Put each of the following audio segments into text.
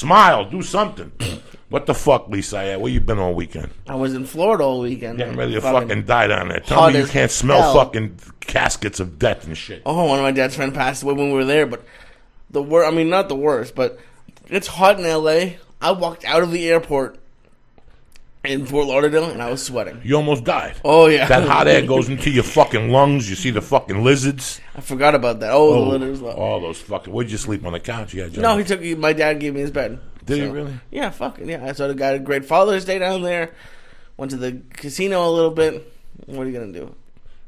Smile. Do something. What the fuck, Lisa? Where you been all weekend? I was in Florida all weekend. Getting ready to fucking die down there. Tell me you can't smell fucking caskets of death and shit. Oh, one of my dad's friends passed away when we were there, but the worst, I mean, not the worst, but it's hot in L.A. I walked out of the airport in Fort Lauderdale, and I was sweating. You almost died. Oh, yeah. That hot air goes into your fucking lungs. You see the fucking lizards. I forgot about that. Oh, the lizards. All those fucking... Where'd you sleep, on the couch? Yeah, no, my dad gave me his bed. Did he really? Yeah, fucking, yeah. I saw the guy had a great Father's Day down there. Went to the casino a little bit. What are you going to do?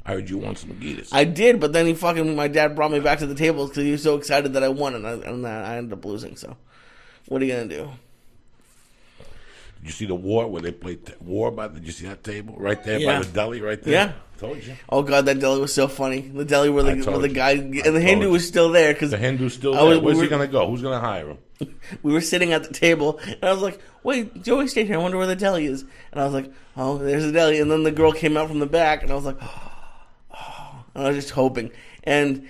I heard you won some Gitas. I did, but then my dad brought me back to the table because he was so excited that I won, and I ended up losing, so what are you going to do? Did you see the war where they played war did you see that table? Right there by the deli, right there? Yeah. Told you. Oh, God, that deli was so funny. The deli where the guy, and the Hindu was still there. Cause the Hindu's still there. Where's he going to go? Who's going to hire him? We were sitting at the table, and I was like, wait, Joey stayed here. I wonder where the deli is. And I was like, oh, there's the deli. And then the girl came out from the back, and I was like, oh. And I was just hoping. And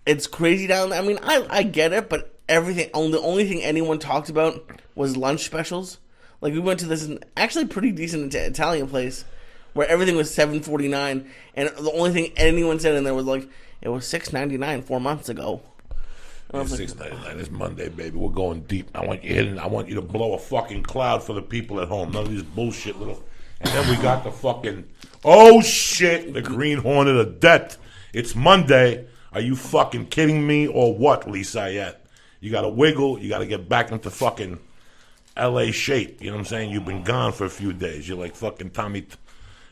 it's crazy down there. I mean, I get it, but the only thing anyone talked about was lunch specials. Like, we went to this actually pretty decent Italian place where everything was $7.49, and the only thing anyone said in there was like, it was $6.99 4 months ago. It's $6.99. It's Monday, baby. We're going deep. I want you to blow a fucking cloud for the people at home. None of these bullshit little. And then we got the fucking. Oh shit! The Green Hornet of death. It's Monday. Are you fucking kidding me or what, Lee Syatt? You got to wiggle. You got to get back into fucking L.A. shape. You know what I'm saying? You've been gone for a few days. You're like fucking Tommy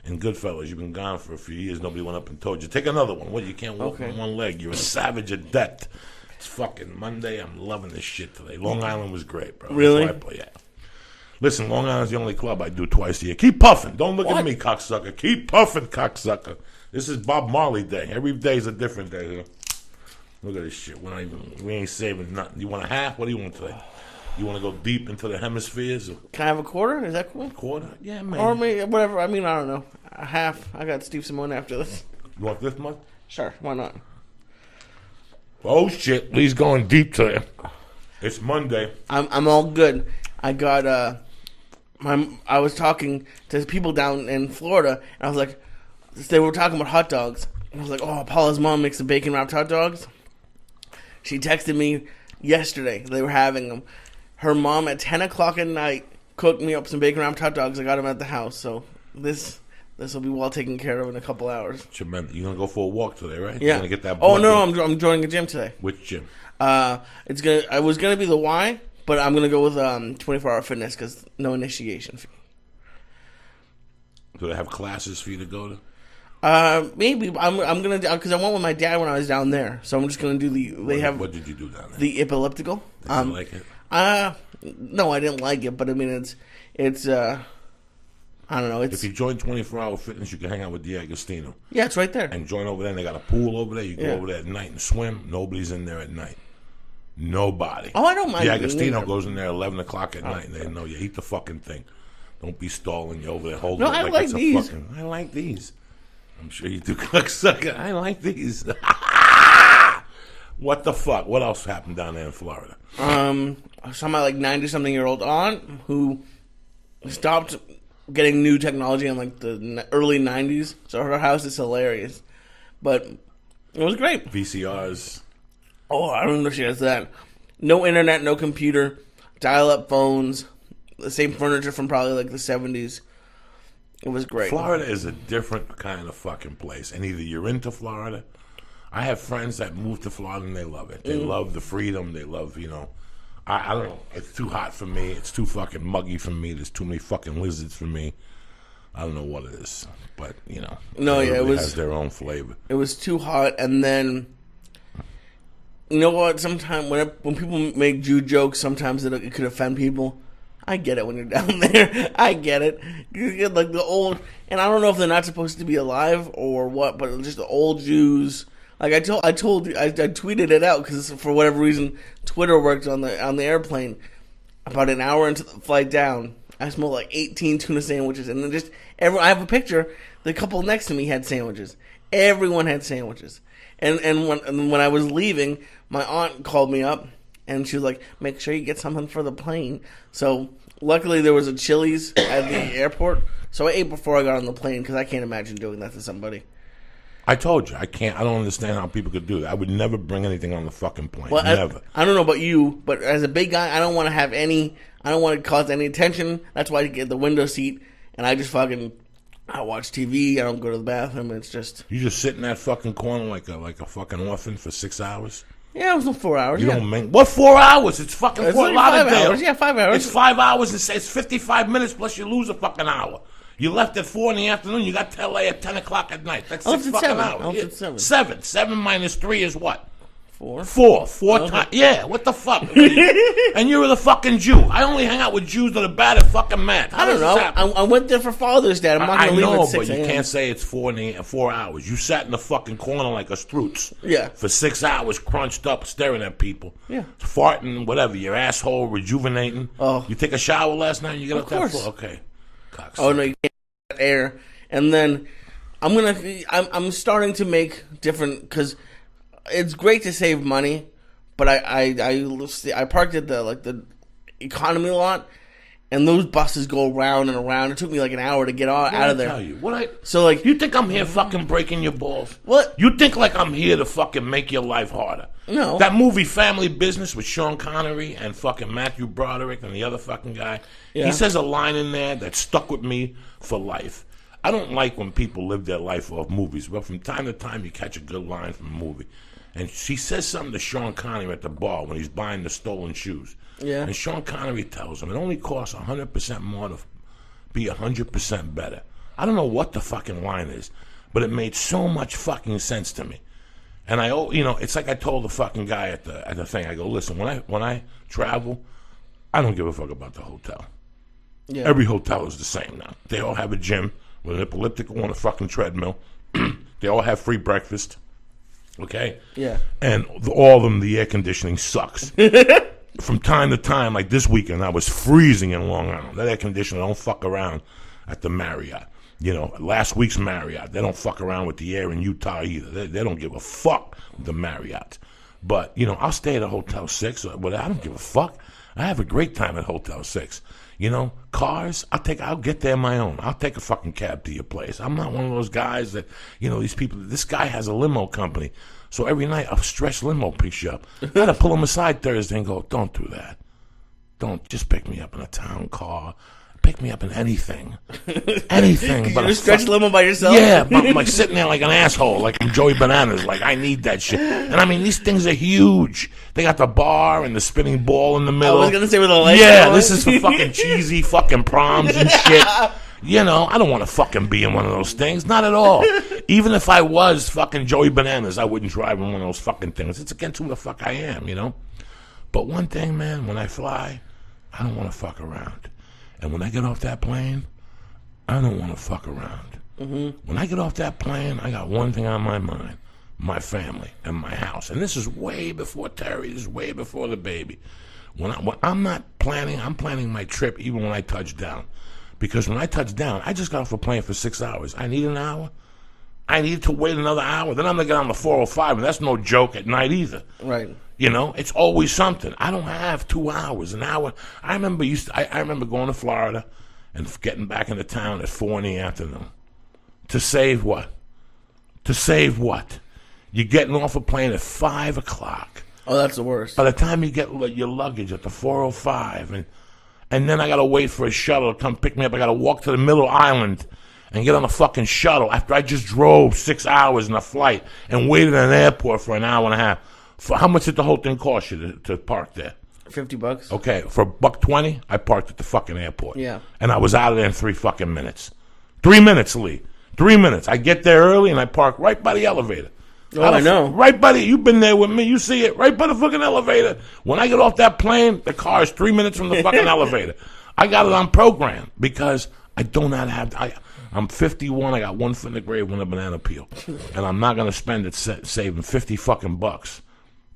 in Goodfellas. You've been gone for a few years. Nobody went up and told you. Take another one. What? You can't walk on one leg. You're a savage of death. It's fucking Monday. I'm loving this shit today. Long Island was great, bro. Really? That's why I play. Yeah. Listen, Long Island's the only club I do twice a year. Keep puffing. Don't look at me, cocksucker. Keep puffing, cocksucker. This is Bob Marley Day. Every day's a different day here. Look at this shit. We ain't saving nothing. You want a half? What do you want today? You want to go deep into the hemispheres? Can I have a quarter? Is that cool? Quarter? Yeah, man. Or maybe whatever. I mean, I don't know. A half. I got Steve Simone after this. You want this much? Sure. Why not? Oh shit! Lee's going deep today. It's Monday. I'm all good. I got I was talking to people down in Florida, and I was like, they were talking about hot dogs. And I was like, oh, Paula's mom makes the bacon wrapped hot dogs. She texted me yesterday. They were having them. Her mom at 10 o'clock at night cooked me up some bacon wrapped hot dogs. I got them at the house, so this will be well taken care of in a couple hours. Tremendous. You're gonna go for a walk today, right? Yeah. You're gonna get that. Oh no, I'm joining a gym today. Which gym? I was gonna be the Y, but I'm gonna go with 24-hour fitness because no initiation fee. Do they have classes for you to go to? Maybe I'm gonna because I went with my dad when I was down there, so I'm just gonna do What did you do down there? The elliptical. Did you like it? No, I didn't like it, but I mean it's I don't know. If you join 24-hour fitness, you can hang out with Diaz. Yeah, it's right there. And join over there. And they got a pool over there. You go over there at night and swim. Nobody's in there at night. Nobody. Oh, I don't mind. Diaz goes in there at 11 o'clock at night, and they know you eat the fucking thing. Don't be stalling. You over there holding it like it's a fucking. I like these. I'm sure you do, cocksucker. I like these. What the fuck? What else happened down there in Florida? Some like 90-something-year-old aunt who stopped getting new technology in like the early 90s. So her house is hilarious. But it was great. VCRs. Oh, I don't know if she has that. No internet, no computer, dial-up phones, the same furniture from probably like the 70s. It was great. Florida is a different kind of fucking place. And either you're into Florida. I have friends that move to Florida and they love it. They love the freedom. They love, I don't know. It's too hot for me. It's too fucking muggy for me. There's too many fucking lizards for me. I don't know what it is. But, No, yeah, it has their own flavor. It was too hot. And then, you know what? Sometimes when people make Jew jokes, sometimes it could offend people. I get it when you're down there. I get it. You get like the old, and I don't know if they're not supposed to be alive or what, but just the old Jews. Like I tweeted it out because for whatever reason Twitter worked on the airplane. About an hour into the flight down, I smelled like 18 tuna sandwiches, and then I have a picture. The couple next to me had sandwiches. Everyone had sandwiches, and when I was leaving, my aunt called me up, and she was like, "Make sure you get something for the plane." So luckily there was a Chili's at the airport, so I ate before I got on the plane because I can't imagine doing that to somebody. I told you, I can't. I don't understand how people could do that. I would never bring anything on the fucking plane. Well, Never. I don't know about you, but as a big guy, I don't want to have any. I don't want to cause any attention. That's why I get the window seat, and I just fucking. I watch TV. I don't go to the bathroom. It's just You just sit in that fucking corner like a fucking orphan for 6 hours. yeah, it was 4 hours. You don't make what 4 hours? It's fucking It's Fort like 5 Lauderdale. hours. Yeah, 5 hours. It's 5 hours. It's 55 minutes plus you lose a fucking hour. You left at 4 in the afternoon. You got to LA at 10 o'clock at night. That's I 6 left at fucking 7. hours. I left at 7. 7. 7 minus 3 is what? 4. 4 Okay. times. Yeah, what the fuck? And you're the fucking Jew. I only hang out with Jews that are bad at fucking math. I don't know. I went there for Father's Day. I'm not I going to leave know, at 6 but you a.m. can't say it's 4 hours. You sat in the fucking corner like a strutz. Yeah. For 6 hours, crunched up, staring at people. Yeah. Farting, whatever. Your asshole rejuvenating. Oh. You take a shower last night and you get up that course. floor? Okay. Oh no, you can't get air. And then I'm starting to make different because it's great to save money, but I parked at the economy lot, and those buses go around and around. It took me like an hour to get out of there. Tell you So like you think I'm here fucking breaking your balls? What? You think like I'm here to fucking make your life harder? No. That movie Family Business with Sean Connery and fucking Matthew Broderick and the other fucking guy. Yeah. He says a line in there that stuck with me for life. I don't like when people live their life off movies, but from time to time you catch a good line from a movie. And she says something to Sean Connery at the bar when he's buying the stolen shoes. Yeah. And Sean Connery tells him it only costs 100% more to be 100% better. I don't know what the fucking line is, but it made so much fucking sense to me. And it's like I told the fucking guy at the thing. I go, listen, when I travel, I don't give a fuck about the hotel. Yeah. Every hotel is the same now. They all have a gym with an elliptical on a fucking treadmill. They all have free breakfast. Okay? Yeah. And all of them, the air conditioning sucks. From time to time, like this weekend, I was freezing in Long Island. That air conditioner don't fuck around at the Marriott. Last week's Marriott, they don't fuck around with the air in Utah either. They don't give a fuck with the Marriott. But, I'll stay at a Hotel 6, but I don't give a fuck. I have a great time at Hotel 6. Cars, I'll get there on my own. I'll take a fucking cab to your place. I'm not one of those guys that, these people, this guy has a limo company. So every night a stretch limo picks you up. I had to pull him aside Thursday and go, don't do that. Don't just pick me up in a town car. Pick me up in anything. Anything. But a stretch limo by yourself? Yeah, but I'm like sitting there like an asshole, like I'm Joey Bananas. Like, I need that shit. And I mean, these things are huge. They got the bar and the spinning ball in the middle. I was going to say with a light. Yeah, this is for fucking cheesy fucking proms and shit. I don't want to fucking be in one of those things. Not at all. Even if I was fucking Joey Bananas, I wouldn't drive in one of those fucking things. It's against who the fuck I am, But one thing, man, when I fly, I don't want to fuck around. And when I get off that plane, I don't want to fuck around. Mm-hmm. When I get off that plane, I got one thing on my mind: my family and my house. And this is way before Terry. This is way before the baby. When I'm not planning, I'm planning my trip even when I touch down. Because when I touch down, I just got off a plane for 6 hours. I need an hour. I need to wait another hour. Then I'm going to get on the 405, and that's no joke at night either. Right. It's always something. I don't have 2 hours, an hour. I remember I remember going to Florida and getting back into town at 4 in the afternoon. To save what? You're getting off a plane at 5 o'clock. Oh, that's the worst. By the time you get your luggage at the 405, and then I got to wait for a shuttle to come pick me up. I got to walk to the middle island and get on a fucking shuttle after I just drove 6 hours in a flight and waited in an airport for an hour and a half. For how much did the whole thing cost you to park there? $50. Okay, for $1.20, I parked at the fucking airport. Yeah. And I was out of there in 3 fucking minutes. 3 minutes, Lee. 3 minutes. I get there early and I park right by the elevator. Oh, I know. Right by you've been there with me. You see it right by the fucking elevator. When I get off that plane, the car is 3 minutes from the fucking elevator. I got it on program because I do not have. I'm 51. I got one foot in the grave with a banana peel, and I'm not going to spend it saving 50 fucking bucks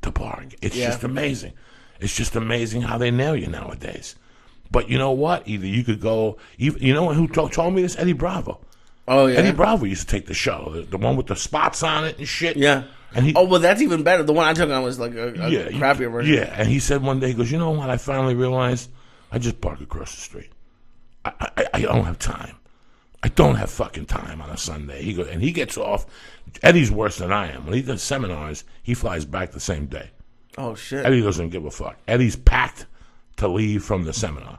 to park. It's just amazing. It's just amazing how they nail you nowadays. But you know what? Either you could go. You know who told me this? Eddie Bravo. Oh yeah. Eddie Bravo used to take the shuttle, the one with the spots on it and shit. Yeah. And he, oh, well, that's even better. The one I took on was like a crappier version. Yeah, and he said one day, he goes, you know what? I finally realized I just park across the street. I don't have time. I don't have fucking time on a Sunday. He goes, and he gets off. Eddie's worse than I am. When he does seminars, he flies back the same day. Oh, shit. Eddie doesn't give a fuck. Eddie's packed to leave from the seminar.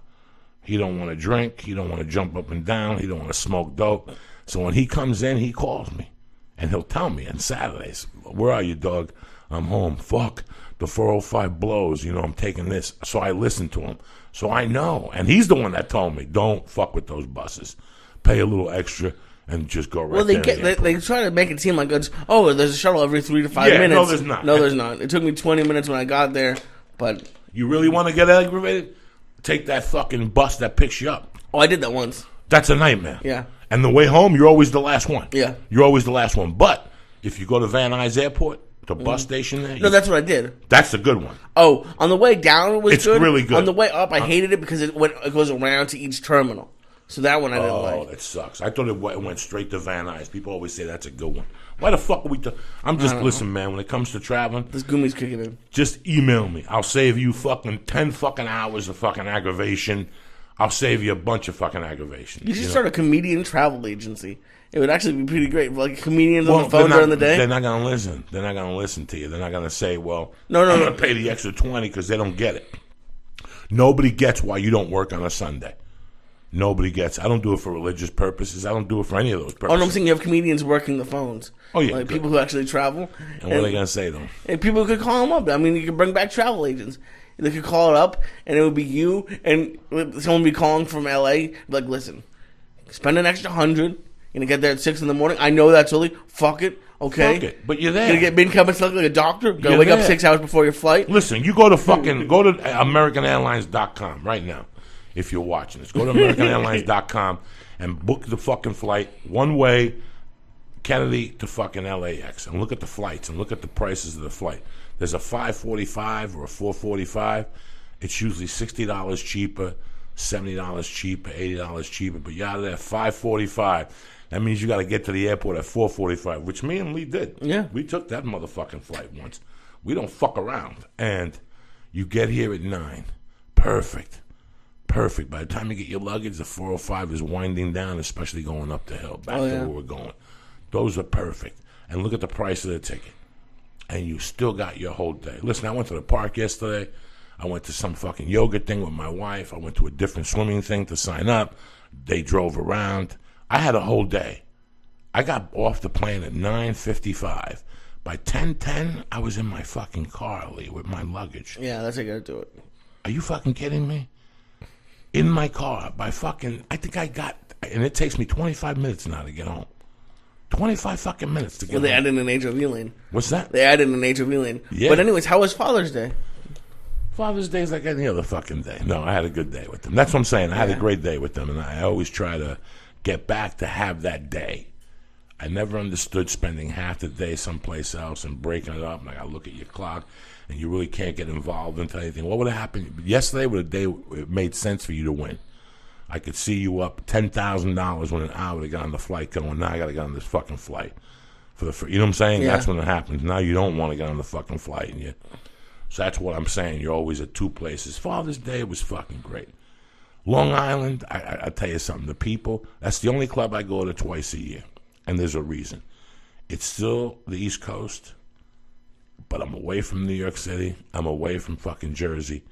He don't want to drink. He don't want to jump up and down. He don't want to smoke dope. So when he comes in, he calls me. And he'll tell me on Saturdays, where are you, dog? I'm home. Fuck, the 405 blows. You know, I'm taking this. So I listen to him. So I know. And he's the one that told me, don't fuck with those buses. Pay a little extra and just go right there. They try to make it seem like it's, oh, there's a shuttle every 3 to 5 minutes. No, there's not. No, there's not. It took me 20 minutes when I got there, but... You really want to get aggravated? Take that fucking bus that picks you up. Oh, I did that once. That's a nightmare. Yeah. And the way home, you're always the last one. Yeah. You're always the last one. But if you go to Van Nuys Airport, the bus station there... No, that's what I did. That's the good one. Oh, on the way down it was it's good. It's really good. On the way up, I hated it because it goes around to each terminal. So that one I didn't like. Oh, that sucks. I thought it went straight to Van Nuys. People always say that's a good one. Why the fuck are we... I'm just... Listen, man, when it comes to traveling... This Gumi's kicking in. Just email me. I'll save you fucking 10 fucking hours of fucking aggravation. I'll save you a bunch of fucking aggravation. You should start a comedian travel agency. It would actually be pretty great. Like comedians on the phone during the day. They're not going to listen. They're not going to listen to you. They're not going to say, well, I'm going to pay the extra 20 because they don't get it. Nobody gets why you don't work on a Sunday. Nobody gets. I don't do it for religious purposes. I don't do it for any of those purposes. Oh, no, I'm saying you have comedians working the phones. Oh, yeah. Like people who actually travel. And what are they going to say, though? And people could call them up. I mean, you could bring back travel agents. They could call it up, and it would be you, and someone would be calling from L.A. Like, listen, spend an extra $100. You're going to get there at 6 in the morning. I know that's early. Fuck it. Okay. Fuck it. But you're there. You're going to get income and stuff like a doctor. You're going to wake up 6 hours before your flight. Listen, you go to AmericanAirlines.com right now. If you're watching this, go to AmericanAirlines.com and book the fucking flight one way, Kennedy to fucking LAX, and look at the flights and look at the prices of the flight. There's a 545 or a 445. It's usually $60 cheaper, $70 cheaper, $80 cheaper. But you're out of there 545. That means you got to get to the airport at 445, which me and Lee did. Yeah, we took that motherfucking flight once. We don't fuck around, and you get here at 9. Perfect. By the time you get your luggage, the 405 is winding down, especially going up the hill, back to where we're going. Those are perfect. And look at the price of the ticket. And you still got your whole day. Listen, I went to the park yesterday. I went to some fucking yoga thing with my wife. I went to a different swimming thing to sign up. They drove around. I had a whole day. I got off the plane at 9:55. By 10:10, I was in my fucking car, Lee, with my luggage. Yeah, that's how you got to do it. Are you fucking kidding me? In my car by fucking, I think I got, and it takes me 25 minutes now to get home. 25 fucking minutes to get home. They added an HOV lane. What's that? They added an HOV lane. Yeah. But anyways, how was Father's Day? Father's Day is like any other fucking day. No, I had a good day with them. That's what I'm saying. I had a great day with them, and I always try to get back to have that day. I never understood spending half the day someplace else and breaking it up, and I got to look at your clock, and you really can't get involved into anything. What would have happened? Yesterday was a day it made sense for you to win. I could see you up $10,000 when an hour to get on the flight going, now I got to get on this fucking flight. You know what I'm saying? Yeah. That's when it happens. Now you don't want to get on the fucking flight. So that's what I'm saying. You're always at two places. Father's Day was fucking great. Long Island, I tell you something. The people, that's the only club I go to twice a year. And there's a reason. It's still the East Coast, but I'm away from New York City. I'm away from fucking Jersey,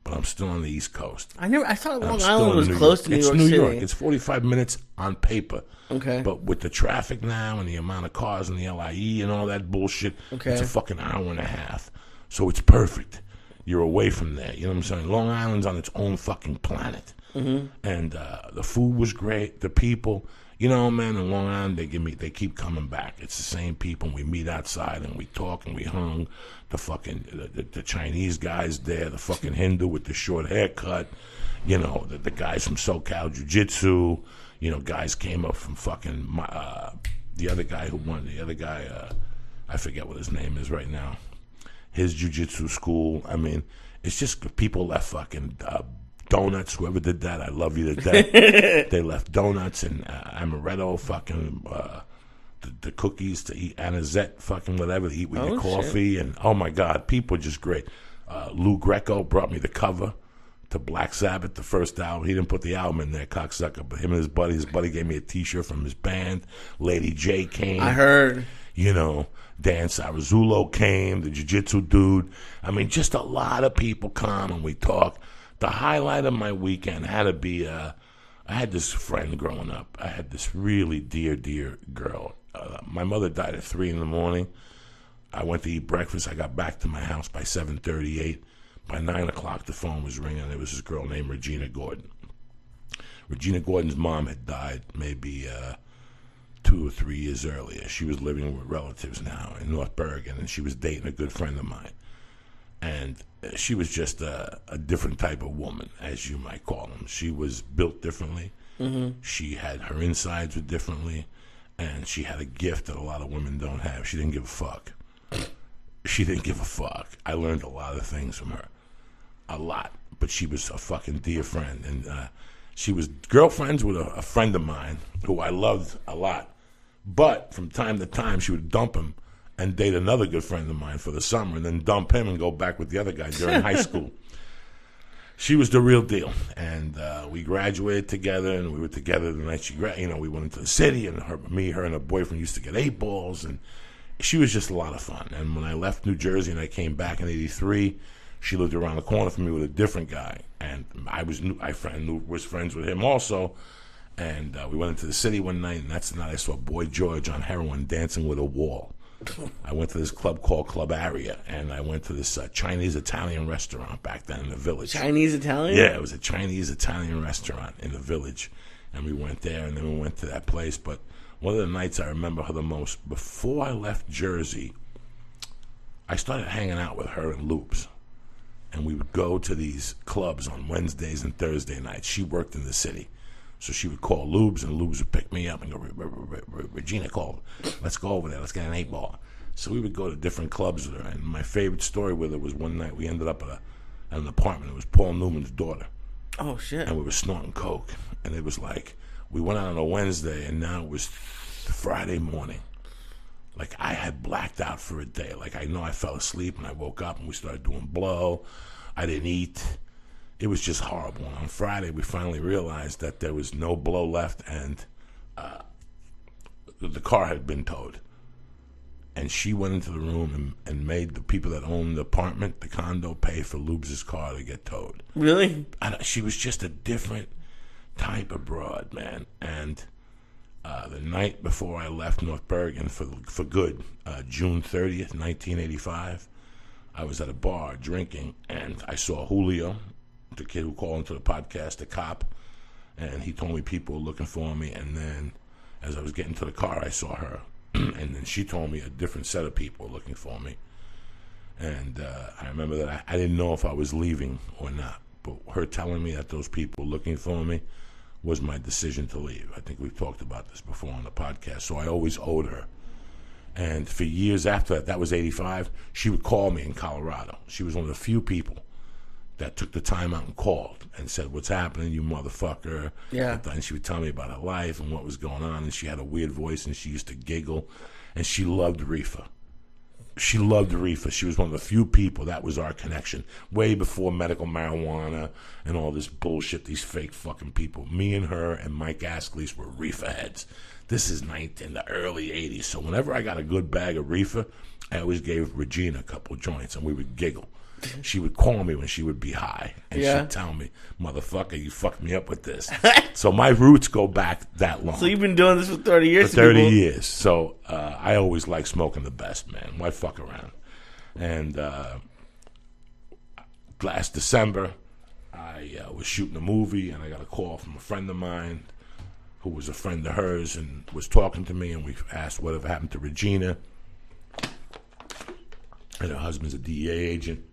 but I'm still on the East Coast. I thought Long Island was close to New York City. It's New York. It's 45 minutes on paper. Okay. But with the traffic now and the amount of cars and the LIE and all that bullshit, it's a fucking hour and a half. So it's perfect. You're away from there. You know what I'm saying? Long Island's on its own fucking planet. Mm-hmm. And the food was great. The people... You know, man, in Long Island, they keep coming back. It's the same people. We meet outside and we talk and we hung. The Chinese guys there, the fucking Hindu with the short haircut, the guys from SoCal Jiu-Jitsu, guys came up from fucking, the other guy who won, I forget what his name is right now, his Jiu-Jitsu school. I mean, it's just people left fucking, donuts, whoever did that, I love you to death. They left donuts and amaretto fucking the cookies to eat anisette, fucking whatever to eat with your Oh, coffee. And oh my God, people are just great. Lou Greco brought me the cover to Black Sabbath, the first album. He didn't put the album in there, cocksucker, but him and his buddy gave me a T-shirt from his band. Lady J came. I heard. You know, Dan Sarazulo came, the jiu-jitsu dude. I mean, just a lot of people come and we talk. The highlight of my weekend had to be, I had this friend growing up. I had this really dear girl. My mother died at 3 in the morning. I went to eat breakfast. I got back to my house by 7:38. By 9 o'clock, the phone was ringing. There was this girl named Regina Gordon. Regina Gordon's mom had died maybe 2 or 3 years earlier. She was living with relatives now in North Bergen, and she was dating a good friend of mine. And she was just a different type of woman, as you might call them. She was built differently. Mm-hmm. She had her insides were differently, and she had a gift that a lot of women don't have. She didn't give a fuck. She didn't give a fuck. I learned a lot of things from her. A lot. But she was a fucking dear friend. And she was girlfriends with a friend of mine who I loved a lot. But from time to time, she would dump him and date another good friend of mine for the summer and then dump him and go back with the other guy during high school. She was the real deal. And we graduated together, and we were together the night she graduated. We went into the city, and her and her boyfriend used to get 8 balls, and she was just a lot of fun. And when I left New Jersey and I came back in '83, she lived around the corner from me with a different guy, and I was friends with him also. And we went into the city one night, and that's the night I saw Boy George on heroin dancing with a wall. I went to this club called Club Aria, and I went to this Chinese-Italian restaurant back then in the village. Chinese-Italian? Yeah, it was a Chinese-Italian restaurant in the village, and we went there, and then we went to that place. But one of the nights I remember her the most, before I left Jersey, I started hanging out with her and Loops. And we would go to these clubs on Wednesdays and Thursday nights. She worked in the city. So she would call Lubes, and Lubes would pick me up and go, Regina called. Let's go over there. Let's get an 8-ball. So we would go to different clubs with her. And my favorite story with her was one night we ended up at an apartment. It was Paul Newman's daughter. Oh, shit. And we were snorting coke. And it was like, we went out on a Wednesday, and now it was Friday morning. Like, I had blacked out for a day. Like, I know I fell asleep, and I woke up, and we started doing blow. I didn't eat. It was just horrible. And on Friday, we finally realized that there was no blow left, and the car had been towed. And she went into the room and made the people that owned the apartment, the condo, pay for Lubes' car to get towed. Really? She was just a different type of broad, man. And the night before I left North Bergen for good, June 30th, 1985, I was at a bar drinking, and I saw Julio, the kid who called into the podcast, the cop, and he told me people were looking for me. And then as I was getting to the car, I saw her, and then she told me a different set of people were looking for me. And I remember that I didn't know if I was leaving or not, but her telling me that those people were looking for me was my decision to leave. I think we've talked about this before on the podcast, so I always owed her. And for years after that was 85, she would call me in Colorado. She was one of the few people that took the time out and called and said, "What's happening, you motherfucker?" Yeah. And she would tell me about her life and what was going on, and she had a weird voice, and she used to giggle, and she loved reefer. She loved reefer. She was one of the few people, that was our connection. Way before medical marijuana and all this bullshit, these fake fucking people. Me and her and Mike Asclees were reefer heads. This is in the early 80s. So whenever I got a good bag of reefer, I always gave Regina a couple of joints, and we would giggle. She would call me when she would be high, and she'd tell me, "Motherfucker, you fucked me up with this." So my roots go back that long. So you've been doing this for 30 years? For 30 years. So I always like smoking the best, man. Why fuck around? And last December, I was shooting a movie, and I got a call from a friend of mine who was a friend of hers and was talking to me, and we asked whatever happened to Regina. And her husband's a DEA agent.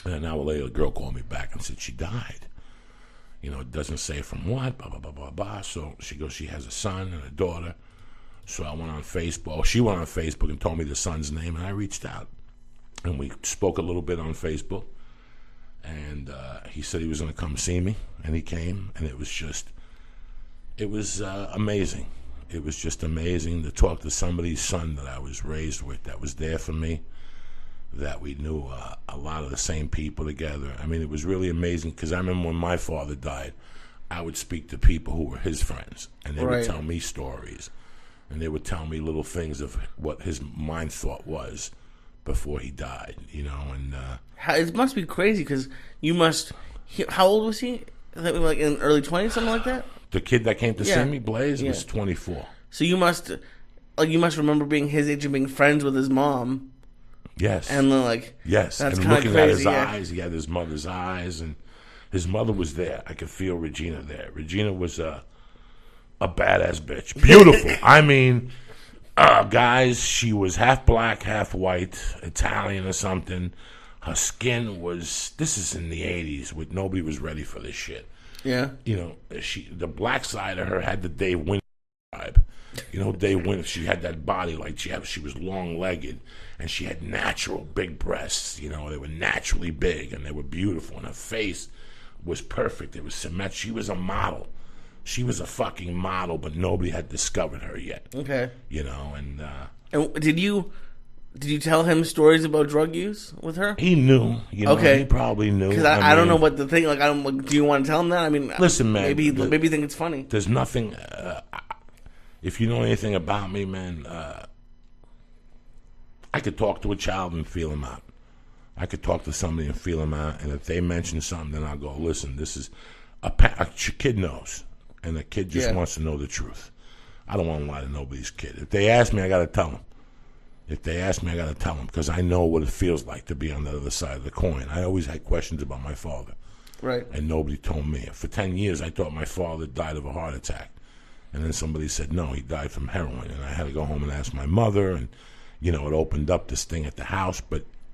And an hour later, a girl called me back and said she died. It doesn't say from what, blah, blah, blah, blah, blah. So she goes, she has a son and a daughter. So I went on Facebook. She went on Facebook and told me the son's name, and I reached out. And we spoke a little bit on Facebook. And he said he was going to come see me, and he came. And it was amazing. it was just amazing to talk to somebody's son that I was raised with, that was there for me, that we knew a lot of the same people together. I mean, it was really amazing because I remember when my father died, I would speak to people who were his friends, and they would tell me stories, and they would tell me little things of what his mind thought was before he died, you know. And it must be crazy because you must. How old was he? Like in early 20s, something like that. The kid that came to see me, Blaze, was 24. So you must remember being his age and being friends with his mom. Yes. And then, like, yes, that's and looking crazy, at his eyes, he had his mother's eyes, and his mother was there. I could feel Regina there. Regina was a badass bitch, beautiful. I mean, guys, she was half black, half white, Italian or something. Her skin was. This is in the '80s, when nobody was ready for this shit. Yeah. You know, the black side of her had the Dave Winter vibe. You know, Dave Winter, she had that body like she was long-legged, and she had natural big breasts. You know, they were naturally big, and they were beautiful, and her face was perfect. It was symmetric. She was a model. She was a fucking model, but nobody had discovered her yet. Okay. You know, and did you tell him stories about drug use with her? He knew. You know, he probably knew. Because I don't know what the thing. Like, do you want to tell him that? I mean, listen, man. Maybe you think it's funny. There's nothing. If you know anything about me, man, I could talk to a child and feel him out. I could talk to somebody and feel him out. And if they mention something, then I'll go, listen, this is a kid knows, and the kid just wants to know the truth. I don't want to lie to nobody's kid. If they ask me, I got to tell them. If they ask me, I got to tell them, because I know what it feels like to be on the other side of the coin. I always had questions about my father. Right. And nobody told me. For 10 years, I thought my father died of a heart attack. And then somebody said, no, he died from heroin. And I had to go home and ask my mother. And, you know, it opened up this thing at the house.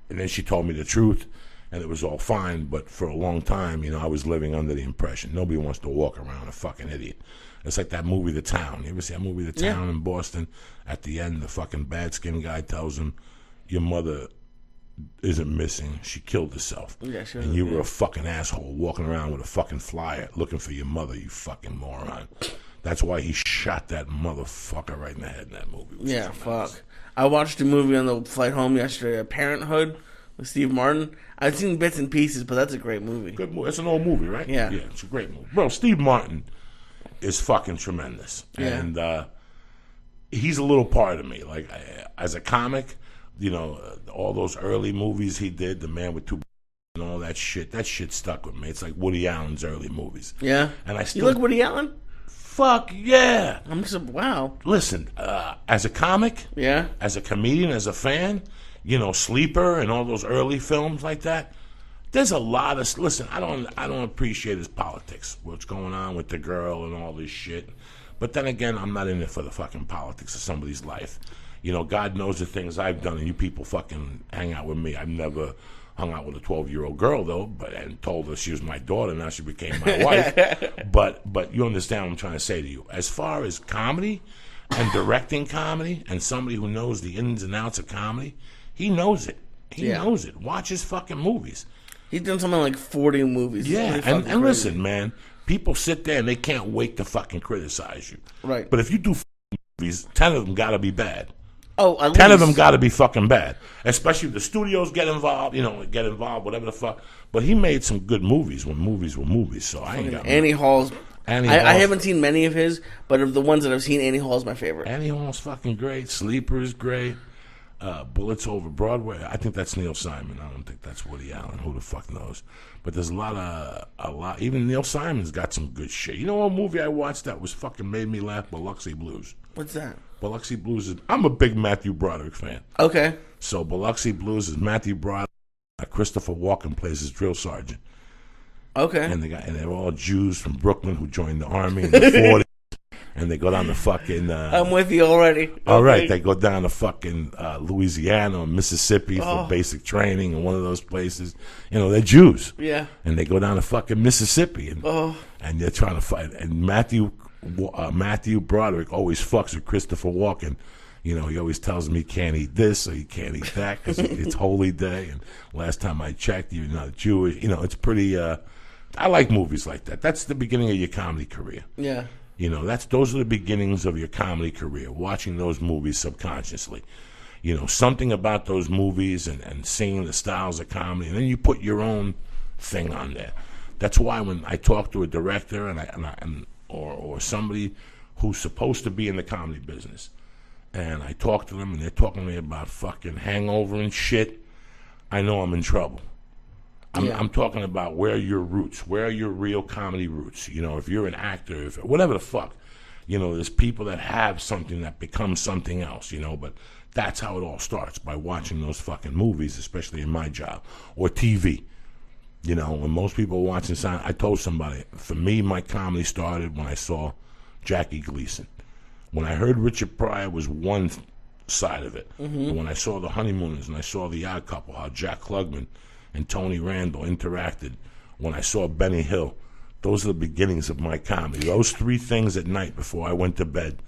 And then she told me the truth, and it was all fine. But for a long time, you know, I was living under the impression nobody wants to walk around a fucking idiot. It's like that movie, The Town. You ever see that movie, The Town, in Boston? At the end, the fucking bad-skinned guy tells him, your mother isn't missing. She killed herself. Yeah, sure. And you were a fucking asshole walking around with a fucking flyer looking for your mother, you fucking moron. That's why he shot that motherfucker right in the head in that movie. Yeah, fuck. I watched a movie on the flight home yesterday, Parenthood, with Steve Martin. I've seen bits and pieces, but that's a great movie. Good movie. It's an old movie, right? Yeah. Yeah, it's a great movie. Bro, Steve Martin is fucking tremendous. Yeah. And he's a little part of me. Like, as a comic, you know, all those early movies he did, The Man with Two and all that shit stuck with me. It's like Woody Allen's early movies. Yeah. And I still... You like Woody Allen? Fuck yeah. I'm just, wow. Listen, as a comic, as a comedian, as a fan, you know, Sleeper and all those early films like that, there's a lot of... Listen, I don't appreciate his politics, what's going on with the girl and all this shit. But then again, I'm not in it for the fucking politics of somebody's life. You know, God knows the things I've done, and you people fucking hang out with me. I've never hung out with a 12-year-old girl, though, and told her she was my daughter. Now she became my wife. But you understand what I'm trying to say to you. As far as comedy and directing comedy and somebody who knows the ins and outs of comedy, he knows it. He knows it. Watch his fucking movies. He's done something like 40 movies. Yeah, and listen, man, people sit there and they can't wait to fucking criticize you. Right. But if you do movies, 10 of them got to be bad. Oh, at 10 least. of them got to be fucking bad. Especially if the studios get involved, whatever the fuck. But he made some good movies when movies were movies, so I ain't got Annie Hall's. I haven't seen many of his, but of the ones that I've seen, Annie Hall's my favorite. Annie Hall's fucking great. Sleeper is great. Bullets Over Broadway. I think that's Neil Simon. I don't think that's Woody Allen. Who the fuck knows? But there's a lot. Even Neil Simon's got some good shit. You know what movie I watched that was fucking made me laugh? Biloxi Blues. What's that? Biloxi Blues is... I'm a big Matthew Broderick fan. Okay. So Biloxi Blues is Matthew Broderick. Christopher Walken plays his drill sergeant. Okay. And they're all Jews from Brooklyn who joined the army in the 40s. And they go down to fucking... I'm with you already. All right, they go down to fucking Louisiana or Mississippi for basic training in one of those places. You know, they're Jews. Yeah. And they go down to fucking Mississippi. And they're trying to fight. And Matthew Broderick always fucks with Christopher Walken. You know, he always tells him he can't eat this or he can't eat that because it's Holy Day. And last time I checked, you're not Jewish. You know, it's pretty... I like movies like that. That's the beginning of your comedy career. Yeah. Those are the beginnings of your comedy career, watching those movies subconsciously. Something about those movies and seeing the styles of comedy, and then you put your own thing on there. That's why when I talk to a director or somebody who's supposed to be in the comedy business, and I talk to them and they're talking to me about fucking Hangover and shit, I know I'm in trouble. I'm talking about where are your roots, where are your real comedy roots. If you're an actor, whatever the fuck, there's people that have something that becomes something else, but that's how it all starts, by watching those fucking movies, especially in my job, or TV. When most people are watching I told somebody, for me, my comedy started when I saw Jackie Gleason. When I heard Richard Pryor was one side of it. Mm-hmm. But when I saw The Honeymooners and I saw The Odd Couple, how Jack Klugman and Tony Randall interacted, when I saw Benny Hill, those are the beginnings of my comedy. Those three things at night before I went to bed.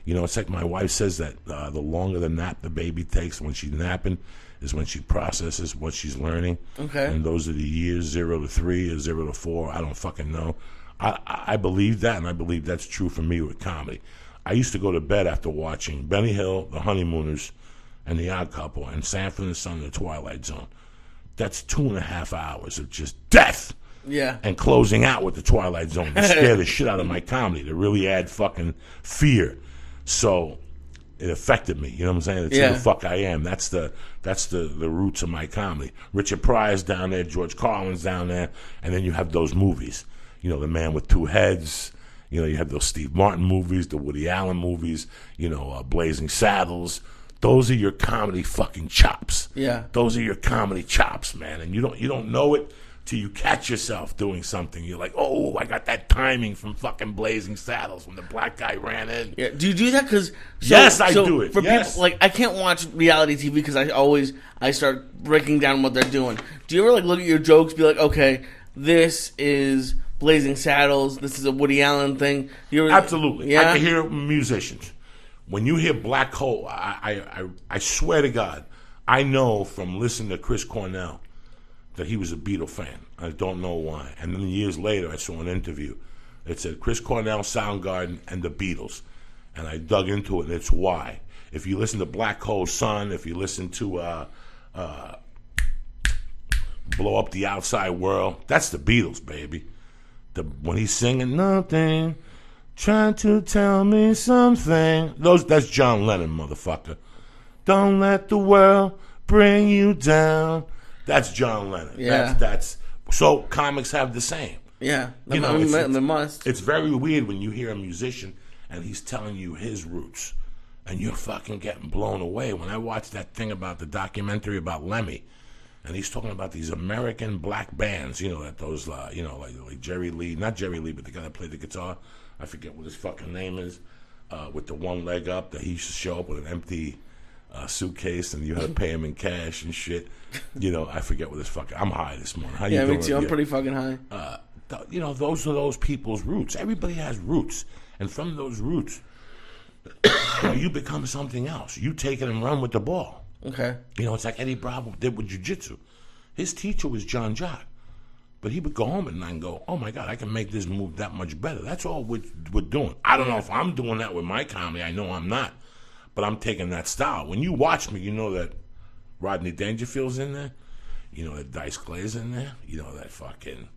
It's like my wife says that the longer the nap the baby takes when she's napping is when she processes what she's learning. Okay. And those are the years 0 to 3 or 0 to 4. I don't fucking know. I believe that, and I believe that's true for me with comedy. I used to go to bed after watching Benny Hill, The Honeymooners, and The Odd Couple, and Sanford and Son, The Twilight Zone. That's 2.5 hours of just death. Yeah. And closing out with The Twilight Zone to scare the shit out of my comedy, to really add fucking fear. So it affected me. You know what I'm saying? It's who the fuck I am. That's the roots of my comedy. Richard Pryor's down there, George Carlin's down there, and then you have those movies. The Man with Two Heads. You have those Steve Martin movies, the Woody Allen movies, Blazing Saddles. Those are your comedy fucking chops. Yeah. Those are your comedy chops, man. And you don't know it till you catch yourself doing something. You're like, oh, I got that timing from fucking Blazing Saddles when the black guy ran in. Yeah. Do you do that? Yes, I do it. For people, I can't watch reality TV because I start breaking down what they're doing. Do you ever look at your jokes, be like, okay, this is Blazing Saddles, this is a Woody Allen thing? Absolutely. Yeah? I can hear musicians. When you hear Black Hole, I swear to God, I know from listening to Chris Cornell that he was a Beatle fan. I don't know why. And then years later, I saw an interview. It said Chris Cornell, Soundgarden, and the Beatles. And I dug into it, and it's why. If you listen to Black Hole Sun, if you listen to Blow Up the Outside World, that's the Beatles, baby. When he's singing nothing, trying to tell me something. That's John Lennon, motherfucker. Don't let the world bring you down. That's John Lennon. Yeah. That's so comics have the same. Yeah. They must. It's very weird when you hear a musician and he's telling you his roots and you're fucking getting blown away. When I watched that thing about the documentary about Lemmy, and he's talking about these American black bands, that those, like Jerry Lee, not Jerry Lee, but the guy that played the guitar, I forget what his fucking name is, with the one leg up, that he used to show up with an empty suitcase and you had to pay him in cash and shit. I forget what his fucking, I'm high this morning. How you doing? Me too. I'm pretty fucking high. Those are those people's roots. Everybody has roots. And from those roots, you become something else. You take it and run with the ball. Okay. It's like Eddie Bravo did with jiu-jitsu. His teacher was John Jock. But he would go home at night and go, oh, my God, I can make this move that much better. That's all we're doing. I don't know if I'm doing that with my comedy. I know I'm not. But I'm taking that style. When you watch me, you know that Rodney Dangerfield's in there. You know that Dice Clay's in there. You know that fucking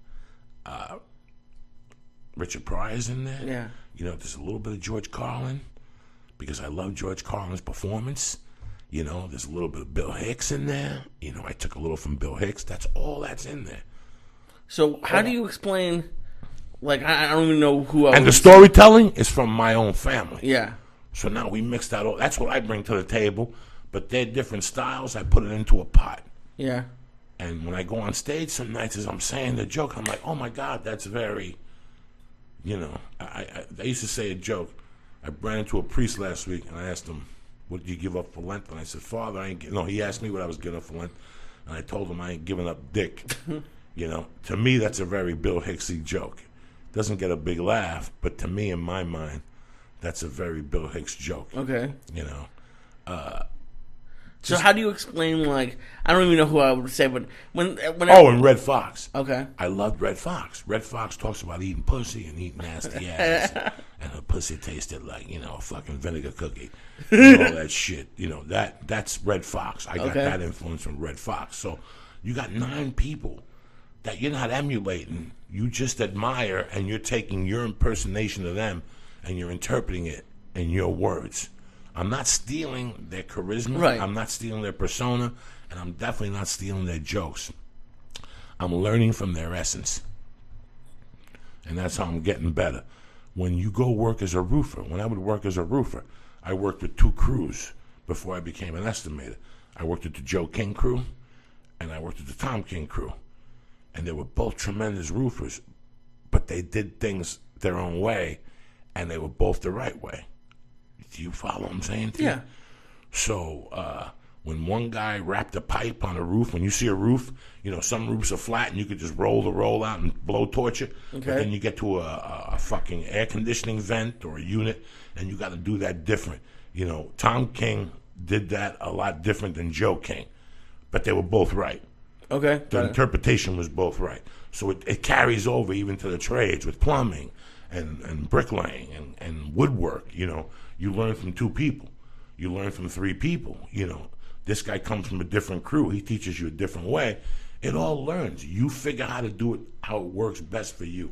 Richard Pryor's in there. Yeah. There's a little bit of George Carlin because I love George Carlin's performance. There's a little bit of Bill Hicks in there. I took a little from Bill Hicks. That's all that's in there. So how do you explain, I don't even know who I And the storytelling is from my own family. Yeah. So now we mix that all. That's what I bring to the table. But they're different styles. I put it into a pot. Yeah. And when I go on stage some nights as I'm saying the joke, I'm like, oh, my God, that's very, I used to say a joke. I ran into a priest last week, and I asked him, what did you give up for Lent? And I said, Father, he asked me what I was giving up for Lent. And I told him I ain't giving up dick. To me, that's a very Bill Hicksy joke. Doesn't get a big laugh, but to me, in my mind, that's a very Bill Hicks joke. Okay. So how do you explain, I don't even know who I would say, but and Red Fox. Okay. I loved Red Fox. Red Fox talks about eating pussy and eating nasty ass and pussy tasted like, a fucking vinegar cookie. And all that shit. That's Red Fox. I got that influence from Red Fox. So you got 9 people that you're not emulating. You just admire, and you're taking your impersonation of them and you're interpreting it in your words. I'm not stealing their charisma. Right. I'm not stealing their persona, and I'm definitely not stealing their jokes. I'm learning from their essence. And that's how I'm getting better. When you go work as a roofer, when I would work as a roofer, I worked with 2 crews before I became an estimator. I worked with the Joe King crew, and I worked with the Tom King crew. And they were both tremendous roofers, but they did things their own way, and they were both the right way. Do you follow what I'm saying to you? Yeah. So when one guy wrapped a pipe on a roof, when you see a roof, some roofs are flat and you could just roll the roll out and blow torch it. Okay. But then you get to a fucking air conditioning vent or a unit, and you got to do that different. Tom King did that a lot different than Joe King, but they were both right. Okay. The interpretation was both right. So it carries over even to the trades with plumbing and bricklaying and woodwork. You learn from 2 people. You learn from 3 people. This guy comes from a different crew. He teaches you a different way. It all learns. You figure how to do it, how it works best for you.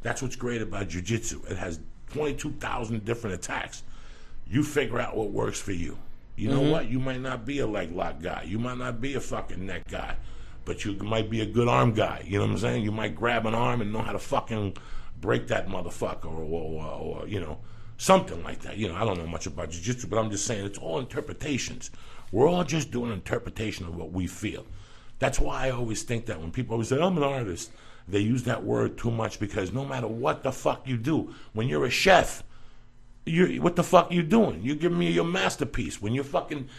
That's what's great about jiu-jitsu. It has 22,000 different attacks. You figure out what works for you. You know what? You might not be a leg lock guy. You might not be a fucking neck guy. But you might be a good arm guy. You know what I'm saying? You might grab an arm and know how to fucking break that motherfucker or something like that. I don't know much about jiu-jitsu, but I'm just saying it's all interpretations. We're all just doing interpretation of what we feel. That's why I always think that when people always say, I'm an artist, they use that word too much, because no matter what the fuck you do, when you're a chef, what the fuck you doing? You give me your masterpiece. When you fucking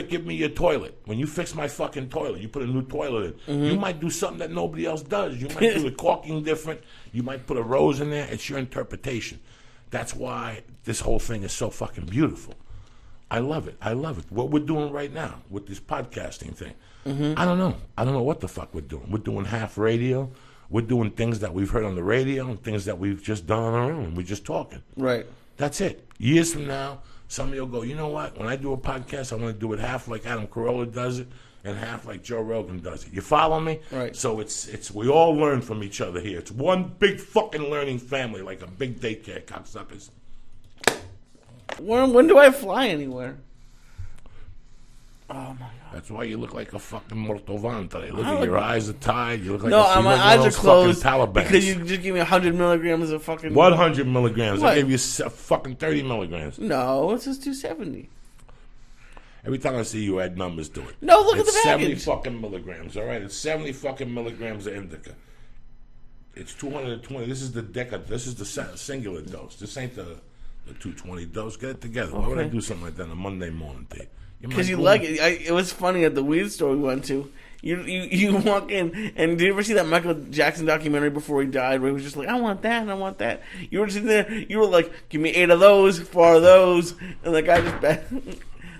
give me your toilet. When you fix my fucking toilet, you put a new toilet in. You might do something that nobody else does. You might do the caulking different. You might put a rose in there. It's your interpretation. That's why this whole thing is so fucking beautiful. I love it. I love it. What we're doing right now with this podcasting thing, I don't know. I don't know what the fuck we're doing. We're doing half radio. We're doing things that we've heard on the radio and things that we've just done on our own. We're just talking. Right. That's it. Years from now, somebody will go, you know what? When I do a podcast, I want to do it half like Adam Carolla does it and half like Joe Rogan does it. You follow me? Right. So it's we all learn from each other here. It's one big fucking learning family, like a big daycare, cocksuckers. When do I fly anywhere? Oh my god. That's why you look like a fucking mortovan today. Look at your eyes are tied. You look like my eyes are closed Taliban. because you just gave me 100 milligrams of fucking. 100 milligrams. What? I gave you fucking 30 milligrams. No, it's just 270. Every time I see you, add numbers to it. No, look at it's the 70 package. fucking milligrams. All right, it's 70 fucking milligrams of indica. It's 220. This is the deca. This is the singular dose. This ain't the 220 dose. Get it together. Why would I do something like that on a Monday morning, Dave? Because you like it. It was funny at the weed store we went to. You walk in, and did you ever see that Michael Jackson documentary before he died, where he was just like, I want that and I want that? You were sitting there, you were like, give me 8 of those, 4 of those, and the guy just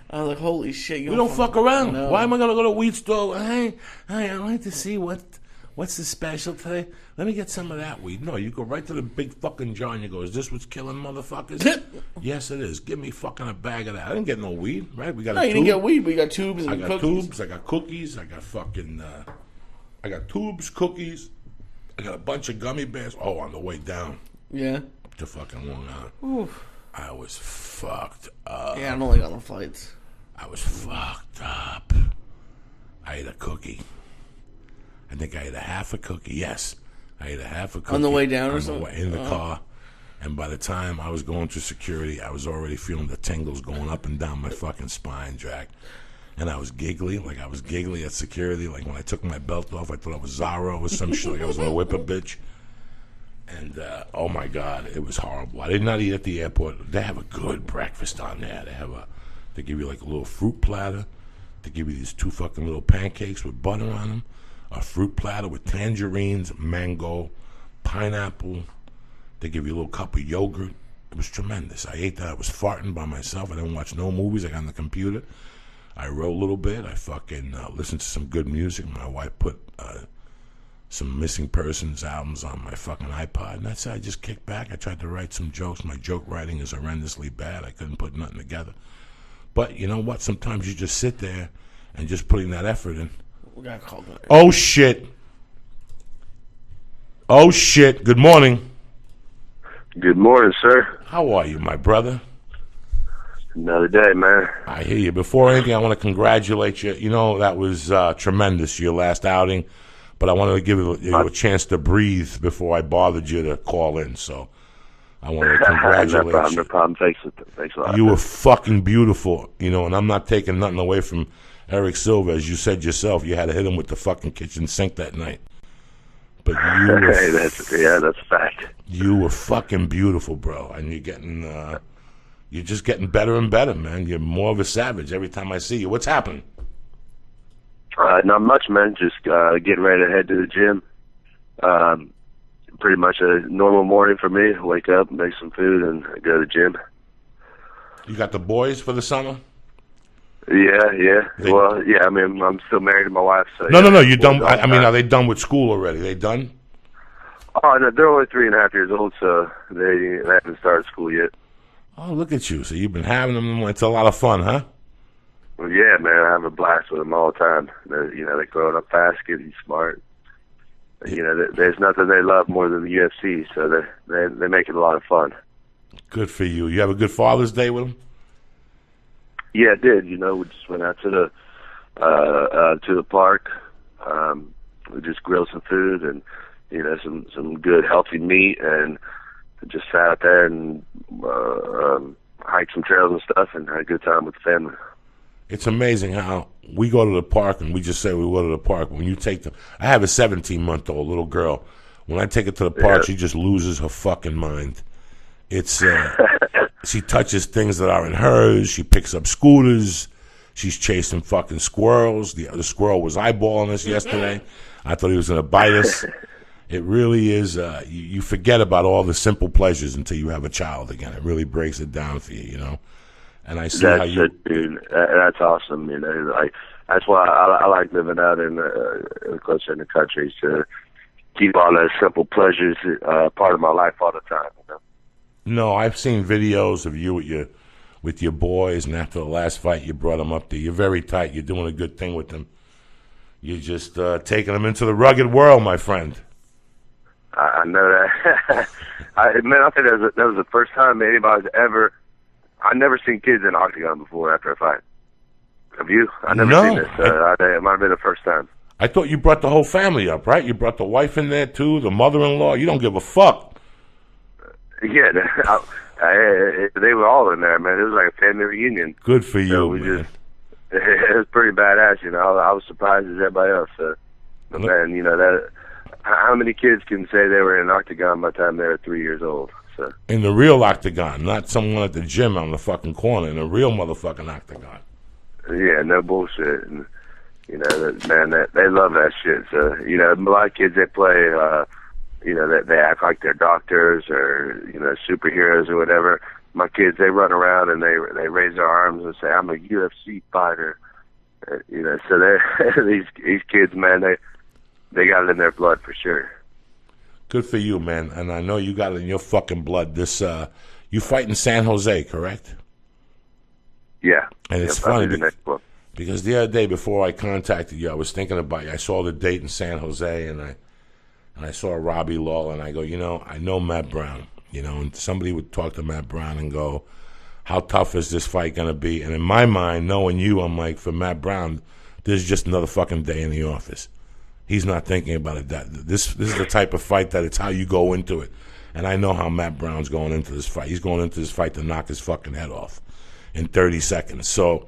I was like, holy shit. We don't fuck around. No. Why am I going to go to a weed store? Hey, I like to see what's the special today. Let me get some of that weed. No, you go right to the big fucking jar and you go, is this what's killing motherfuckers? Yes, it is. Give me fucking a bag of that. I didn't get no weed, right? We got No, a you tube. didn't get weed, but you got tubes and I got cookies. tubes. I got cookies. I got fucking. I got tubes, cookies. I got a bunch of gummy bears. Oh, on the way down Yeah. to fucking Long Island, Oof. I was fucked up. Yeah, I don't like on the flights. I was fucked up. I ate a cookie. I think I ate a half a cookie. Yes, I ate a half a cookie. On the way down or on the something? way in the car. And by the time I was going through security, I was already feeling the tingles going up and down my fucking spine, Jack. And I was giggly, at security. Like when I took my belt off, I thought I was Zorro or some shit. Like I was going to whip a bitch. And, oh my God, it was horrible. I did not eat at the airport. They have a good breakfast on there. They give you like a little fruit platter. They give you these 2 fucking little pancakes with butter on them. A fruit platter with tangerines, mango, pineapple. They give you a little cup of yogurt. It was tremendous. I ate that. I was farting by myself. I didn't watch no movies. I got on the computer. I wrote a little bit. I fucking listened to some good music. My wife put some missing persons albums on my fucking iPod, and that's it. I just kicked back. I tried to write some jokes. My joke writing is horrendously bad. I couldn't put nothing together. But you know what? Sometimes you just sit there and just putting that effort in. We got called. Oh shit! Oh shit! Good morning. Good morning, sir. How are you, my brother? Another day, man. I hear you. Before anything, I want to congratulate you. You know, that was tremendous, your last outing. But I wanted to give you a chance to breathe before I bothered you to call in. So I wanted to congratulate you. No problem. Thanks a lot. You were fucking beautiful, you know, and I'm not taking nothing away from Eric Silva. As you said yourself, you had to hit him with the fucking kitchen sink that night. But you were hey, that's a fact. You were fucking beautiful, bro. And you're just getting better and better, man. You're more of a savage every time I see you. What's happening? Not much, man. Just getting ready to head to the gym. Pretty much a normal morning for me. Wake up, make some food, and go to the gym. You got the boys for the summer? Yeah. Well, yeah. I mean, I'm still married to my wife. So No. You done? I mean, are they done with school already? They done? Oh no, they're only 3.5 years old, so they haven't started school yet. Oh, look at you. So you've been having them. It's a lot of fun, huh? Well, yeah, man. I have a blast with them all the time. They're growing up fast, getting smart. There's nothing they love more than the UFC, so they make it a lot of fun. Good for you. You have a good Father's Day with them? Yeah, I did. We just went out to the park. We just grilled some food and some good healthy meat, and just sat out there and hiked some trails and stuff, and had a good time with the family. It's amazing how we go to the park and we just say we go to the park. When you take them, I have a 17-month-old little girl. When I take her to the park, she just loses her fucking mind. It's she touches things that aren't hers. She picks up scooters. She's chasing fucking squirrels. The other squirrel was eyeballing us yesterday. I thought he was going to bite us. It really is. You forget about all the simple pleasures until you have a child again. It really breaks it down for you, And I see how you. Dude. That's awesome. That's why I like living out closer in the country, to keep all those simple pleasures part of my life all the time. No, I've seen videos of you with your boys, and after the last fight, you brought them up there. You're very tight. You're doing a good thing with them. You're just taking them into the rugged world, my friend. I know that. I think that was the first time anybody's ever. I've never seen kids in an octagon before after a fight. Have you? I've never seen this. It might have been the first time. I thought you brought the whole family up, right? You brought the wife in there too, the mother-in-law. You don't give a fuck. Yeah, they were all in there, man. It was like a family reunion. Good for you, man. It was pretty badass, I was surprised as everybody else. But man, that. How many kids can say they were in an octagon by the time they were 3 years old? So. In the real octagon, not someone at the gym on the fucking corner. In a real motherfucking octagon. Yeah, no bullshit. And, they love that shit. So, a lot of kids, they play, they act like they're doctors or, superheroes or whatever. My kids, they run around and they raise their arms and say, I'm a UFC fighter. So they're, these kids, man, they got it in their blood for sure. Good for you, man. And I know you got it in your fucking blood. You fight in San Jose, correct? Yeah. And it's funny because the other day before I contacted you, I was thinking about you. I saw the date in San Jose, and I saw Robbie Lawler, and I go, I know Matt Brown, and somebody would talk to Matt Brown and go, how tough is this fight going to be? And in my mind, knowing you, I'm like, for Matt Brown, this is just another fucking day in the office. He's not thinking about it. This is the type of fight that it's how you go into it. And I know how Matt Brown's going into this fight. He's going into this fight to knock his fucking head off in 30 seconds. So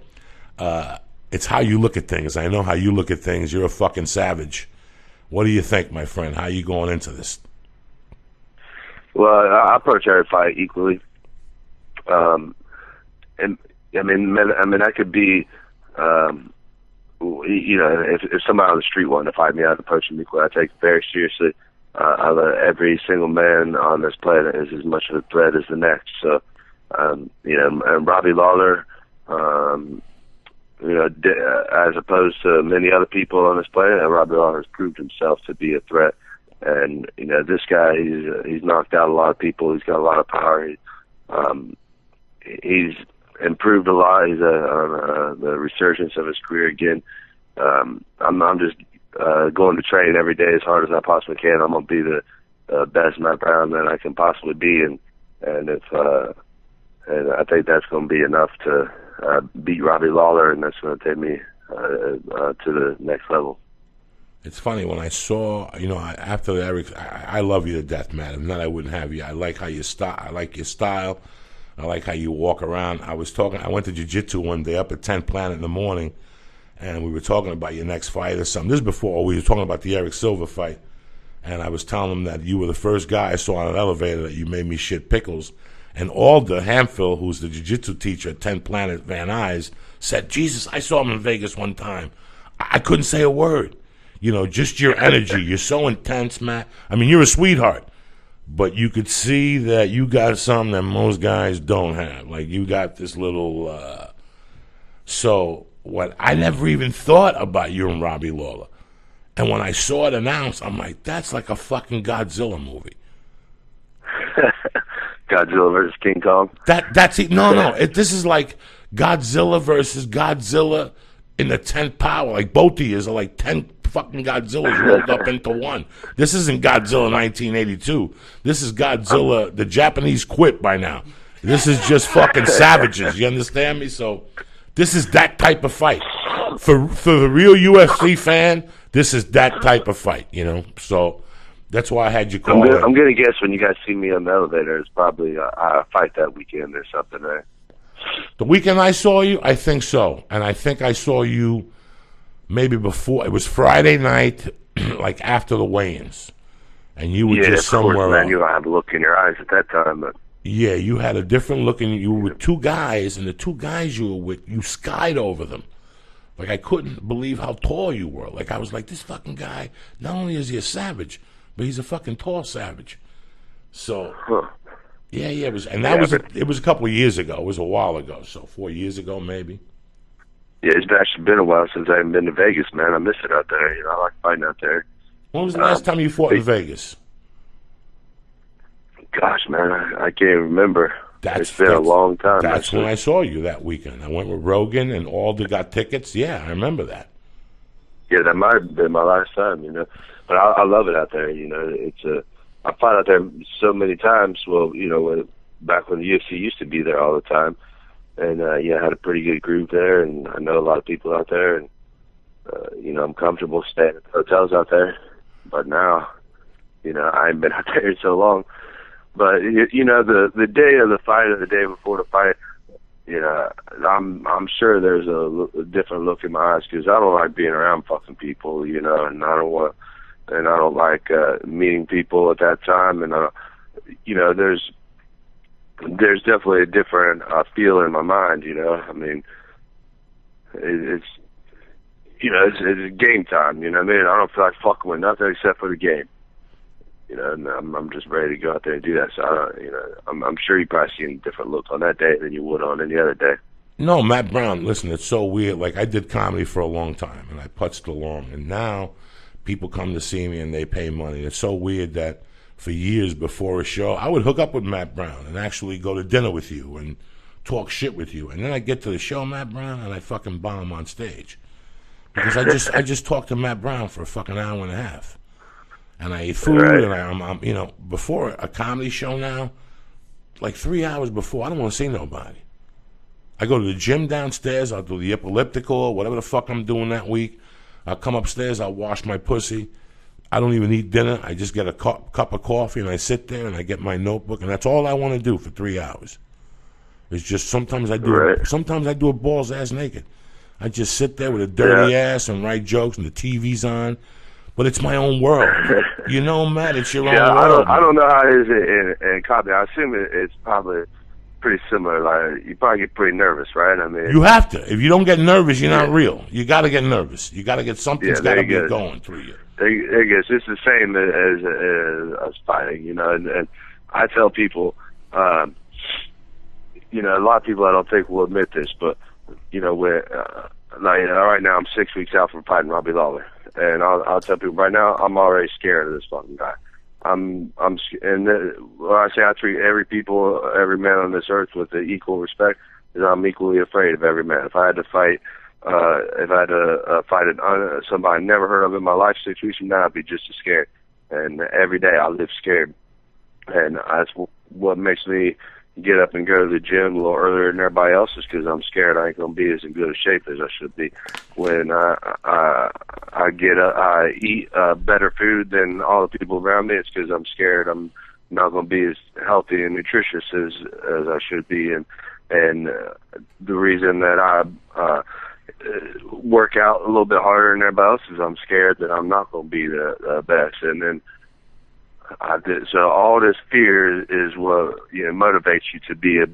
it's how you look at things. I know how you look at things. You're a fucking savage. What do you think, my friend? How are you going into this? Well, I approach every fight equally. And I could be... if somebody on the street wanted to fight me, I'd approach them equally. I take it very seriously. I let every single man on this planet is as much of a threat as the next. So, and Robbie Lawler, as opposed to many other people on this planet, Robbie Lawler has proved himself to be a threat. And this guy, he's knocked out a lot of people. He's got a lot of power. He's improved a lot. He's on the resurgence of his career again. I'm just going to train every day as hard as I possibly can. I'm gonna be the best Matt Brown that I can possibly be, and I think that's going to be enough to beat Robbie Lawler, and that's going to take me to the next level. It's funny, when I saw, after the Eric, I love you to death, man. If not, I wouldn't have you. I like how you I like your style. I like how you walk around. I went to jiu-jitsu one day up at 10 Planet in the morning, and we were talking about your next fight or something. This is before we were talking about the Eric Silva fight, and I was telling him that you were the first guy I saw on an elevator that you made me shit pickles. And Alda Hamfill, who's the jiu-jitsu teacher at 10 Planet Van Nuys, said, Jesus, I saw him in Vegas one time. I couldn't say a word. Just your energy. You're so intense, Matt. I mean, you're a sweetheart. But you could see that you got something that most guys don't have. Like, you got this little... So, what I never even thought about you and Robbie Lawler. And when I saw it announced, I'm like, that's like a fucking Godzilla movie. Godzilla versus King Kong? That's it. No. This is like Godzilla versus Godzilla in the 10th power. Like, both of you are like 10 fucking Godzillas rolled up into one. This isn't Godzilla 1982. This is Godzilla. The Japanese quit by now. This is just fucking savages. You understand me? So this is that type of fight. For the real UFC fan, this is that type of fight, So that's why I had you call. I'm going to guess when you guys see me on the elevator, it's probably a fight that weekend or something, right? The weekend I saw you, I think so. And I think I saw you maybe before. It was Friday night, like after the weigh-ins. And you were just somewhere else. Man, you don't have a look in your eyes at that time. But. Yeah, you had a different look. And you were with two guys, and the two guys you were with, you skied over them. Like, I couldn't believe how tall you were. Like, I was like, this fucking guy, not only is he a savage, but he's a fucking tall savage. So... Huh. Yeah, it was, and it was a couple of years ago. It was a while ago, so 4 years ago, maybe. Yeah, it's actually been a while since I haven't been to Vegas, man. I miss it out there. I like fighting out there. When was the last time you fought in Vegas? Gosh, man, I can't remember. It's been a long time. That's when I saw you that weekend. I went with Rogan, and Alda got tickets. Yeah, I remember that. Yeah, that might have been my last time, But I love it out there, It's I fought out there so many times. Well, back when the UFC used to be there all the time, and I had a pretty good group there, and I know a lot of people out there, and I'm comfortable staying at hotels out there. But now, I ain't been out there in so long. But the day of the fight or the day before the fight, I'm sure there's a different look in my eyes because I don't like being around fucking people, and I don't want. And I don't like meeting people at that time. And there's definitely a different feel in my mind. I mean, it's game time. I mean, I don't feel like fucking with nothing except for the game. And I'm just ready to go out there and do that. So I'm sure you probably see a different look on that day than you would on any other day. No, Matt Brown. Listen, it's so weird. Like, I did comedy for a long time, and I putzed along, and now people come to see me and they pay money. It's so weird that for years before a show, I would hook up with Matt Brown and actually go to dinner with you and talk shit with you. And then I get to the show, Matt Brown, and I fucking bomb on stage. Because I just talked to Matt Brown for a fucking hour and a half. And I ate food, and I'm before a comedy show now, like 3 hours before, I don't want to see nobody. I go to the gym downstairs, I'll do the elliptical, whatever the fuck I'm doing that week. I'll come upstairs, I'll wash my pussy. I don't even eat dinner. I just get a cup of coffee, and I sit there, and I get my notebook, and that's all I want to do for 3 hours. It's just sometimes I do it balls ass naked. I just sit there with a dirty ass and write jokes, and the TV's on. But it's my own world. Matt, it's your own world. I don't know how it is in comedy. I assume it's probably pretty similar. Like, you probably get pretty nervous, right? I mean, you have to. If you don't get nervous, you're not real. You got to get nervous. You got to get something's got to be going through you. I guess it's the same as fighting, And I tell people, a lot of people I don't think will admit this, but like right now I'm 6 weeks out from fighting Robbie Lawler, and I'll tell people right now I'm already scared of this fucking guy. When I say I treat every man on this earth with equal respect, is I'm equally afraid of every man. If I had to fight, somebody I never heard of in my life 6 weeks from now, I'd be just as scared. And every day I live scared, and that's what makes me get up and go to the gym a little earlier than everybody else, is because I'm scared I ain't gonna be as in good a shape as I should be. When I eat better food than all the people around me, it's because I'm scared I'm not gonna be as healthy and nutritious as I should be. And the reason that I work out a little bit harder than everybody else is I'm scared that I'm not gonna be the best. And then so all this fear is what motivates you to be a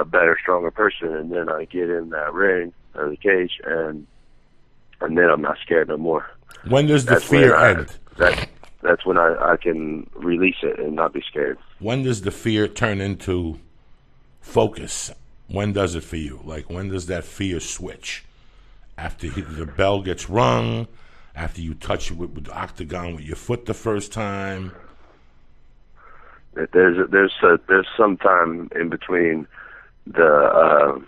better, stronger person. And then I get in that ring or the cage, and then I'm not scared no more. When does the fear end? That's when I can release it and not be scared. When does the fear turn into focus? When does it for you? Like, when does that fear switch? After the bell gets rung? After you touch it with the octagon with your foot the first time? There's some time in between the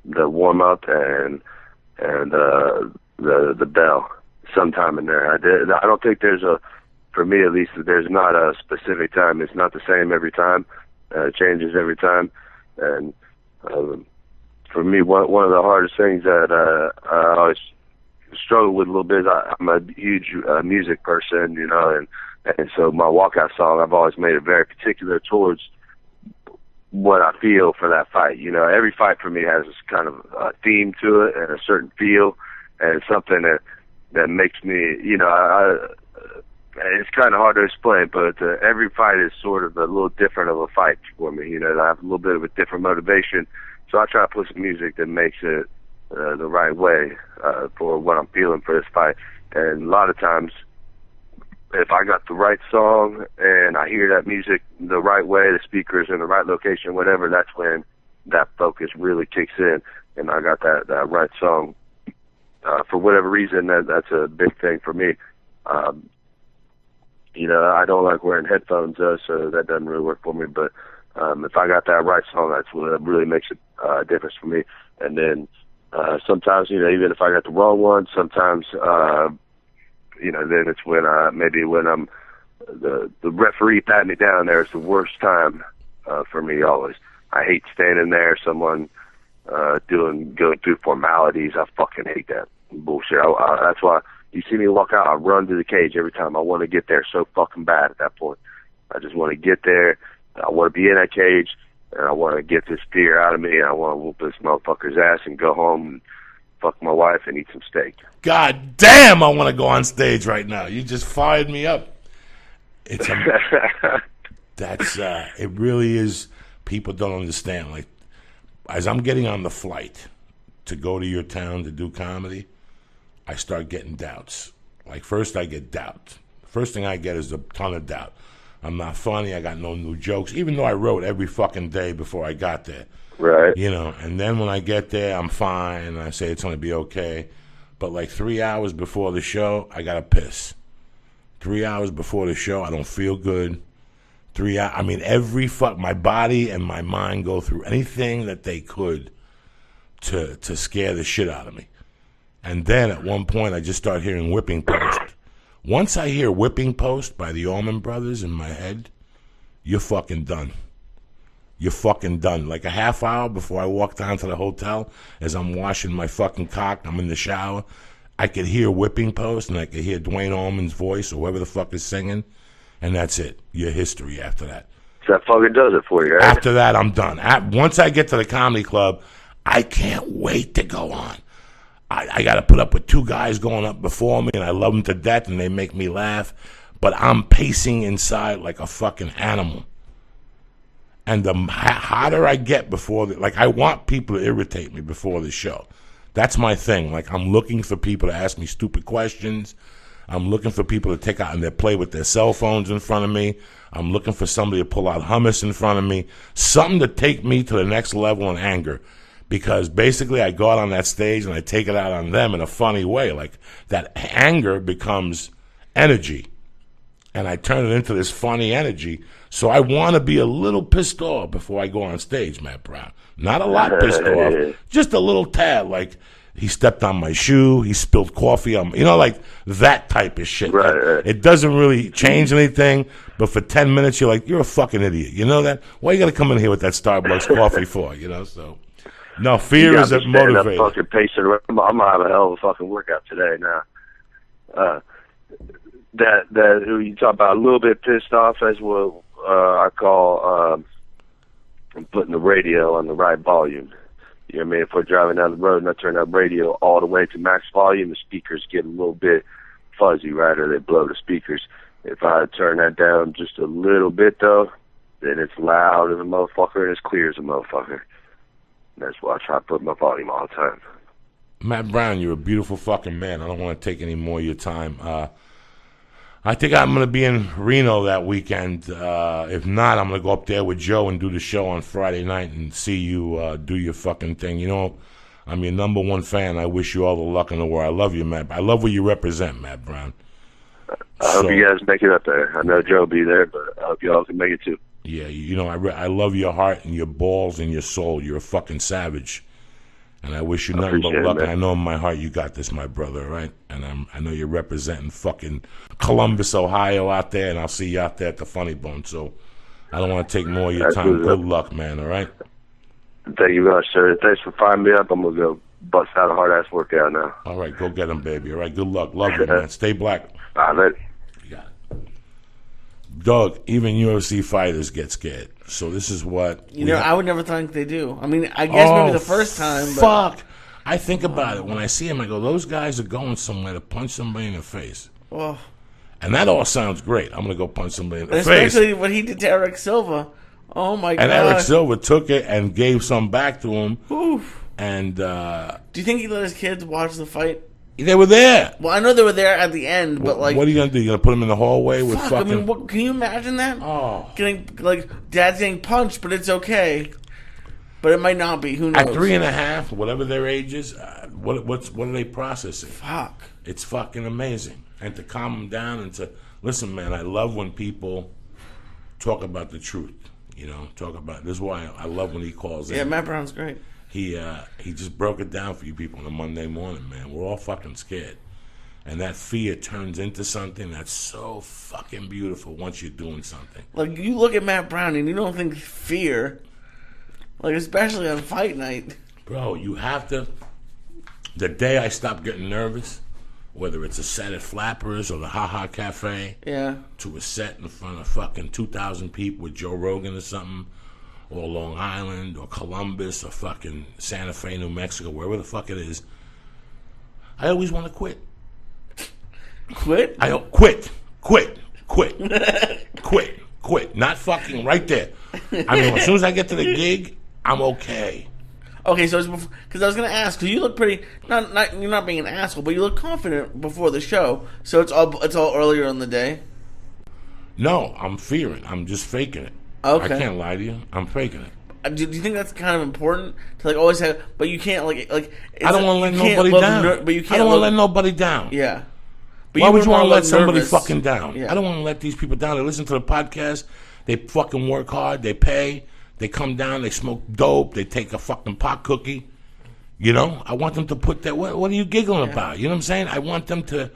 warm up and the bell. Sometime in there. I don't think for me at least, there's not a specific time. It's not the same every time. It changes every time. And for me, one of the hardest things that I always struggle with a little bit is I'm a huge music person, and so my walkout song, I've always made it very particular towards what I feel for that fight. Every fight for me has this kind of theme to it and a certain feel, and something that makes me, it's kind of hard to explain, but every fight is sort of a little different of a fight for me. I have a little bit of a different motivation, so I try to put some music that makes it the right way for what I'm feeling for this fight. And a lot of times, if I got the right song and I hear that music the right way, the speakers in the right location, whatever, that's when that focus really kicks in, and I got that right song. For whatever reason, that's a big thing for me. I don't like wearing headphones, so that doesn't really work for me. But if I got that right song, that's what really makes a difference for me. And then sometimes, even if I got the wrong one, sometimes, then it's when I'm the referee patting me down there is the worst time for me always. I hate standing there, someone going through formalities. I fucking hate that bullshit. That's why you see me walk out, I run to the cage every time. I want to get there so fucking bad at that point. I just want to get there. I want to be in that cage, and I want to get this fear out of me. I want to whoop this motherfucker's ass and go home and fuck my wife and eat some steak. God damn, I want to go on stage right now. You just fired me up. It really is. People don't understand. Like, as I'm getting on the flight to go to your town to do comedy, I start getting doubts. Like, first I get doubt. First thing I get is a ton of doubt. I'm not funny. I got no new jokes, even though I wrote every fucking day before I got there. Right. And then when I get there, I'm fine, and I say it's going to be okay. But like 3 hours before the show, I got to piss. 3 hours before the show, I don't feel good. My body and my mind go through anything that they could to scare the shit out of me. And then at one point, I just start hearing Whipping Post. Once I hear Whipping Post by the Allman Brothers in my head, you're fucking done. You're fucking done. Like a half hour before I walk down to the hotel, as I'm washing my fucking cock, I'm in the shower, I could hear Whipping Post, and I could hear Dwayne Allman's voice, or whoever the fuck is singing, and that's it. Your history after that. So that fucking does it for you, right? After that, I'm done. Once I get to the comedy club, I can't wait to go on. I got to put up with two guys going up before me, and I love them to death, and they make me laugh, but I'm pacing inside like a fucking animal. And the hotter I get I want people to irritate me before the show. That's my thing. Like, I'm looking for people to ask me stupid questions. I'm looking for people to take out and they play with their cell phones in front of me. I'm looking for somebody to pull out hummus in front of me. Something to take me to the next level in anger. Because basically I go out on that stage and I take it out on them in a funny way. Like that anger becomes energy. And I turn it into this funny energy. So I want to be a little pissed off before I go on stage, Matt Brown. Not a lot pissed off, just a little tad. Like he stepped on my shoe, he spilled coffee on me. Like that type of shit. Right. It doesn't really change anything, but for 10 minutes you're like, you're a fucking idiot. You know that? Why you got to come in here with that Starbucks coffee for? So... No, fear is a motivator. Fucking pacing around. I'm gonna have a hell of a fucking workout today now. That you talk about a little bit pissed off, as what I call putting the radio on the right volume. You know what I mean? If we're driving down the road and I turn that radio all the way to max volume, the speakers get a little bit fuzzy, right? Or they blow the speakers. If I turn that down just a little bit though, then it's loud as a motherfucker and it's clear as a motherfucker. That's why I try to put my volume all the time. Matt Brown, you're a beautiful fucking man. I don't want to take any more of your time. I think I'm going to be in Reno that weekend. If not, I'm going to go up there with Joe and do the show on Friday night and see you do your fucking thing. I'm your number one fan. I wish you all the luck in the world. I love you, Matt. I love what you represent, Matt Brown. I hope you guys make it up there. I know Joe will be there, but I hope you all can make it too. Yeah, I love your heart and your balls and your soul. You're a fucking savage. And I wish you nothing but luck. And I know in my heart you got this, my brother, right? And I know you're representing fucking Columbus, Ohio out there, and I'll see you out there at the Funny Bone. So I don't want to take more of your time. Good luck, man, all right? Thank you very much, sir. Thanks for firing me up. I'm going to go bust out a hard-ass workout now. All right, go get him, baby. All right, good luck. Love you, man. Stay black. All right. You got it. Doug, even UFC fighters get scared. So this is what... I would never think they do. I mean, I guess maybe the first time, but... Fuck! I think about it. When I see them, I go, those guys are going somewhere to punch somebody in the face. Oh. And that all sounds great. I'm going to go punch somebody in the face. Especially what he did to Eric Silva. Oh, my God. And Eric Silva took it and gave some back to him. Oof. And... do you think he let his kids watch the fight? They were there. Well, I know they were there at the end, but what are you going to do? You going to put them in the hallway with fucking... I mean, can you imagine that? Oh. Dad's getting punched, but it's okay. But it might not be. Who knows? At 3.5, whatever their age is, what are they processing? Fuck. It's fucking amazing. And to calm them down and to... Listen, man, I love when people talk about the truth. This is why I love when he calls in. Yeah, Matt Brown's great. He just broke it down for you people on a Monday morning, man. We're all fucking scared. And that fear turns into something that's so fucking beautiful once you're doing something. Like, you look at Matt Brown and you don't think fear. Like, especially on fight night. Bro, you have to... The day I stopped getting nervous, whether it's a set at Flappers or the Ha Ha Cafe, to a set in front of fucking 2,000 people with Joe Rogan or something, or Long Island, or Columbus, or fucking Santa Fe, New Mexico, wherever the fuck it is, I always want to quit. Quit? Quit. Not fucking right there. I mean, as soon as I get to the gig, I'm okay. Okay, so because I was going to ask, because you look pretty, not you're not being an asshole, but you look confident before the show, so it's all earlier in the day? No, I'm fearing. I'm just faking it. Okay. I can't lie to you. I'm faking it. Do you think that's kind of important to always have? But you can't like. I don't want to let nobody down. But you can't. I don't want to let nobody down. Yeah. But why would you want to let somebody nervous. fucking down? Yeah. I don't want to let these people down. They listen to the podcast. They fucking work hard. They pay. They come down. They smoke dope. They take a fucking pot cookie. I want them to put that. What are you giggling about? You know what I'm saying? I want them to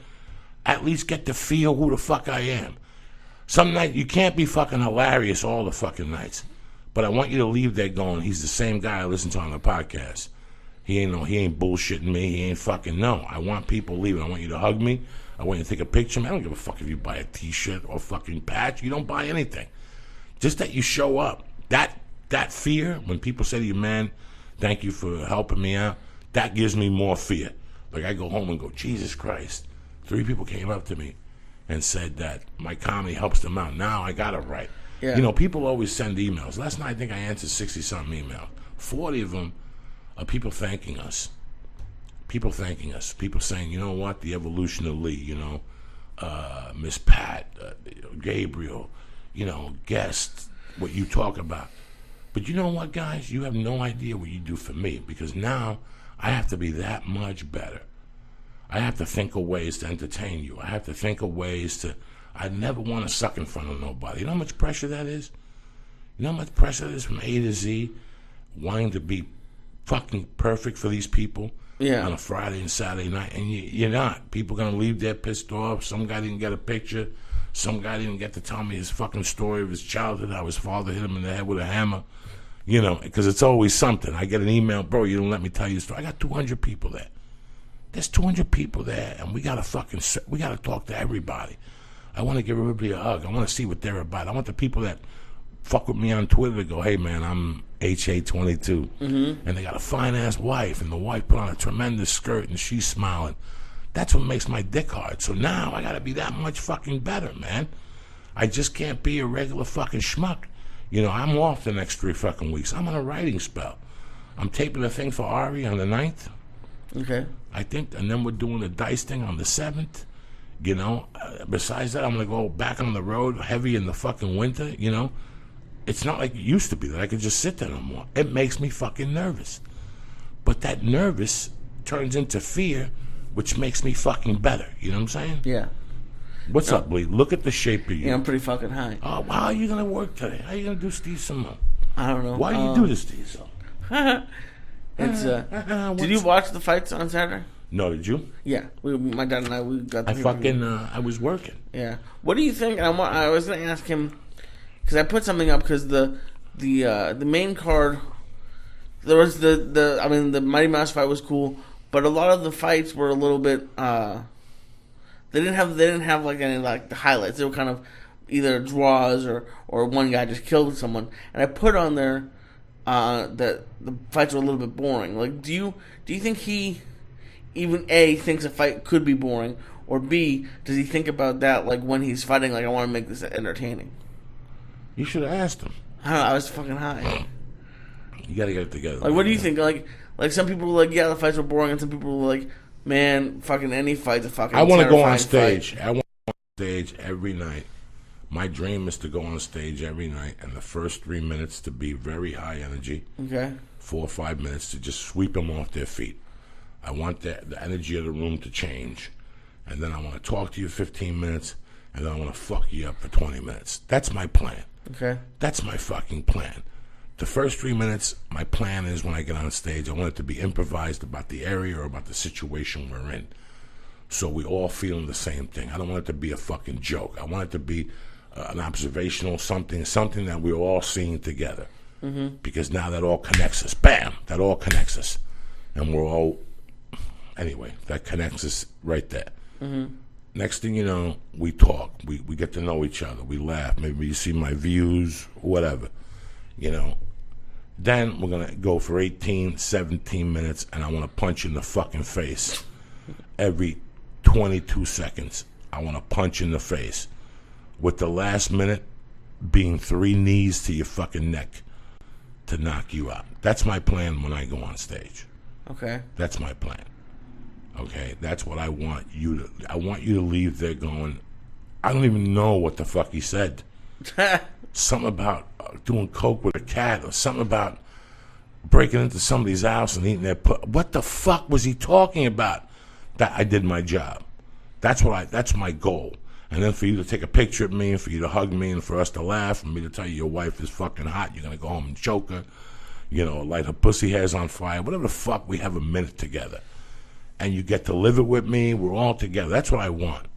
at least get to feel who the fuck I am. Some night you can't be fucking hilarious all the fucking nights, but I want you to leave there going, he's the same guy I listen to on the podcast. He ain't bullshitting me. He ain't fucking no. I want people leaving. I want you to hug me. I want you to take a picture. I don't give a fuck if you buy a T-shirt or fucking patch. You don't buy anything. Just that you show up. That fear, when people say to you, man, thank you for helping me out, that gives me more fear. Like I go home and go, Jesus Christ, 3 people came up to me and said that my comedy helps them out. Now I got it right. Yeah. People always send emails. Last night I think I answered 60-something emails. 40 of them are people thanking us. People thanking us. People saying, you know what, the evolution of Lee, Miss Pat, Gabriel, guest, what you talk about. But you know what, guys? You have no idea what you do for me, because now I have to be that much better. I have to think of ways to entertain you. I have to think of ways to... I never want to suck in front of nobody. You know how much pressure that is? You know how much pressure that is from A to Z, wanting to be fucking perfect for these people on a Friday and Saturday night, and you're not. People are going to leave there pissed off. Some guy didn't get a picture. Some guy didn't get to tell me his fucking story of his childhood, how his father hit him in the head with a hammer. You know, because it's always something. I get an email, bro, you don't let me tell you the story. I got 200 people there. There's 200 people there, and we got to talk to everybody. I want to give everybody a hug. I want to see what they're about. I want the people that fuck with me on Twitter to go, hey, man, I'm HA22. And they got a fine-ass wife, and the wife put on a tremendous skirt, and she's smiling. That's what makes my dick hard. So now I got to be that much fucking better, man. I just can't be a regular fucking schmuck. You know, I'm off the next 3 fucking weeks. I'm on a writing spell. I'm taping a thing for Ari on the 9th. Okay. I think, and then we're doing the Dice thing on the 7th. You know, besides that, I'm going to go back on the road heavy in the fucking winter, you know. It's not like it used to be that I could just sit there no more. It makes me fucking nervous. But that nervous turns into fear, which makes me fucking better. You know what I'm saying? Yeah. What's up, Lee? Look at the shape of you. Yeah, I'm pretty fucking high. Oh, how are you going to work today? How are you going to do Steve Simone? I don't know. Why do you do this to yourself? It's did you watch the fights on Saturday? No, did you? Yeah, my dad and I, we got the I was working. Yeah. What do you think? I was going to ask him, because I put something up, because the main card, there was the Mighty Mouse fight was cool, but a lot of the fights were a little bit, they didn't have like any like the highlights. They were kind of either draws or one guy just killed someone. And I put on there that the fights were a little bit boring. Like, do you think he even A, thinks a fight could be boring, or B, does he think about that like when he's fighting, like, I want to make this entertaining? You should have asked him. I don't know, I was fucking high. You gotta get it together. Like, what do you think? Like some people were like, yeah, the fights were boring, and some people were like, man, fucking any fight's a fucking I want to go on stage. Fight. I want to go on stage every night. My dream is to go on stage every night, and the first 3 minutes to be very high energy. Okay. 4 or 5 minutes to just sweep them off their feet. I want the energy of the room to change. And then I want to talk to you 15 minutes, and then I want to fuck you up for 20 minutes. That's my plan. Okay. That's my fucking plan. The first 3 minutes, my plan is when I get on stage, I want it to be improvised about the area or about the situation we're in. So we all feeling the same thing. I don't want it to be a fucking joke. I want it to be an observational something that we're all seeing together. Mm-hmm. Because now that all connects us. Bam! That all connects us. And we're all... Anyway, that connects us right there. Mm-hmm. Next thing you know, we talk. We get to know each other. We laugh. Maybe you see my views, whatever. You know. Then we're going to go for 18, 17 minutes, and I want to punch you in the fucking face. Every 22 seconds, I want to punch in the face. With the last minute being 3 knees to your fucking neck to knock you out. That's my plan when I go on stage. Okay. That's my plan. Okay, that's what I want you to... I want you to leave there going, I don't even know what the fuck he said. Something about doing coke with a cat, or something about breaking into somebody's house and eating their... What the fuck was he talking about? That I did my job. That's my goal. And then for you to take a picture of me, and for you to hug me, and for us to laugh, and me to tell you your wife is fucking hot, you're going to go home and choke her, you know, light her pussy hairs on fire, whatever the fuck, we have a minute together. And you get to live it with me, we're all together. That's what I want.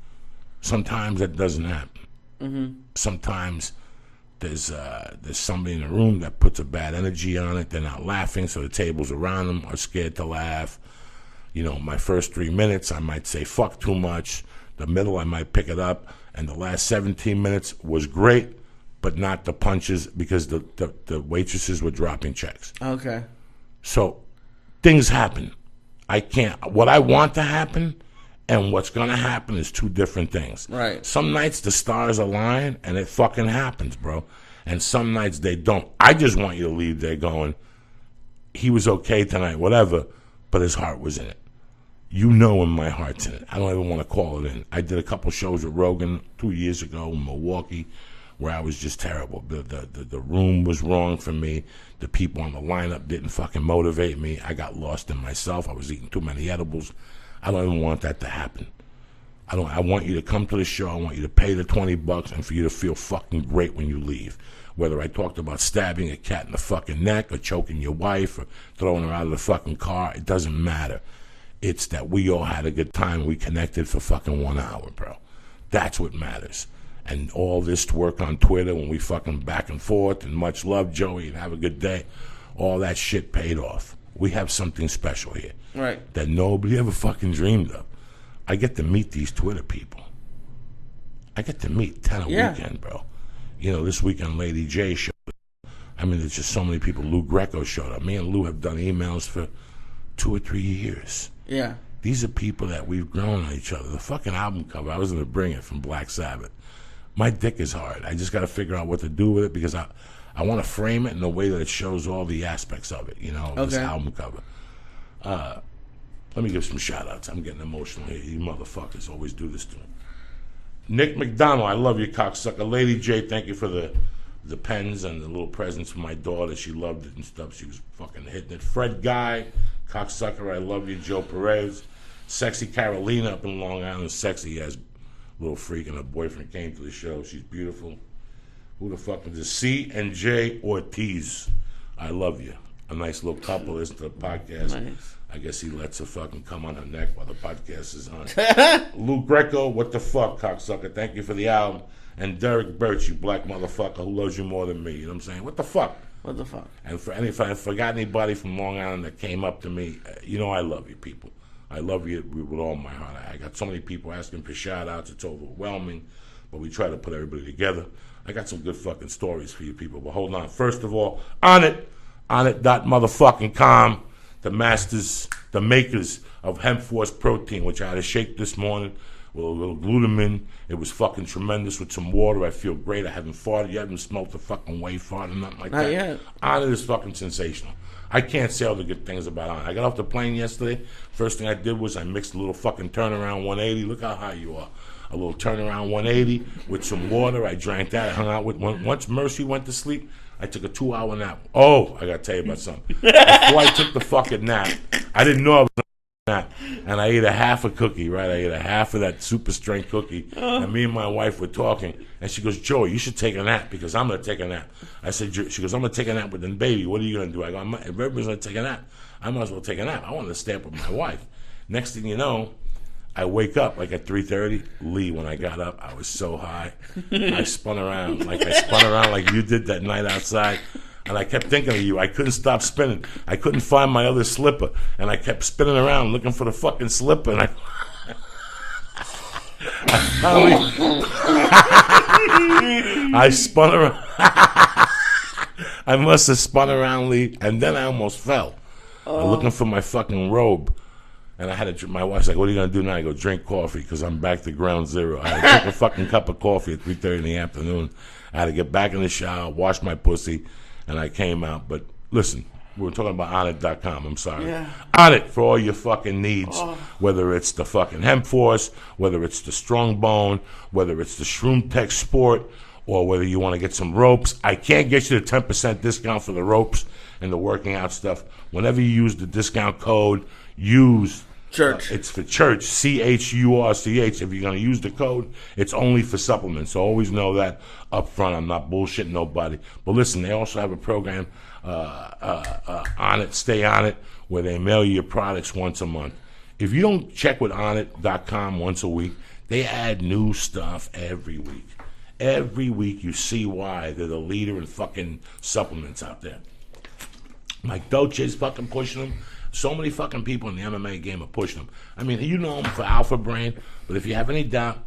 Sometimes that doesn't happen. Mm-hmm. Sometimes there's somebody in the room that puts a bad energy on it, they're not laughing, so the tables around them are scared to laugh. You know, my first 3 minutes, I might say fuck too much. The middle, I might pick it up. And the last 17 minutes was great, but not the punches, because the waitresses were dropping checks. Okay. So things happen. What I want to happen and what's going to happen is 2 different things. Right. Some nights the stars align and it fucking happens, bro. And some nights they don't. I just want you to leave there going, he was okay tonight, whatever, but his heart was in it. You know when my heart's in it. I don't even want to call it in. I did a couple shows with Rogan 2 years ago in Milwaukee where I was just terrible. The room was wrong for me. The people on the lineup didn't fucking motivate me. I got lost in myself. I was eating too many edibles. I don't even want that to happen. I want you to come to the show. I want you to pay the $20 and for you to feel fucking great when you leave. Whether I talked about stabbing a cat in the fucking neck or choking your wife or throwing her out of the fucking car, it doesn't matter. It's that we all had a good time. We connected for fucking 1 hour, bro. That's what matters. And all this work on Twitter when we fucking back and forth and much love, Joey, and have a good day, all that shit paid off. We have something special here. Right. That nobody ever fucking dreamed of. I get to meet these Twitter people. I get to meet 10 a weekend, bro. You know, this weekend Lady J showed up. I mean, there's just so many people. Lou Greco showed up. Me and Lou have done emails for 2 or 3 years. Yeah. These are people that we've grown on each other. The fucking album cover, I was going to bring it from Black Sabbath. My dick is hard. I just got to figure out what to do with it because I want to frame it in a way that it shows all the aspects of it, you know, this album cover. Let me give some shout-outs. I'm getting emotional here. You motherfuckers always do this to me. Nick McDonald, I love you, cocksucker. Lady J, thank you for the pens and the little presents for my daughter. She loved it and stuff. She was fucking hitting it. Fred Guy, cocksucker, I love you. Joe Perez. Sexy Carolina up in Long Island. Sexy as little freak and her boyfriend came to the show. She's beautiful. Who the fuck is this? C and J Ortiz. I love you. A nice little couple. Listen to the podcast. Nice. I guess he lets her fucking come on her neck while the podcast is on. Lou Greco, what the fuck, cocksucker? Thank you for the album. And Derek Birch, you black motherfucker who loves you more than me. You know what I'm saying? What the fuck? What the fuck? And if I forgot anybody from Long Island that came up to me, you know I love you people. I love you with all my heart. I got so many people asking for shout-outs. It's overwhelming. But we try to put everybody together. I got some good fucking stories for you people. But hold on. First of all, on it .motherfucking.com. The masters, the makers of Hemp Force Protein, which I had a shake this morning with a little glutamine. It was fucking tremendous with some water. I feel great. I haven't farted. You haven't smelled the fucking wave fart or nothing like that. Not yet. Onnit is fucking sensational. I can't say all the good things about Onnit. I got off the plane yesterday. First thing I did was I mixed a little fucking turnaround 180. Look how high you are. A little turnaround 180 with some water. I drank that. I hung out with once Mercy went to sleep. I took a 2-hour nap. Oh, I got to tell you about something. Before I took the fucking nap, I didn't know I was going to nap. And I ate a half a cookie, right? I ate a half of that super strength cookie. And me and my wife were talking. And she goes, Joey, you should take a nap because I'm going to take a nap. I said, she goes, I'm going to take a nap with the baby. What are you going to do? I go, if everybody's going to take a nap, I might as well take a nap. I wanted to stay up with my wife. Next thing you know, I wake up like at 3:30. Lee, when I got up, I was so high. I spun around like you did that night outside. And I kept thinking of you. I couldn't stop spinning. I couldn't find my other slipper. And I kept spinning around looking for the fucking slipper. And I spun around. I must have spun around, Lee. And then I almost fell. Looking for my fucking robe. And I had to, my wife's like, what are you going to do now? I go, drink coffee because I'm back to ground zero. I had to drink a fucking cup of coffee at 3:30 in the afternoon. I had to get back in the shower, wash my pussy, and I came out. But listen, we were talking about Onnit.com. I'm sorry. Yeah. Onnit for all your fucking needs, whether it's the fucking Hemp Force, whether it's the Strong Bone, whether it's the Shroom Tech Sport, or whether you want to get some ropes. I can't get you the 10% discount for the ropes and the working out stuff. Whenever you use the discount code, use Church. It's for church, CHURCH. If you're going to use the code, it's only for supplements. So always know that up front. I'm not bullshitting nobody. But listen, they also have a program on it, Stay On It, where they mail you your products once a month. If you don't check with Onnit.com once a week, they add new stuff every week. Every week you see why they're the leader in fucking supplements out there. Mike Dolce's fucking pushing them. So many fucking people in the MMA game are pushing them. I mean, you know them for Alpha Brain, but if you have any doubt,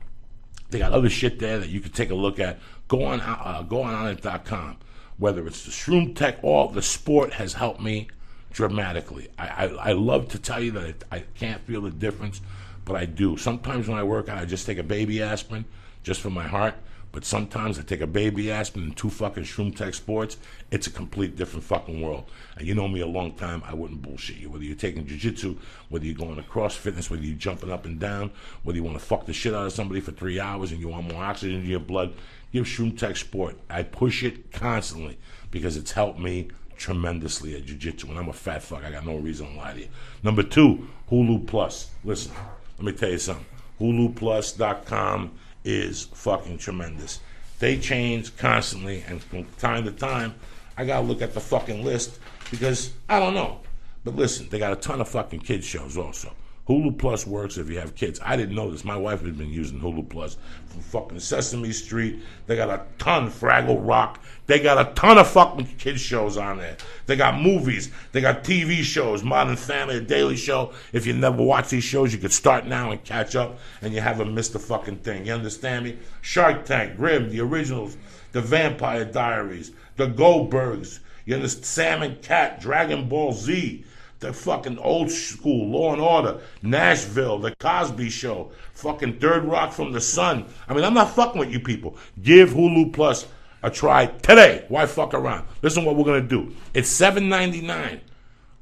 they got other shit there that you can take a look at. Go on Onnit.com. Whether it's the Shroom Tech or the sport has helped me dramatically. I love to tell you that I can't feel the difference, but I do. Sometimes when I work out, I just take a baby aspirin just for my heart. But sometimes I take a baby aspirin and 2 fucking Shroom Tech Sports. It's a complete different fucking world. And you know me a long time, I wouldn't bullshit you. Whether you're taking jiu-jitsu, whether you're going to cross fitness, whether you're jumping up and down, whether you want to fuck the shit out of somebody for 3 hours and you want more oxygen in your blood, give Shroom Tech Sport. I push it constantly because it's helped me tremendously at jiu-jitsu. When I'm a fat fuck, I got no reason to lie to you. Number 2, Hulu Plus. Listen, let me tell you something. HuluPlus.com is fucking tremendous. They change constantly, and from time to time, I gotta look at the fucking list because I don't know. But listen, they got a ton of fucking kids shows also. Hulu Plus works if you have kids. I didn't know this. My wife has been using Hulu Plus from fucking Sesame Street. They got a ton, Fraggle Rock. They got a ton of fucking kids shows on there. They got movies. They got TV shows, Modern Family, The Daily Show. If you never watch these shows, you could start now and catch up, and you haven't missed a fucking thing. You understand me? Shark Tank, Grimm, The Originals, The Vampire Diaries, The Goldbergs. You understand? Sam and Cat, Dragon Ball Z. The fucking old school, Law and Order, Nashville, The Cosby Show, fucking Third Rock from the Sun. I mean, I'm not fucking with you people. Give Hulu Plus a try today. Why fuck around? Listen what we're going to do. It's $7.99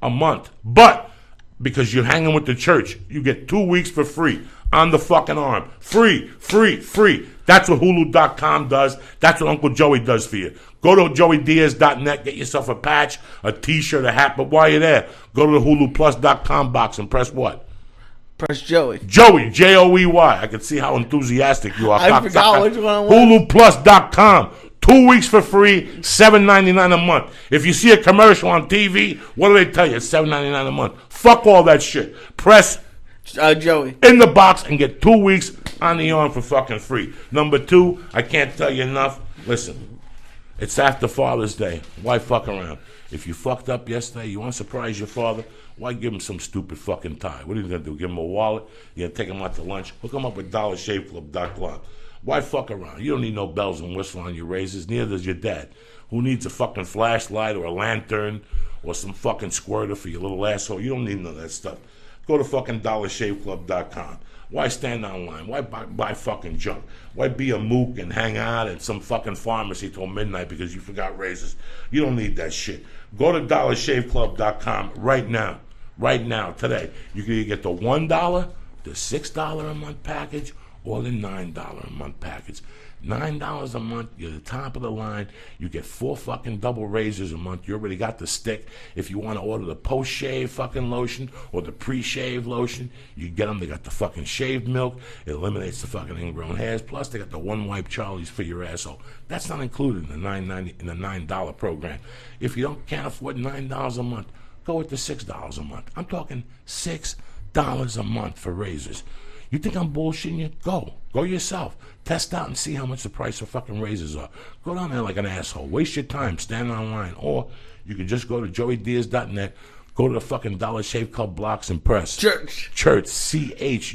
a month, but because you're hanging with the church, you get 2 weeks for free on the fucking arm. Free. That's what Hulu.com does. That's what Uncle Joey does for you. Go to joeydiaz.net, get yourself a patch, a t-shirt, a hat, but while you're there, go to the HuluPlus.com box and press what? Press Joey. Joey, Joey. I can see how enthusiastic you are. I forgot which one it was. HuluPlus.com. 2 weeks for free, $7.99 a month. If you see a commercial on TV, what do they tell you? It's $7.99 a month. Fuck all that shit. Press Joey in the box and get 2 weeks on the arm for fucking free. Number 2, I can't tell you enough. Listen, it's after Father's Day. Why fuck around? If you fucked up yesterday, you want to surprise your father, why give him some stupid fucking tie? What are you going to do? Give him a wallet? You're going to take him out to lunch? Hook him up with DollarShaveClub.com. Why fuck around? You don't need no bells and whistles on your razors. Neither does your dad. Who needs a fucking flashlight or a lantern or some fucking squirter for your little asshole? You don't need none of that stuff. Go to fucking DollarShaveClub.com. Why stand online? Why buy fucking junk? Why be a mook and hang out at some fucking pharmacy till midnight because you forgot razors? You don't need that shit. Go to DollarShaveClub.com right now. Right now, today. You can either get the $1, the $6 a month package, or the $9 a month package. $9 a month, you're the top of the line. You get 4 fucking double razors a month. You already got the stick. If you want to order the post-shave fucking lotion or the pre-shave lotion, you get them. They got the fucking shaved milk. It eliminates the fucking ingrown hairs. Plus, they got the one-wipe Charlies for your asshole. That's not included in the $9 program. If you can't afford $9 a month, go with the $6 a month. I'm talking $6 a month for razors. You think I'm bullshitting you? Go yourself. Test out and see how much the price of fucking razors are. Go down there like an asshole. Waste your time standing online. Or you can just go to joeydiaz.net, go to the fucking Dollar Shave Club blocks and press Church, CHURCH.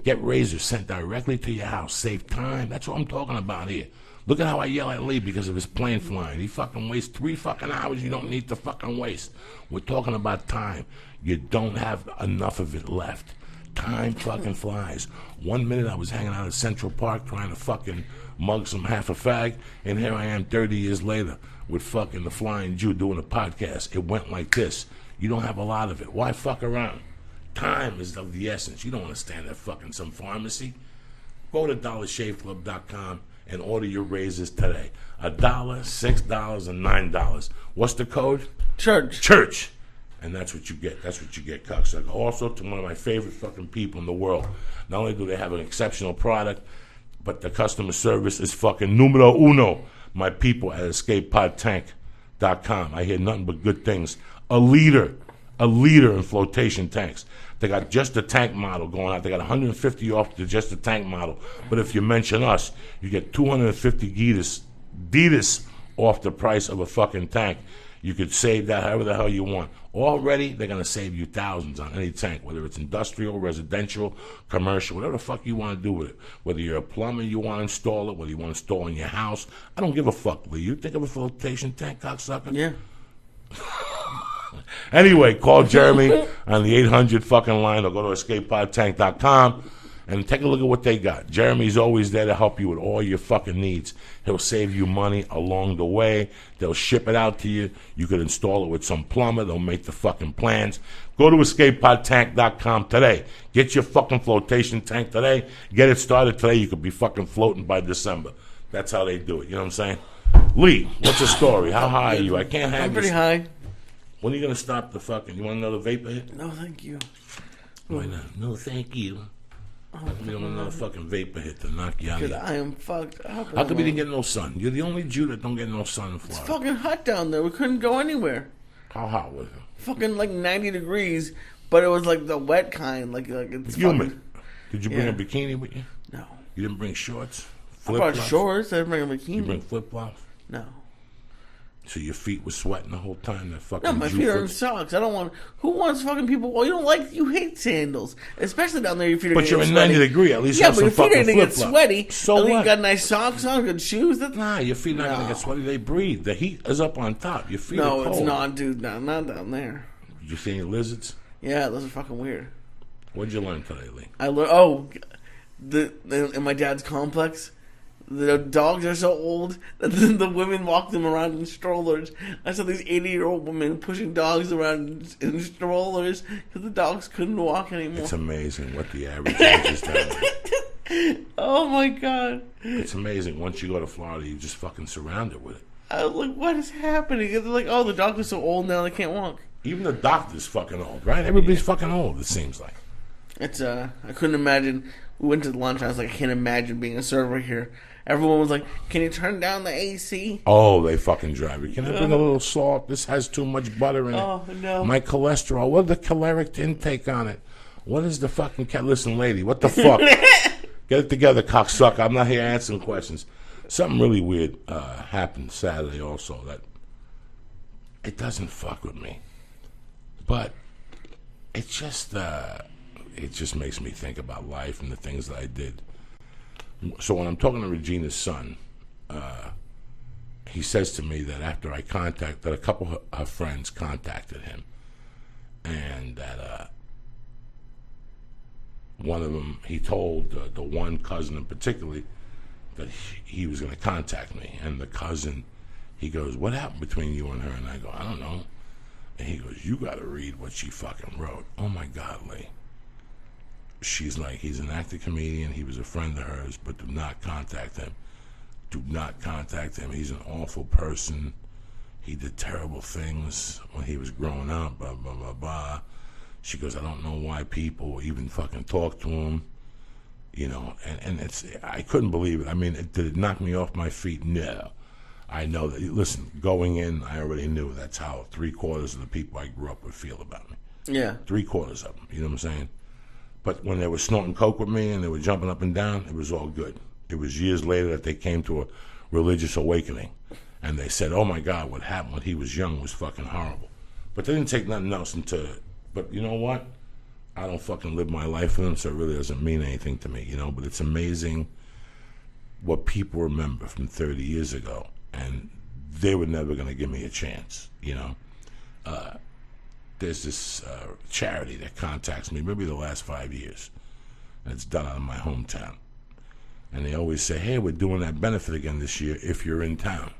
Get razors sent directly to your house. Save time. That's what I'm talking about here. Look at how I yell at Lee because of his plane flying. He fucking wastes 3 fucking hours you don't need to fucking waste. We're talking about time. You don't have enough of it left. Time fucking flies. 1 minute I was hanging out at Central Park trying to fucking mug some half a fag, and here I am 30 years later with fucking the Flying Jew doing a podcast. It went like this. You don't have a lot of it. Why fuck around? Time is of the essence. You don't want to stand at fucking some pharmacy. Go to DollarShaveClub.com and order your razors today. $1, $6, and $9. What's the code? Church. And that's what you get. That's what you get, cocksucker. Also, to one of my favorite fucking people in the world. Not only do they have an exceptional product, but the customer service is fucking numero uno. My people at EscapePodTank.com. I hear nothing but good things. A leader in flotation tanks. They got just the tank model going out. They got 150 off the just the tank model. But if you mention us, you get 250 Dietary off the price of a fucking tank. You could save that however the hell you want. Already, they're going to save you thousands on any tank, whether it's industrial, residential, commercial, whatever the fuck you want to do with it. Whether you're a plumber, you want to install it, whether you want to install it in your house. I don't give a fuck, Lee. You think of a flotation tank, cocksucker? Yeah. Anyway, call Jeremy on the 800 fucking line or go to escapepodtank.com and take a look at what they got. Jeremy's always there to help you with all your fucking needs. He'll save you money along the way. They'll ship it out to you. You could install it with some plumber. They'll make the fucking plans. Go to escapepodtank.com today. Get your fucking flotation tank today. Get it started today. You could be fucking floating by December. That's how they do it. You know what I'm saying? Lee, what's the story? How high are you? I can't have I'm pretty this. high. When are you going to stop the fucking... You want another vapor hit? No, thank you. Why not? No, thank you. We don't want another fucking vapor hit to knock you out. Because I am fucked up. How come you didn't get no sun? You're the only Jew that don't get no sun in Florida. It's fucking hot down there. We couldn't go anywhere. How hot was it? Fucking like 90 degrees, but it was like the wet kind. Like it's humid. fucking, Did you bring a bikini with you? No. You didn't bring shorts? I brought shorts. I didn't bring a bikini. You bring flip-flops? No. So your feet were sweating the whole time? That fucking No, my Jew feet are in foot? socks. I don't want... Who wants fucking people... Well, you hate sandals. Especially down there, your feet are But getting you're in sweaty. 90 degree. At least Yeah, have but some your feet are fucking going to get flip-flops. sweaty. So At least what? you got nice socks on, good shoes. Nah, your feet not going to get sweaty. They breathe. The heat is up on top. Your feet are cold. No, it's not, dude. No, not down there. Did you see any lizards? Yeah, those are fucking weird. What'd you learn today, Lee? I learned... in my dad's complex... The dogs are so old that the women walk them around in strollers. I saw these 80-year-old women pushing dogs around in strollers because the dogs couldn't walk anymore. It's amazing what the average age is down there. Oh my god! It's amazing. Once you go to Florida, you're just fucking surrounded with it. I was like, what is happening? They're like, oh, the dog is so old now they can't walk. Even the doctor's fucking old, right? Everybody's fucking old, it seems like. It's I couldn't imagine. We went to lunch. I was like, I can't imagine being a server here. Everyone was like, can you turn down the AC? Oh, they fucking drive you. Can I bring a little salt? This has too much butter in it. Oh, no. My cholesterol. What is the caloric intake on it? What is the fucking... Listen, lady, what the fuck? Get it together, cocksucker. I'm not here answering questions. Something really weird happened Saturday also that it doesn't fuck with me. But it just makes me think about life and the things that I did. So when I'm talking to Regina's son, he says to me that after I that a couple of her friends contacted him, and that one of them, he told the one cousin in particular that he was going to contact me. And the cousin, he goes, what happened between you and her? And I go, I don't know. And he goes, you got to read what she fucking wrote. Oh my God, Lee. She's like, he's an actor comedian. He was a friend of hers, but do not contact him. Do not contact him. He's an awful person. He did terrible things when he was growing up, blah, blah, blah, blah. She goes, I don't know why people even fucking talk to him. You know, and I couldn't believe it. I mean, did it knock me off my feet? No. I know that, listen, going in, I already knew that's how 3/4 of the people I grew up with feel about me. Yeah. 3/4 of them, you know what I'm saying? But when they were snorting coke with me and they were jumping up and down, it was all good. It was years later that they came to a religious awakening. And they said, oh my God, what happened when he was young was fucking horrible. But they didn't take nothing else into it. But you know what? I don't fucking live my life with them, so it really doesn't mean anything to me, you know? But it's amazing what people remember from 30 years ago. And they were never going to give me a chance, you know? There's this charity that contacts me maybe the last 5 years. And it's done out of my hometown. And they always say, hey, we're doing that benefit again this year if you're in town.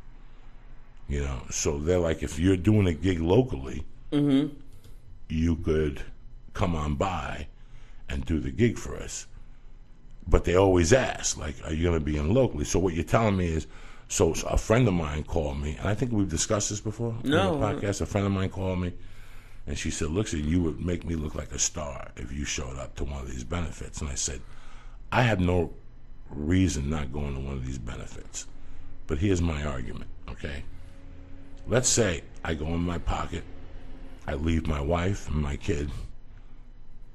You know, so they're like, if you're doing a gig locally, you could come on by and do the gig for us. But they always ask, like, are you going to be in locally? So what you're telling me is, so a friend of mine called me, and I think we've discussed this before on the podcast. A friend of mine called me, and she said, look, you would make me look like a star if you showed up to one of these benefits. And I said, I have no reason not going to one of these benefits. But here's my argument, okay? Let's say I go in my pocket, I leave my wife and my kid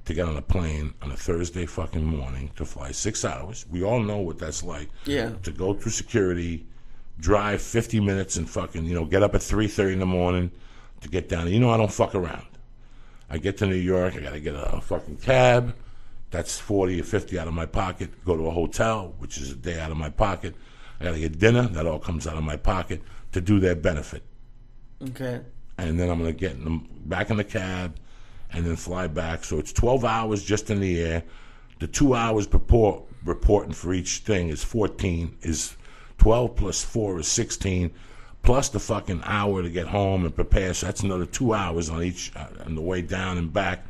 to get on a plane on a Thursday fucking morning to fly 6 hours. We all know what that's like. Yeah. To go through security, drive 50 minutes and fucking, you know, get up at 3:30 in the morning to get down. You know, I don't fuck around. I get to New York, I got to get a fucking cab. That's 40 or 50 out of my pocket. Go to a hotel, which is a day out of my pocket. I got to get dinner. That all comes out of my pocket to do their benefit. Okay. And then I'm going to get back in the cab and then fly back. So it's 12 hours just in the air. The 2 hours reporting for each thing is 14, is 12 plus 4 is 16, plus the fucking hour to get home and prepare. So that's another 2 hours on each, on the way down and back.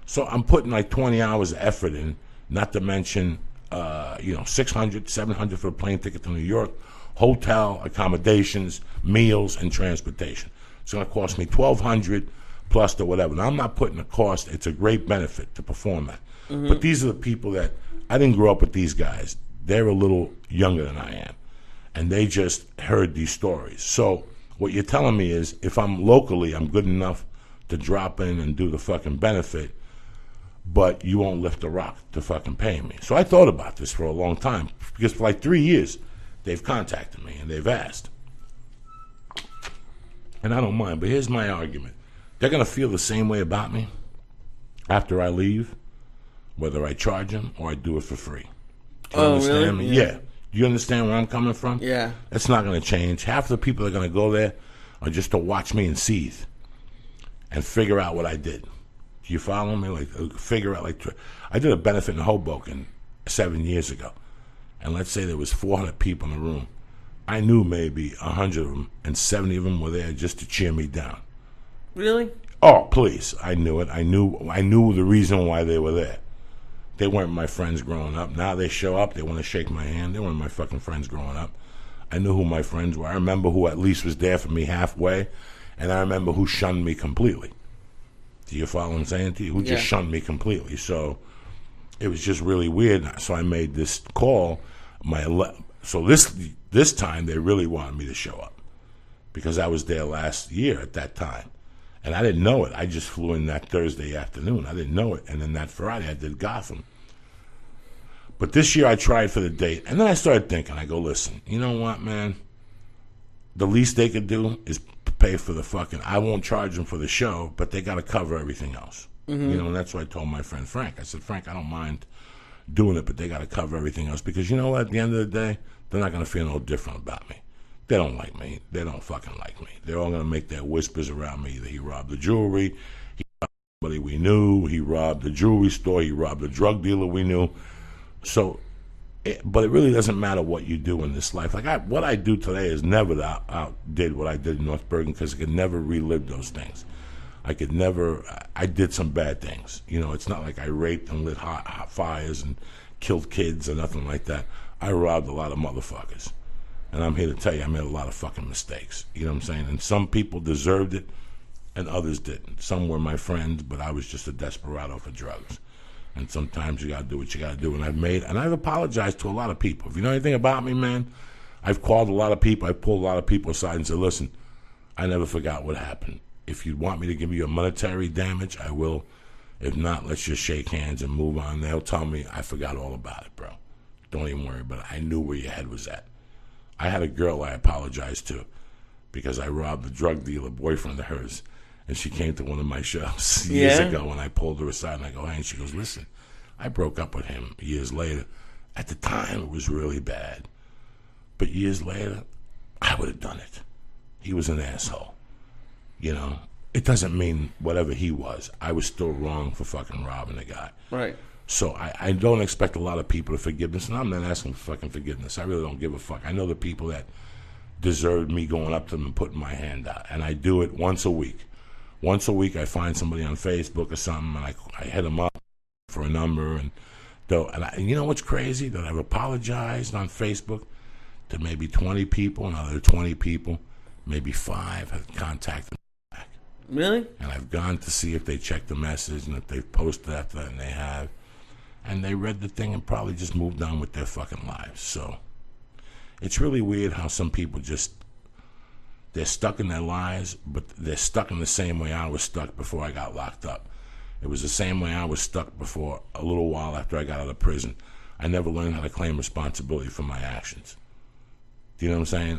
So I'm putting like 20 hours of effort in, not to mention $600, $700 for a plane ticket to New York, hotel, accommodations, meals, and transportation. It's going to cost me $1,200 plus the whatever. Now, I'm not putting a cost. It's a great benefit to perform that. Mm-hmm. But these are the people that, I didn't grow up with these guys. They're a little younger than I am. And they just heard these stories. So what you're telling me is if I'm locally, I'm good enough to drop in and do the fucking benefit, but you won't lift a rock to fucking pay me. So I thought about this for a long time because for like 3 years, they've contacted me and they've asked. And I don't mind, but here's my argument. They're going to feel the same way about me after I leave, whether I charge them or I do it for free. Do you understand me? Yeah. Do you understand where I'm coming from? Yeah. That's not going to change. Half the people that are going to go there are just to watch me and seethe and figure out what I did. Do you follow me? Like, figure out, like, I did a benefit in Hoboken 7 years ago. And let's say there was 400 people in the room. I knew maybe 100 of them, and 70 of them were there just to cheer me down. Really? Oh, please. I knew it. I knew the reason why they were there. They weren't my friends growing up. Now they show up. They want to shake my hand. They weren't my fucking friends growing up. I knew who my friends were. I remember who at least was there for me halfway, and I remember who shunned me completely. Do you follow what I'm saying to you? Who just shunned me completely. So it was just really weird. So I made this call. So this time they really wanted me to show up because I was there last year at that time. And I didn't know it. I just flew in that Thursday afternoon. I didn't know it. And then that Friday I did Gotham. But this year I tried for the date. And then I started thinking, I go, listen, you know what, man? The least they could do is pay for the fucking, I won't charge them for the show, but they got to cover everything else. Mm-hmm. You know, and that's what I told my friend Frank. I said, Frank, I don't mind doing it, but they got to cover everything else. Because you know what? At the end of the day, they're not going to feel no different about me. They don't like me. They don't fucking like me. They're all going to make their whispers around me. Either he robbed the jewelry, he robbed somebody we knew, he robbed the jewelry store, he robbed the drug dealer we knew. So, but it really doesn't matter what you do in this life. Like what I do today is never outdid what I did in North Bergen because I could never relive those things. I did some bad things. You know, it's not like I raped and lit hot fires and killed kids or nothing like that. I robbed a lot of motherfuckers. And I'm here to tell you I made a lot of fucking mistakes. You know what I'm saying? And some people deserved it and others didn't. Some were my friends, but I was just a desperado for drugs. And sometimes you got to do what you got to do. And I've apologized to a lot of people. If you know anything about me, man, I've called a lot of people. I pulled a lot of people aside and said, listen, I never forgot what happened. If you want me to give you a monetary damage, I will. If not, let's just shake hands and move on. They'll tell me I forgot all about it, bro. Don't even worry about it. I knew where your head was at. I had a girl I apologized to because I robbed a drug dealer boyfriend of hers. And she came to one of my shows years ago, and I pulled her aside, and I go, hey, and she goes, listen, I broke up with him years later. At the time, it was really bad. But years later, I would have done it. He was an asshole. You know? It doesn't mean whatever he was. I was still wrong for fucking robbing the guy. Right. So I don't expect a lot of people to forgiveness, and I'm not asking for fucking forgiveness. I really don't give a fuck. I know the people that deserved me going up to them and putting my hand out, and I do it once a week. Once a week, I find somebody on Facebook or something, and I hit them up for a number. And you know what's crazy? That I've apologized on Facebook to maybe 20 people, and other 20 people, maybe 5 have contacted me back. Really? And I've gone to see if they checked the message and if they've posted after that, and they have. And they read the thing and probably just moved on with their fucking lives. So it's really weird how some people just, they're stuck in their lives, but they're stuck in the same way I was stuck before I got locked up. It was the same way I was stuck before a little while after I got out of prison. I never learned how to claim responsibility for my actions. Do you know what I'm saying?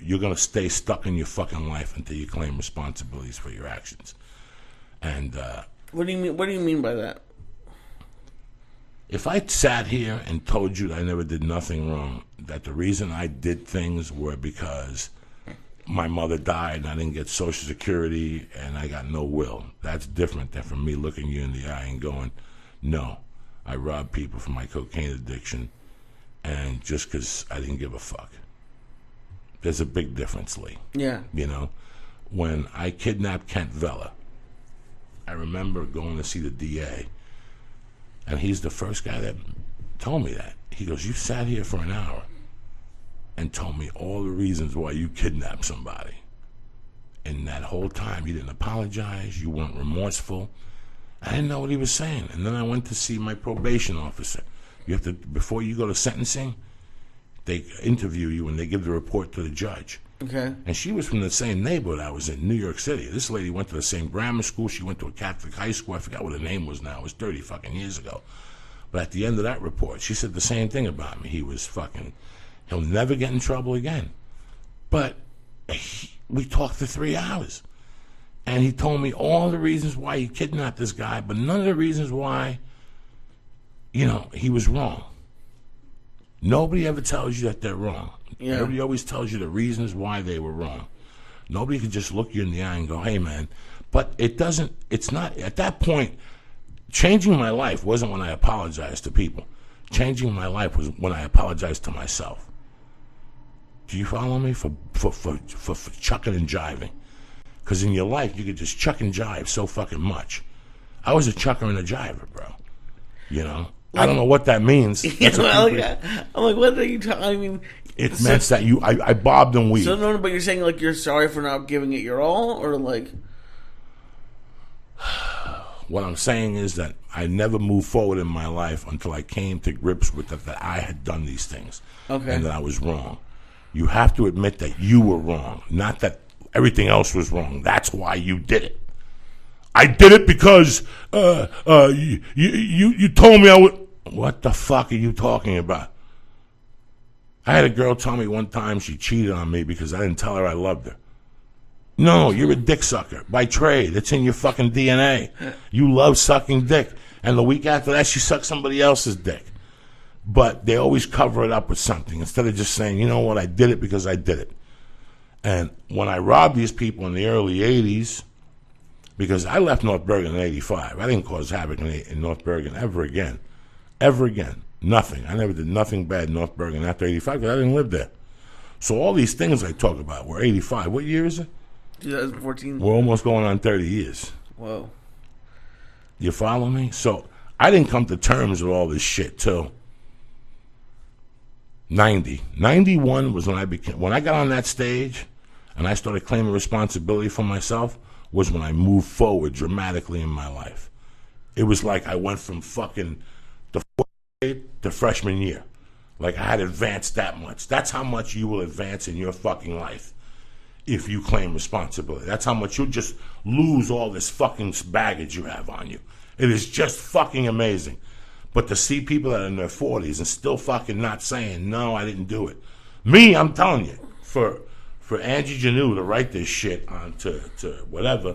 You're going to stay stuck in your fucking life until you claim responsibilities for your actions. And what do you mean? What do you mean by that? If I sat here and told you that I never did nothing wrong, that the reason I did things were because my mother died and I didn't get Social Security and I got no will, that's different than from me looking you in the eye and going, no, I robbed people from my cocaine addiction and just because I didn't give a fuck. There's a big difference, Lee. Yeah. You know, when I kidnapped Kent Vela, I remember going to see the DA, and he's the first guy that told me that. He goes, you sat here for an hour and told me all the reasons why you kidnapped somebody. And that whole time, you didn't apologize. You weren't remorseful. I didn't know what he was saying. And then I went to see my probation officer. You have to, before you go to sentencing, they interview you and they give the report to the judge. Okay. And she was from the same neighborhood I was in, New York City. This lady went to the same grammar school. She went to a Catholic high school. I forgot what her name was now. It was 30 fucking years ago. But at the end of that report, she said the same thing about me. He was fucking, he'll never get in trouble again. But we talked for 3 hours. And he told me all the reasons why he kidnapped this guy, but none of the reasons why, he was wrong. Nobody ever tells you that they're wrong. Yeah. Everybody always tells you the reasons why they were wrong. Nobody can just look you in the eye and go, hey, man. But it's not, at that point, changing my life wasn't when I apologized to people. Changing my life was when I apologized to myself. Do you follow me? For chucking and jiving. Because in your life, you could just chuck and jive so fucking much. I was a chucker and a jiver, bro. I don't know what that means. I'm like, what are you talking? I mean, it meant that I bobbed and weaved. So no, but you're saying like you're sorry for not giving it your all, or like. What I'm saying is that I never moved forward in my life until I came to grips with that I had done these things, and that I was wrong. You have to admit that you were wrong, not that everything else was wrong. That's why you did it. I did it because you told me I would. What the fuck are you talking about? I had a girl tell me one time she cheated on me because I didn't tell her I loved her. No, you're a dick sucker by trade. It's in your fucking DNA. You love sucking dick. And the week after that, she sucked somebody else's dick. But they always cover it up with something instead of just saying, you know what, I did it because I did it. And when I robbed these people in the early 80s, because I left North Bergen in 85. I didn't cause havoc in North Bergen ever again. Ever again. Nothing. I never did nothing bad in North Bergen after 85 because I didn't live there. So all these things I talk about were 85. What year is it? 2014. We're almost going on 30 years. Whoa. You follow me? So I didn't come to terms with all this shit till 90. 91 was when I got on that stage and I started claiming responsibility for myself was when I moved forward dramatically in my life. It was like I went from fucking the fourth grade to freshman year. Like I had advanced that much. That's how much you will advance in your fucking life if you claim responsibility. That's how much you'll just lose all this fucking baggage you have on you. It is just fucking amazing. But to see people that are in their 40s and still fucking not saying, no, I didn't do it. Me, I'm telling you, for Angie Janou to write this shit on to whatever,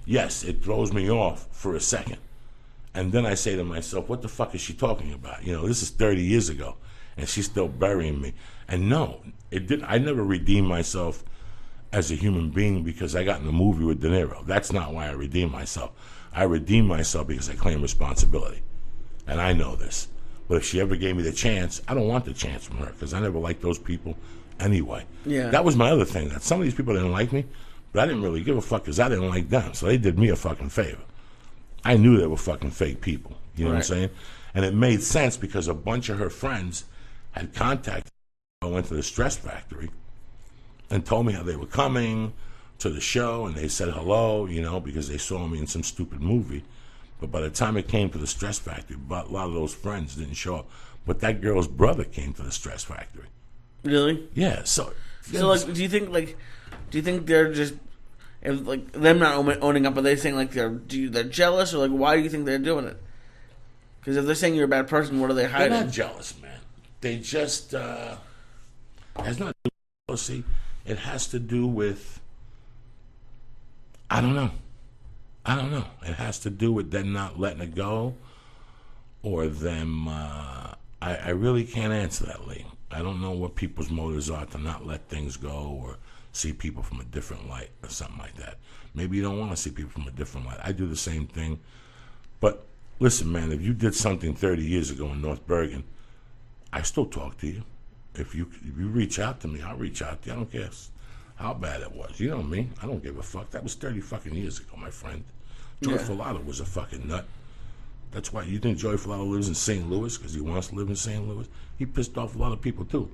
yes, it throws me off for a second. And then I say to myself, what the fuck is she talking about? This is 30 years ago, and she's still burying me. And no, it didn't. I never redeemed myself as a human being because I got in a movie with De Niro. That's not why I redeemed myself. I redeemed myself because I claim responsibility. And I know this. But if she ever gave me the chance, I don't want the chance from her because I never liked those people anyway. Yeah. That was my other thing. That some of these people didn't like me, but I didn't really give a fuck because I didn't like them. So they did me a fucking favor. I knew they were fucking fake people. You know what I'm saying? And it made sense because a bunch of her friends had contacted me. I went to the Stress Factory and told me how they were coming to the show, and they said hello, because they saw me in some stupid movie. But by the time it came to the Stress Factory, a lot of those friends didn't show up. But that girl's brother came to the Stress Factory. Really? Yeah. So do you think they're just, like, them not owning up? Are they saying like they're jealous, or like why do you think they're doing it? Because if they're saying you're a bad person, what are they hiding? They're not jealous, man. They just it has not to do with jealousy. It has to do with I don't know. It has to do with them not letting it go, or them. I really can't answer that, Lee. I don't know what people's motives are to not let things go or see people from a different light or something like that. Maybe you don't want to see people from a different light. I do the same thing. But listen, man, if you did something 30 years ago in North Bergen, I still talk to you. If you reach out to me, I'll reach out to you. I don't care how bad it was. You know me. I don't give a fuck. That was 30 fucking years ago, my friend. George Filata was a fucking nut. That's why you think Joey Flower lives in St. Louis because he wants to live in St. Louis. He pissed off a lot of people too.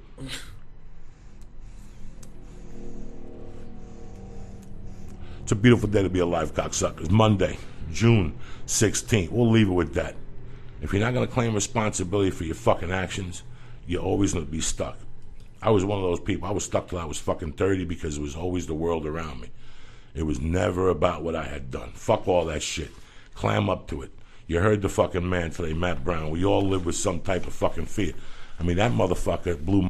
It's a beautiful day to be alive, cocksuckers. Monday, June 16th. We'll leave it with that. If you're not going to claim responsibility for your fucking actions, you're always going to be stuck. I was one of those people. I was stuck till I was fucking 30 because it was always the world around me. It was never about what I had done. Fuck all that shit. Clam up to it. You heard the fucking man today, Matt Brown. We all live with some type of fucking fear. I mean, that motherfucker blew my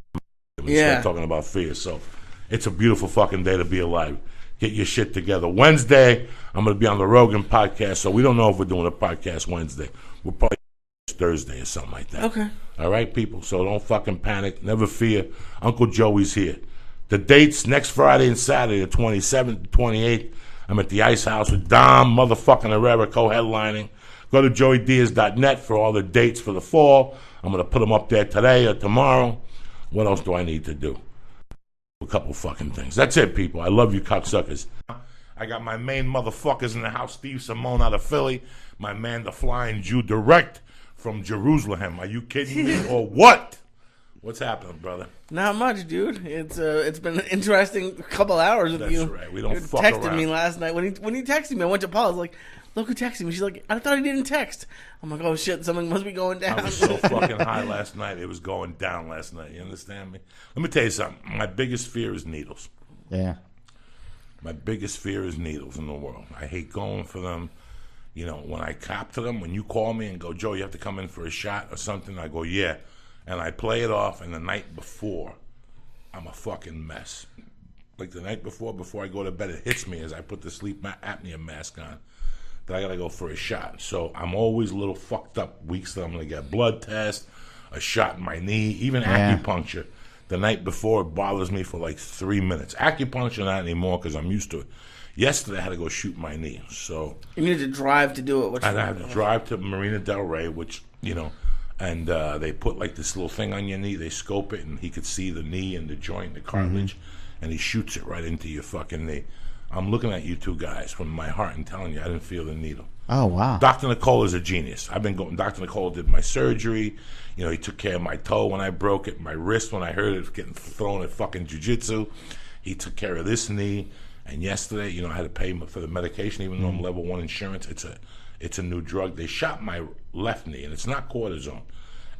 when he started talking about fear. So it's a beautiful fucking day to be alive. Get your shit together. Wednesday, I'm going to be on the Rogan podcast, so we don't know if we're doing a podcast Wednesday. We'll probably Thursday or something like that. Okay. All right, people? So don't fucking panic. Never fear. Uncle Joey's here. The dates, next Friday and Saturday, the 27th, 28th. I'm at the Ice House with Dom, motherfucking Herrera, co-headlining. Go to joeydiaz.net for all the dates for the fall. I'm going to put them up there today or tomorrow. What else do I need to do? A couple fucking things. That's it, people. I love you, cocksuckers. I got my main motherfuckers in the house. Steve Simone out of Philly. My man, the Flying Jew, direct from Jerusalem. Are you kidding me or what? What's happening, brother? Not much, dude. It's been an interesting couple hours with you. That's right. We don't you fuck texted around. me last night when he texted me. I went to Paul. I was like, "Look who texted me." She's like, "I thought he didn't text." I'm like, "Oh shit, something must be going down." I was so fucking high last night. It was going down last night. You understand me? Let me tell you something. My biggest fear is needles. Yeah. My biggest fear is needles in the world. I hate going for them. You know, when I cop to them, when you call me and go, "Joe, you have to come in for a shot or something," I go, "Yeah." And I play it off, and the night before, I'm a fucking mess. Like the night before I go to bed, it hits me as I put the sleep apnea mask on that I gotta go for a shot. So I'm always a little fucked up weeks that I'm gonna get a blood test, a shot in my knee, even acupuncture. The night before, it bothers me for like 3 minutes. Acupuncture, not anymore because I'm used to it. Yesterday, I had to go shoot my knee. So you need to drive to do it. I had to drive to Marina Del Rey, which, you know, and they put like this little thing on your knee. They scope it, and he could see the knee and the joint, the cartilage, and he shoots it right into your fucking knee. I'm looking at you two guys from my heart and telling you I didn't feel the needle. Oh, wow. Dr. Nicole is a genius. I've been going. Dr. Nicole did my surgery. You know, he took care of my toe when I broke it, my wrist when I heard it getting thrown at fucking jiu-jitsu. He took care of this knee. And yesterday, you know, I had to pay for the medication, even though I'm level 1 insurance. It's a new drug. They shot my left knee, and it's not cortisone.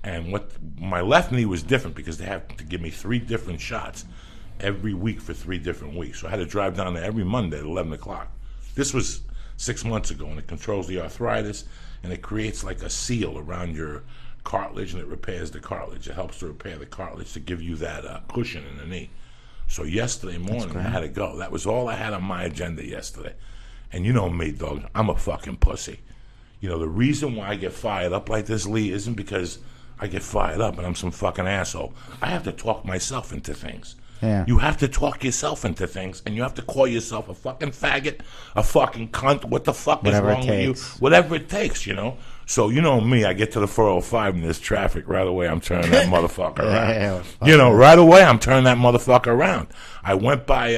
And my left knee was different because they have to give me 3 different shots every week for 3 different weeks. So I had to drive down there every Monday at 11 o'clock. This was 6 months ago, and it controls the arthritis, and it creates like a seal around your cartilage, and it repairs the cartilage. It helps to repair the cartilage to give you that cushion in the knee. So yesterday morning, I had to go. That was all I had on my agenda yesterday. And you know me, dog. I'm a fucking pussy. You know, the reason why I get fired up like this, Lee, isn't because I get fired up and I'm some fucking asshole. I have to talk myself into things. Yeah. You have to talk yourself into things, and you have to call yourself a fucking faggot, a fucking cunt. What the fuck Whatever is wrong with you? Whatever it takes, you know? So, you know me, I get to the 405 and there's traffic. Right away, I'm turning that motherfucker around. You know, right away, I'm turning that motherfucker around. I went by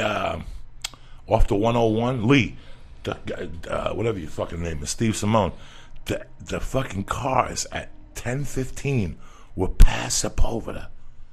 off the 101, Lee, whatever your fucking name is, Steve Simone. The fucking cars at 10:15 were past Sepulveda.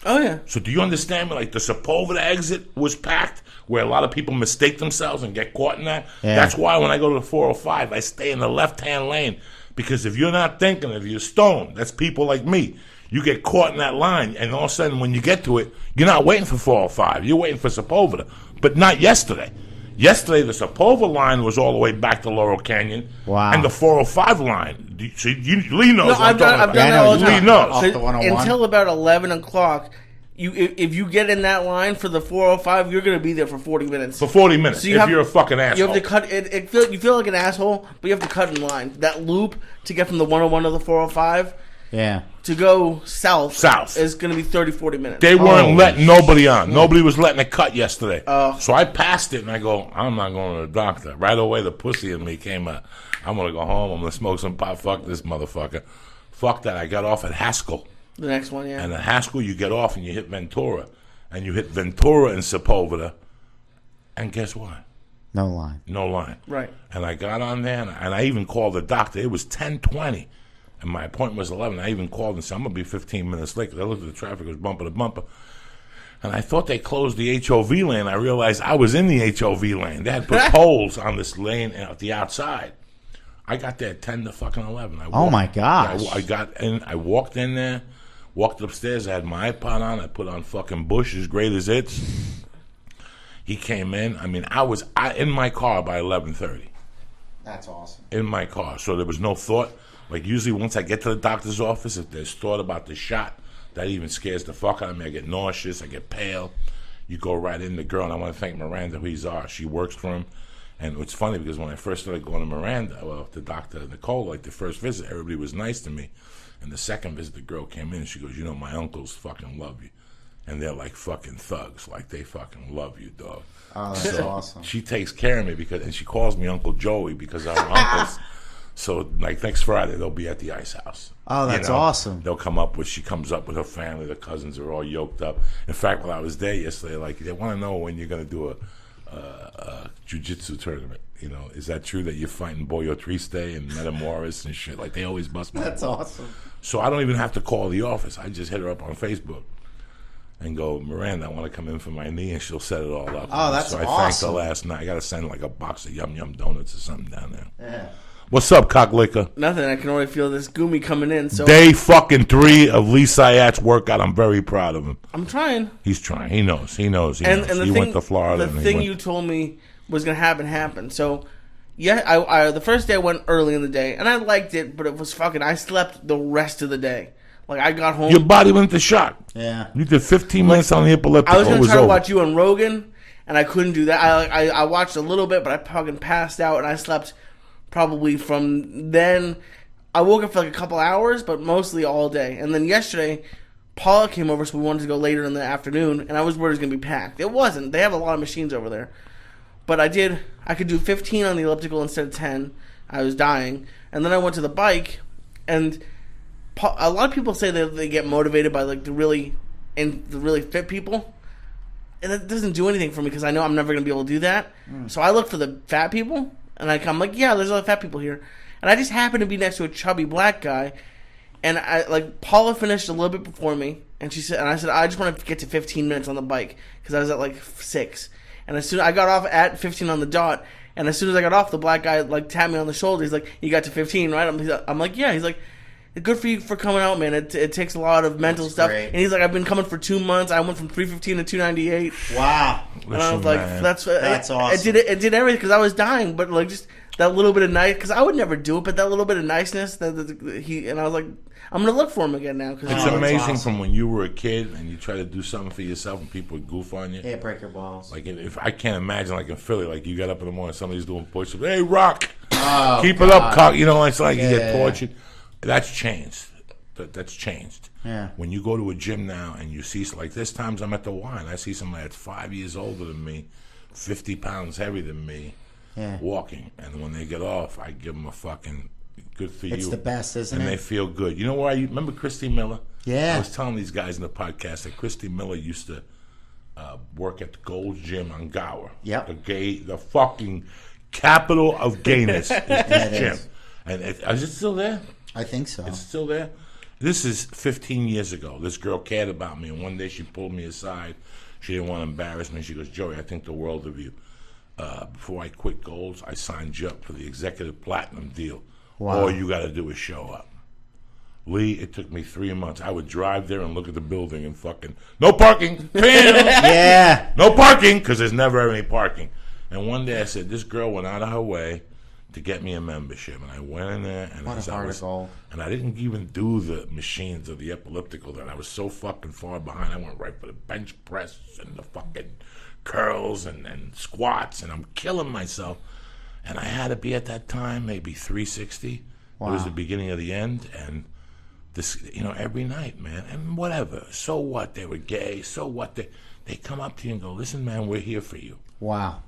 Oh, yeah. So do you understand me? Like the Sepulveda exit was packed, where a lot of people mistake themselves and get caught in that. Yeah. That's why when I go to the 405, I stay in the left-hand lane. Because if you're not thinking, if you're stoned, that's people like me. You get caught in that line, and all of a sudden when you get to it, you're not waiting for 405. You're waiting for Sepulveda. But not yesterday. Yesterday, the Sepulveda line was all the way back to Laurel Canyon. Wow. And the 405 line, Lee knows. No, I've done that all the time. Lee knows. Off the 101. Until about 11 o'clock, if you get in that line for the 405, you're going to be there for 40 minutes. For 40 minutes, So you're a fucking asshole. You have to cut it. You feel like an asshole, but you have to cut in line. That loop to get from the 101 to the 405 Yeah. to go south is going to be 30, 40 minutes. They weren't letting nobody on. Nobody was letting it cut yesterday. Oh. So I passed it, and I go, I'm not going to the doctor. Right away, the pussy in me came out. I'm going to go home. I'm going to smoke some pot. Fuck this motherfucker. Fuck that. I got off at Haskell. The next one, yeah. And at Haskell, you get off and you hit Ventura. And you hit Ventura and Sepulveda. And guess what? No line. No line. Right. And I got on there, and I even called the doctor. It was 10:20. And my appointment was 11. I even called and said, I'm going to be 15 minutes late. Because I looked at the traffic, it was bumper to bumper. And I thought they closed the HOV lane. I realized I was in the HOV lane. They had put poles on this lane at the outside. I got there at 10 to fucking 11. Oh, my gosh. I got in. I walked in there, walked upstairs. I had my iPod on. I put on fucking Bush's Greatest Hits. He came in. I mean, I was in my car by 11:30. That's awesome. In my car. So there was no thought. Like, usually once I get to the doctor's office, if there's thought about the shot, that even scares the fuck out of me. I get nauseous. I get pale. You go right in. The girl, and I want to thank Miranda, who he's she works for him. And it's funny because when I first started going to Miranda, well, the doctor, Nicole, like the first visit, everybody was nice to me. And the second visit, the girl came in and she goes, my uncles fucking love you. And they're like fucking thugs. Like, they fucking love you, dog. Oh, that's awesome. She takes care of me and she calls me Uncle Joey because I'm uncles. So, like, next Friday, they'll be at the Ice House. Oh, that's awesome. They'll come up she comes up with her family. The cousins are all yoked up. In fact, while I was there yesterday, like, they want to know when you're going to do a jiu-jitsu tournament. Is that true that you're fighting Boyo Triste and Metamoris and shit? Like, they always bust my That's awesome. So I don't even have to call the office. I just hit her up on Facebook and go, Miranda, I want to come in for my knee, and she'll set it all up. Oh, that's so awesome. I thanked her last night. I got to send like a box of Yum Yum donuts or something down there. Yeah. What's up, cocklicker? Nothing. I can already feel this goomy coming in. So Day fucking 3 of Lee Syatt's workout. I'm very proud of him. I'm trying. He's trying. He knows. He knows. And he went to Florida. The thing you told me was going to happen. So, yeah, I the first day I went early in the day, and I liked it, but it was fucking. I slept the rest of the day. Like, I got home. Your body went to shock. Yeah. You did 15 minutes on the elliptical. I was going to try to over. watch you on Rogan, and I couldn't do that. I watched a little bit, but I fucking passed out, and I slept probably from then. I woke up for like a couple hours, but mostly all day. And then yesterday, Paula came over, so we wanted to go later in the afternoon, and I was worried it was going to be packed. It wasn't. They have a lot of machines over there. But I could do 15 on the elliptical instead of 10. I was dying. And then I went to the bike, and a lot of people say that they get motivated by like the really fit people. And it doesn't do anything for me because I know I'm never going to be able to do that. So I look for the fat people, and I'm like, yeah, there's a lot of fat people here. And I just happened to be next to a chubby black guy, and Paula finished a little bit before me, and I said, I just want to get to 15 minutes on the bike because I was at like 6. And as soon as I got off at 15 on the dot, and as soon as I got off, the black guy like tapped me on the shoulder. He's like, "You got to 15, right?" I'm like, "Yeah." He's like, "Good for you for coming out, man. It takes a lot of mental stuff." Great. And he's like, "I've been coming for 2 months. I went from 315 to 298." Wow. And I was like, man. "That's awesome." It did everything because I was dying, but like just that little bit of nice, because I would never do it, but that little bit of niceness and I was like, I'm gonna look for him again now. Cause It's that's amazing awesome. from when you were a kid and you try to do something for yourself and people would goof on you. Yeah, break your balls. Like if I can't imagine, like in Philly, like you got up in the morning, somebody's doing push-ups. Hey, Rock, Oh, keep it up, cock. You know, it's like you Yeah. get tortured. That's changed. That's changed. Yeah. When you go to a gym now and you see, like there's times I'm at the Y and I see somebody that's 5 years older than me, 50 pounds heavier than me, Yeah. walking, and when they get off, I give them a fucking good for you. It's the best, isn't and it? they feel good. You know where I remember Christy Miller? Yeah. I was telling these guys in the podcast that Christy Miller used to work at the Gold's Gym on Gower. Yep. The fucking capital of gayness is this it gym. is. And is it still there? I think so. It's still there? This is 15 years ago. This girl cared about me, and one day she pulled me aside. She didn't want to embarrass me. She goes, Joey, I think the world of you. Before I quit Gold's, I signed you up for the executive platinum deal. Wow. All you got to do is show up. Lee, it took me 3 months. I would drive there and look at the building and fucking, no parking. Bam! Yeah. No parking, because there's never any parking. And one day I said, this girl went out of her way to get me a membership. And I went in there, and What a heart of gold. and I didn't even do the machines or the elliptical. That I was so fucking far behind. I went right for the bench press and the fucking curls and squats, and I'm killing myself. And I had to be at that time maybe 360. Wow. It was the beginning of the end, and this, every night, man, and whatever. So what? They were gay. So what? They come up to you and go, listen, man, we're here for you. Wow.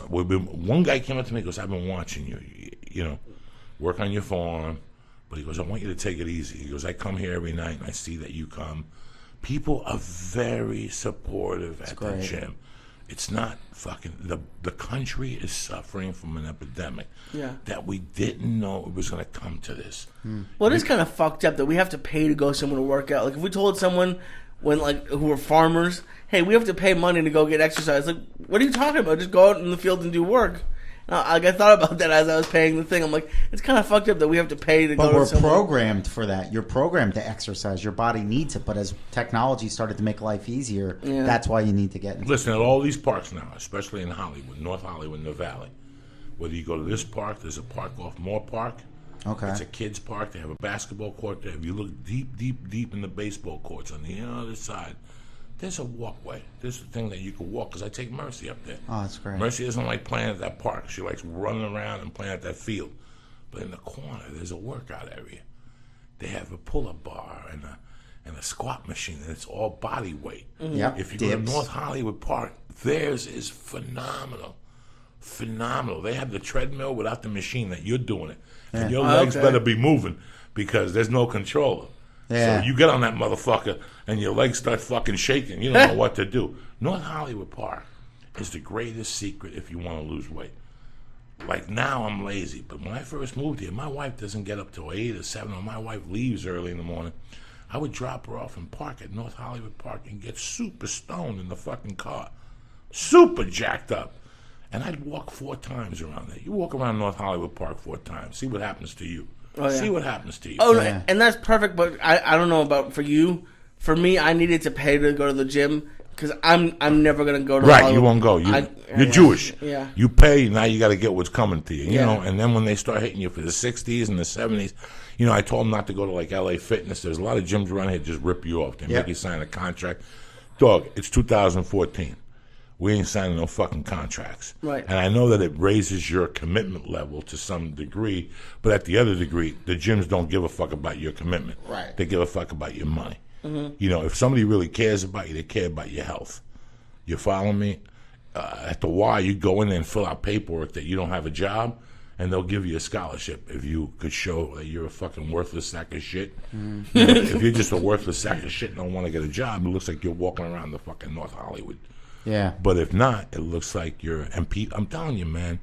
One guy came up to me and goes, I've been watching you, work on your form. But he goes, I want you to take it easy. He goes, I come here every night and I see that you come. People are very supportive at the great. gym. It's not fucking the country is suffering from an epidemic that we didn't know it was going to come to this. Well, it is kind of fucked up that we have to pay to go somewhere to work out. Like if we told someone who were farmers, hey, we have to pay money to go get exercise. Like, what are you talking about? Just go out in the field and do work. I thought about that as I was paying the thing. I'm like, it's kind of fucked up that we have to pay to go. But we're somewhere. programmed for that. You're programmed to exercise. Your body needs it. But as technology started to make life easier, that's why you need to get. Listen, at all these parks now, especially in Hollywood, North Hollywood, in the Valley, whether you go to this park, there's a park off Moore Park. Okay. It's a kids' park. They have a basketball court there. If you look deep in the baseball courts on the other side, there's a walkway. There's a thing that you can walk, because I take Mercy up there. Oh, that's great. Mercy doesn't like playing at that park. She likes running around and playing at that field. But in the corner, there's a workout area. They have a pull-up bar and a squat machine, and it's all body weight. Yep. If you go to North Hollywood Park, theirs is phenomenal. Phenomenal. They have the treadmill without the machine that you're doing it. And your legs better be moving, because there's no controller. Yeah. So you get on that motherfucker and your legs start fucking shaking. You don't know what to do. North Hollywood Park is the greatest secret if you want to lose weight. Like now I'm lazy, but when I first moved here, my wife doesn't get up till 8 or 7, or my wife leaves early in the morning. I would drop her off and park at North Hollywood Park and get super stoned in the fucking car. Super jacked up. And I'd walk 4 times around there. You walk around North Hollywood Park 4 times. See what happens to you. Oh, yeah. See what happens to you. Oh, and that's perfect, but I don't know about for you. For me, I needed to pay to go to the gym, because I'm never going to go to Right, Hollywood. you won't go. You're Jewish. Yeah. You pay, now you got to get what's coming to you. You know, and then when they start hitting you for the 60s and the 70s, you know, I told them not to go to like LA Fitness. There's a lot of gyms around here that just rip you off. They make you sign a contract. Dog, it's 2014. We ain't signing no fucking contracts. Right. And I know that it raises your commitment level to some degree, but at the other degree, the gyms don't give a fuck about your commitment. Right. They give a fuck about your money. Mm-hmm. You know, if somebody really cares about you, they care about your health. You follow me? At the Y, you go in there and fill out paperwork that you don't have a job, and they'll give you a scholarship if you could show that you're a fucking worthless sack of shit. Mm. You know, if you're just a worthless sack of shit and don't want to get a job, it looks like you're walking around the fucking North Hollywood. Yeah. But if not, it looks like you're... And I'm telling you, man,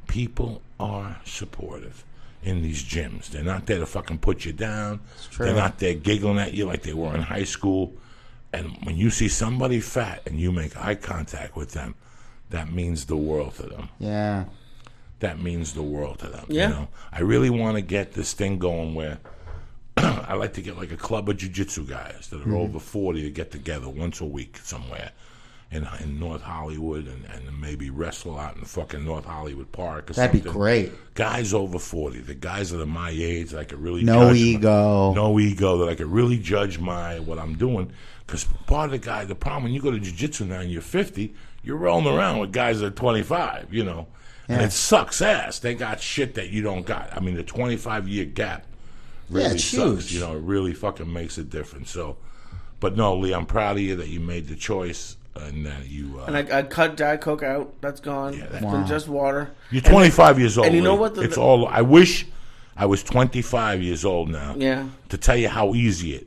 people are supportive in these gyms. They're not there to fucking put you down. It's true. They're not there giggling at you like they were in high school. And when you see somebody fat and you make eye contact with them, that means the world to them. Yeah. That means the world to them. Yeah. You know? I really want to get this thing going where I like to get like a club of jiu-jitsu guys that are over 40 to get together once a week somewhere in North Hollywood and maybe wrestle out in fucking North Hollywood Park or That'd something. be great. Guys over 40, the guys that are my age that I could really No judge ego. no ego, that I could really judge what I'm doing. Because part of the problem when you go to jiu-jitsu now and you're 50, you're rolling around with guys that are 25, you know. And it sucks ass. They got shit that you don't got. I mean, the 25-year gap really it's sucks. huge. You know, it really fucking makes a difference. So, but no, Lee, I'm proud of you that you made the choice and that you... and I cut Diet Coke out. That's gone. Yeah, that's been just water. You're 25 years old. And you know Lee. what? It's all... I wish I was 25 years old now. Yeah. To tell you how easy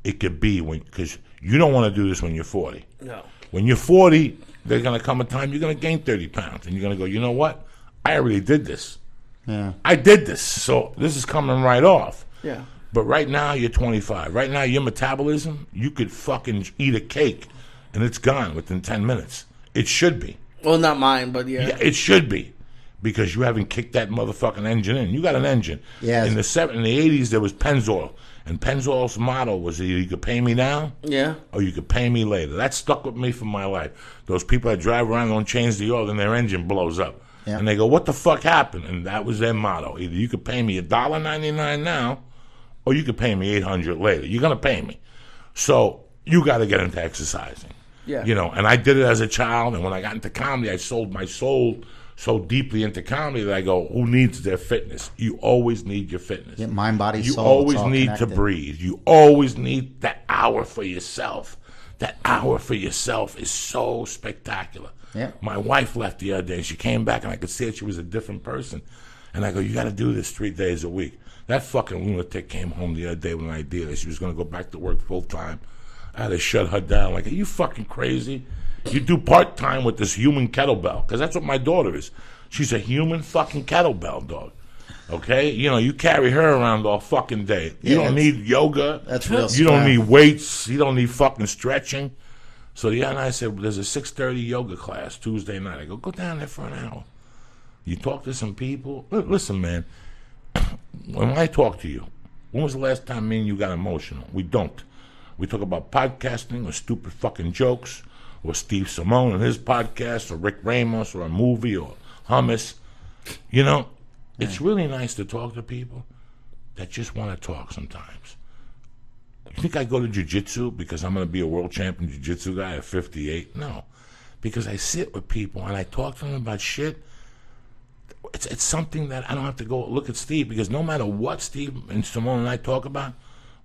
it could be because you don't want to do this when you're 40. No. When you're 40, there's going to come a time you're going to gain 30 pounds. And you're going to go, you know what? I already did this. Yeah. I did this. So this is coming right off. Yeah. But right now, you're 25. Right now, your metabolism, you could fucking eat a cake and it's gone within 10 minutes. It should be. Well, not mine, but yeah. It should be. Because you haven't kicked that motherfucking engine in. You got an engine. Yeah. In the 80s, there was Pennzoil. And Pennzoil's motto was either you could pay me now or you could pay me later. That stuck with me for my life. Those people that drive around and don't change the oil, then their engine blows up. Yeah. And they go, what the fuck happened? And that was their motto. Either you could pay me $1.99 now or you could pay me $800 later. You're going to pay me. So you got to get into exercising. Yeah. You know, and I did it as a child. And when I got into comedy, I sold my soul so deeply into comedy that I go, who needs their fitness? You always need your fitness. Yeah, mind, body, you soul. always it's all need connected. to breathe. You always need that hour for yourself. That hour for yourself is so spectacular. Yeah. My wife left the other day, and she came back, and I could see that she was a different person. And I go, you got to do this 3 days a week. That fucking lunatic came home the other day with an idea that she was going to go back to work full time. I had to shut her down. Like, are you fucking crazy? You do part-time with this human kettlebell, because that's what my daughter is. She's a human fucking kettlebell, dog. Okay? You know, you carry her around all fucking day. You don't need yoga. That's real You don't strap. need weights. You don't need fucking stretching. So the other night I said, there's a 6:30 yoga class Tuesday night. I go down there for an hour. You talk to some people. Listen, man, when I talk to you, when was the last time me and you got emotional? We don't. We talk about podcasting or stupid fucking jokes or Steve Simone and his podcast or Rick Ramos or a movie or hummus. You know, it's really nice to talk to people that just want to talk sometimes. You think I go to jiu-jitsu because I'm going to be a world champion jiu-jitsu guy at 58? No. Because I sit with people and I talk to them about shit. It's something that I don't have to go look at Steve, because no matter what Steve and Simone and I talk about,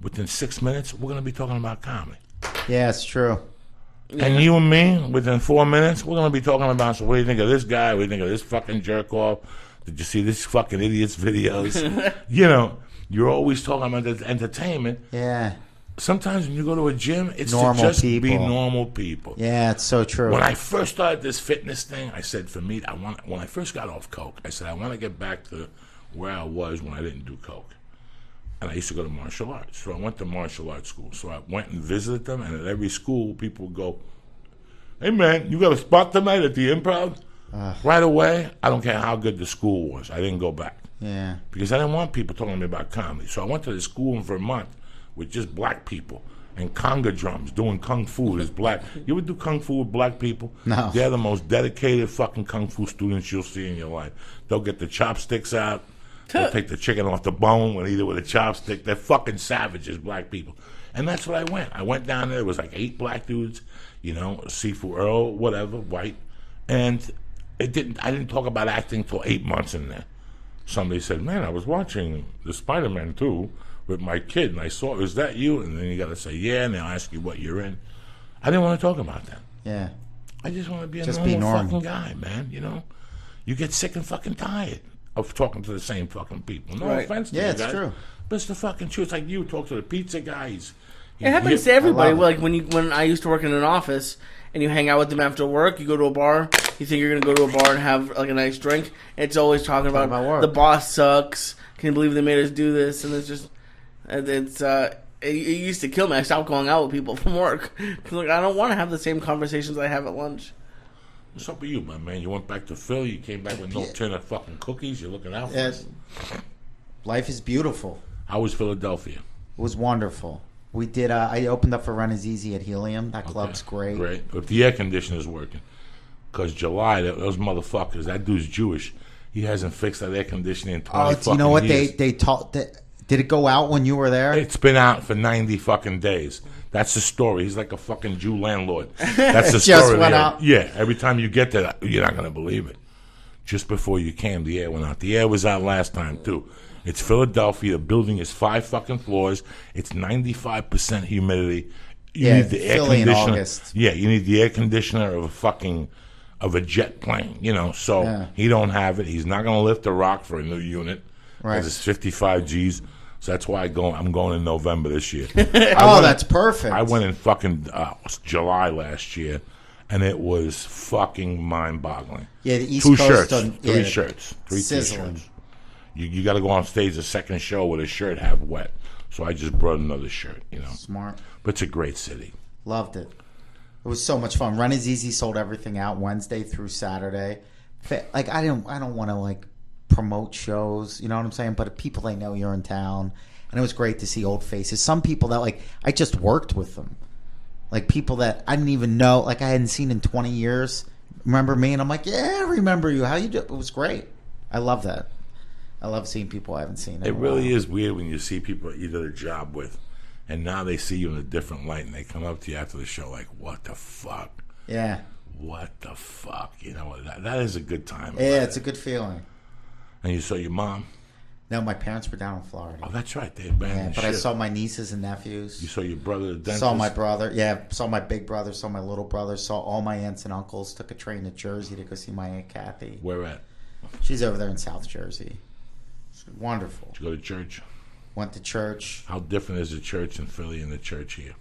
within 6 minutes, we're going to be talking about comedy. Yeah, it's true. And you and me, within 4 minutes, we're going to be talking about, so what do you think of this guy? What do you think of this fucking jerk-off? Did you see this fucking idiot's videos? You know, you're always talking about the entertainment. Yeah. Sometimes when you go to a gym, it's Normal to just people. be normal people. Yeah, it's so true. When I first started this fitness thing, I said, for me, when I first got off coke, I said, I want to get back to where I was when I didn't do coke. And I used to go to martial arts. So I went to martial arts school. So I went and visited them, and at every school, people would go, hey, man, you got a spot tonight at the Improv? Right away, I don't care how good the school was. I didn't go back. Yeah. Because I didn't want people talking to me about comedy. So I went to the school in Vermont with just black people and conga drums doing kung fu. There's black. You ever do kung fu with black people? No. They're the most dedicated fucking kung fu students you'll see in your life. They'll get the chopsticks out. They'll take the chicken off the bone and eat it with a chopstick. They're fucking savages, black people. And that's what I went. I went down there. There was like 8 black dudes, you know, Sifu Earl, whatever, white. And I didn't talk about acting for 8 months in there. Somebody said, man, I was watching the Spider-Man 2 with my kid, and I saw, is that you? And then you got to say, yeah, and they'll ask you what you're in. I didn't want to talk about that. Yeah. I just want to be a Just normal be normal. fucking guy, man, you know? You get sick and fucking tired of talking to the same fucking people. No Right. offense to Yeah, you it's guys, true. but it's the fucking truth. It's like you talk to the pizza guy. It happens to everybody. I love Like when I used to work in an office and you hang out with them after work, you go to a bar, you think you're going to go to a bar and have like a nice drink. It's always talking about about work. the boss sucks. Can you believe they made us do this? And it used to kill me. I stopped going out with people from work. 'Cause, like, I don't want to have the same conversations I have at lunch. What's up with you, my man? You went back to Philly. You came back with no tin of fucking cookies. You're looking out for us. Life is beautiful. How was Philadelphia? It was wonderful. We did. I opened up for Run Is Easy at Helium. That club's great. Great. If the air conditioner's working. Because July, those motherfuckers, that dude's Jewish. He hasn't fixed that air conditioning in 20 fucking you know what years. they taught? Did it go out when you were there? It's been out for 90 fucking days. That's the story. He's like a fucking Jew landlord. That's the Just story. went there. out. Yeah, every time you get there, you're not going to believe it. Just before you came, the air went out. The air was out last time, too. It's Philadelphia. The building is 5 fucking floors. It's 95% humidity. You need the air Philly in conditioner. August. Yeah, you need the air conditioner of a jet plane, you know. So he don't have it. He's not going to lift a rock for a new unit. Right. Because it's 55 G's. So that's why I'm going in November this year. That's perfect. I went in fucking July last year, and it was fucking mind-boggling. Yeah, the East 2 Coast shirts, doesn't- 3 yeah, shirts, 3 sizzling. T-shirts. You got to go on stage the second show with a shirt half wet. So I just brought another shirt, you know. Smart. But it's a great city. Loved it. It was so much fun. Run Is Easy sold everything out Wednesday through Saturday. Like I don't want to like promote shows, you know what I'm saying? But people they know you're in town, and it was great to see old faces. Some people that like I just worked with them, like people that I didn't even know, like I hadn't seen in 20 years. Remember me? And I'm like, yeah, I remember you. How you do? It was great. I love that. I love seeing people I haven't seen. It really is weird when you see people you did a job with, and now they see you in a different light, and they come up to you after the show like, what the fuck? Yeah. What the fuck? You know, that is a good time. Yeah, it's a good feeling. And you saw your mom? No, my parents were down in Florida. Oh, that's right. They abandoned But shit. I saw my nieces and nephews. You saw your brother, the dentist? Saw my brother. Yeah, saw my big brother. Saw my little brother. Saw all my aunts and uncles. Took a train to Jersey to go see my Aunt Kathy. Where at? She's over there in South Jersey. It's wonderful. Did you go to church? Went to church. How different is the church in Philly and the church here?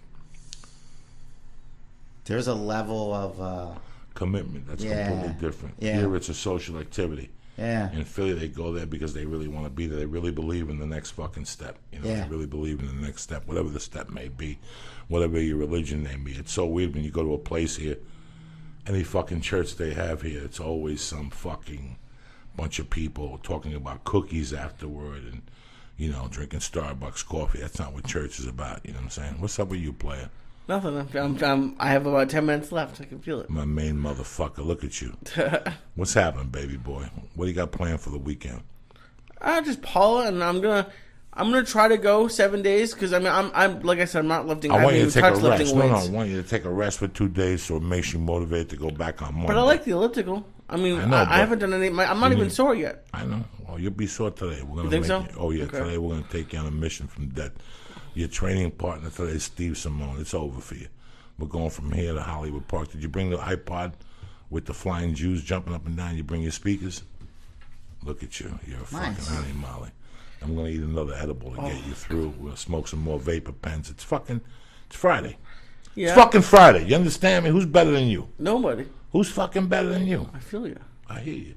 There's a level of commitment that's completely different. Yeah. Here it's a social activity. Yeah. In Philly, they go there because they really want to be there. They really believe in the next fucking step. You know, Yeah. they really believe in the next step, whatever the step may be, whatever your religion may be. It's so weird when you go to a place here, any fucking church they have here, it's always some fucking bunch of people talking about cookies afterward and, you know, drinking Starbucks coffee. That's not what church is about. You know what I'm saying? What's up with you, player? Nothing. I have about 10 minutes left. I can feel it. My main motherfucker. Look at you. What's happening, baby boy? What do you got planned for the weekend? Just Paula, and I'm gonna try to go 7 days because I'm like I said, I'm not lifting. I want you to take a touched lifting rest. No, weights. I want you to take a rest for 2 days so it makes you motivated to go back on Monday. But I like the elliptical. I mean, I I haven't done any. I'm not even sore yet. I know. Well, you'll be sore today. We're gonna You think so? Oh yeah, Okay. today we're gonna take you on a mission from that. Your training partner today is Steve Simone. It's over for you. We're going from here to Hollywood Park. Did you bring the iPod with the flying Jews jumping up and down? You bring your speakers? Look at you. You're a Nice. fucking honey molly. I'm going to eat another edible to get you through. We're going to smoke some more vapor pens. It's Friday. Yeah. It's fucking Friday. You understand me? Who's better than you? Nobody. Who's fucking better than you? I feel you. I hear you.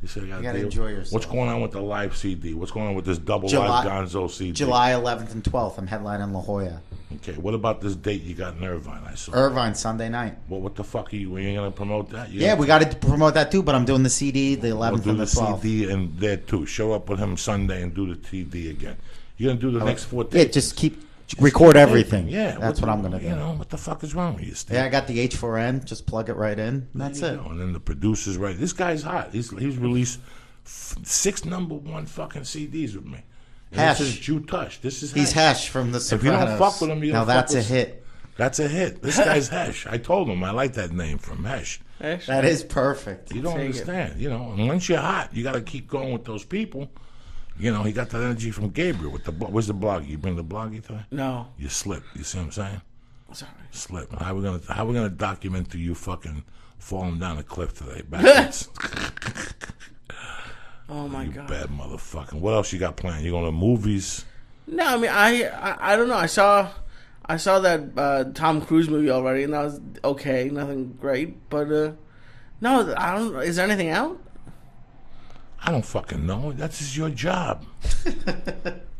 You said You gotta enjoy yourself. What's going on with the live CD? What's going on with this double July- live Gonzo CD? July 11th and 12th. I'm headlining La Jolla. Okay, what about this date you got in Irvine? I saw. Irvine, Sunday night. Well, what the fuck are you? You ain't gonna promote that? Yeah, we got to promote that too, but I'm doing the CD the We'll 11th do and the the 12th. CD and there too. Show up with him Sunday and do the TD again. You're gonna do the next 4 Yeah, days. just record everything. Yeah, That's what I'm going to do. You know what the fuck is wrong with you, Steve? Yeah, I got the H4n. Just plug it right in. That's You it. know, and then the producer's right. This guy's hot. He's released 6 number 1 fucking CDs with me. And Hesh. This is Jew Tush. This is He's Hesh from The If you Sopranos. don't fuck with him, you now don't fuck that's a with hit. That's a hit. This guy's Hesh. I told him I like that name from Hesh. That is perfect. You don't Take it. understand. You know, and once you're hot, you got to keep going with those people. You know, he got that energy from Gabriel with the. Where's the bloggy? You bring the bloggy today? No. You slip. You see what I'm saying? Sorry. Slip. How we gonna document you fucking falling down a cliff today? Backwards. Oh my You god. bad motherfucking. What else you got planned? You going to movies? No, I mean I don't know. I saw that Tom Cruise movie already, and that was okay. Nothing great, but no, I don't. Is there anything out? I don't fucking know. That's just your job.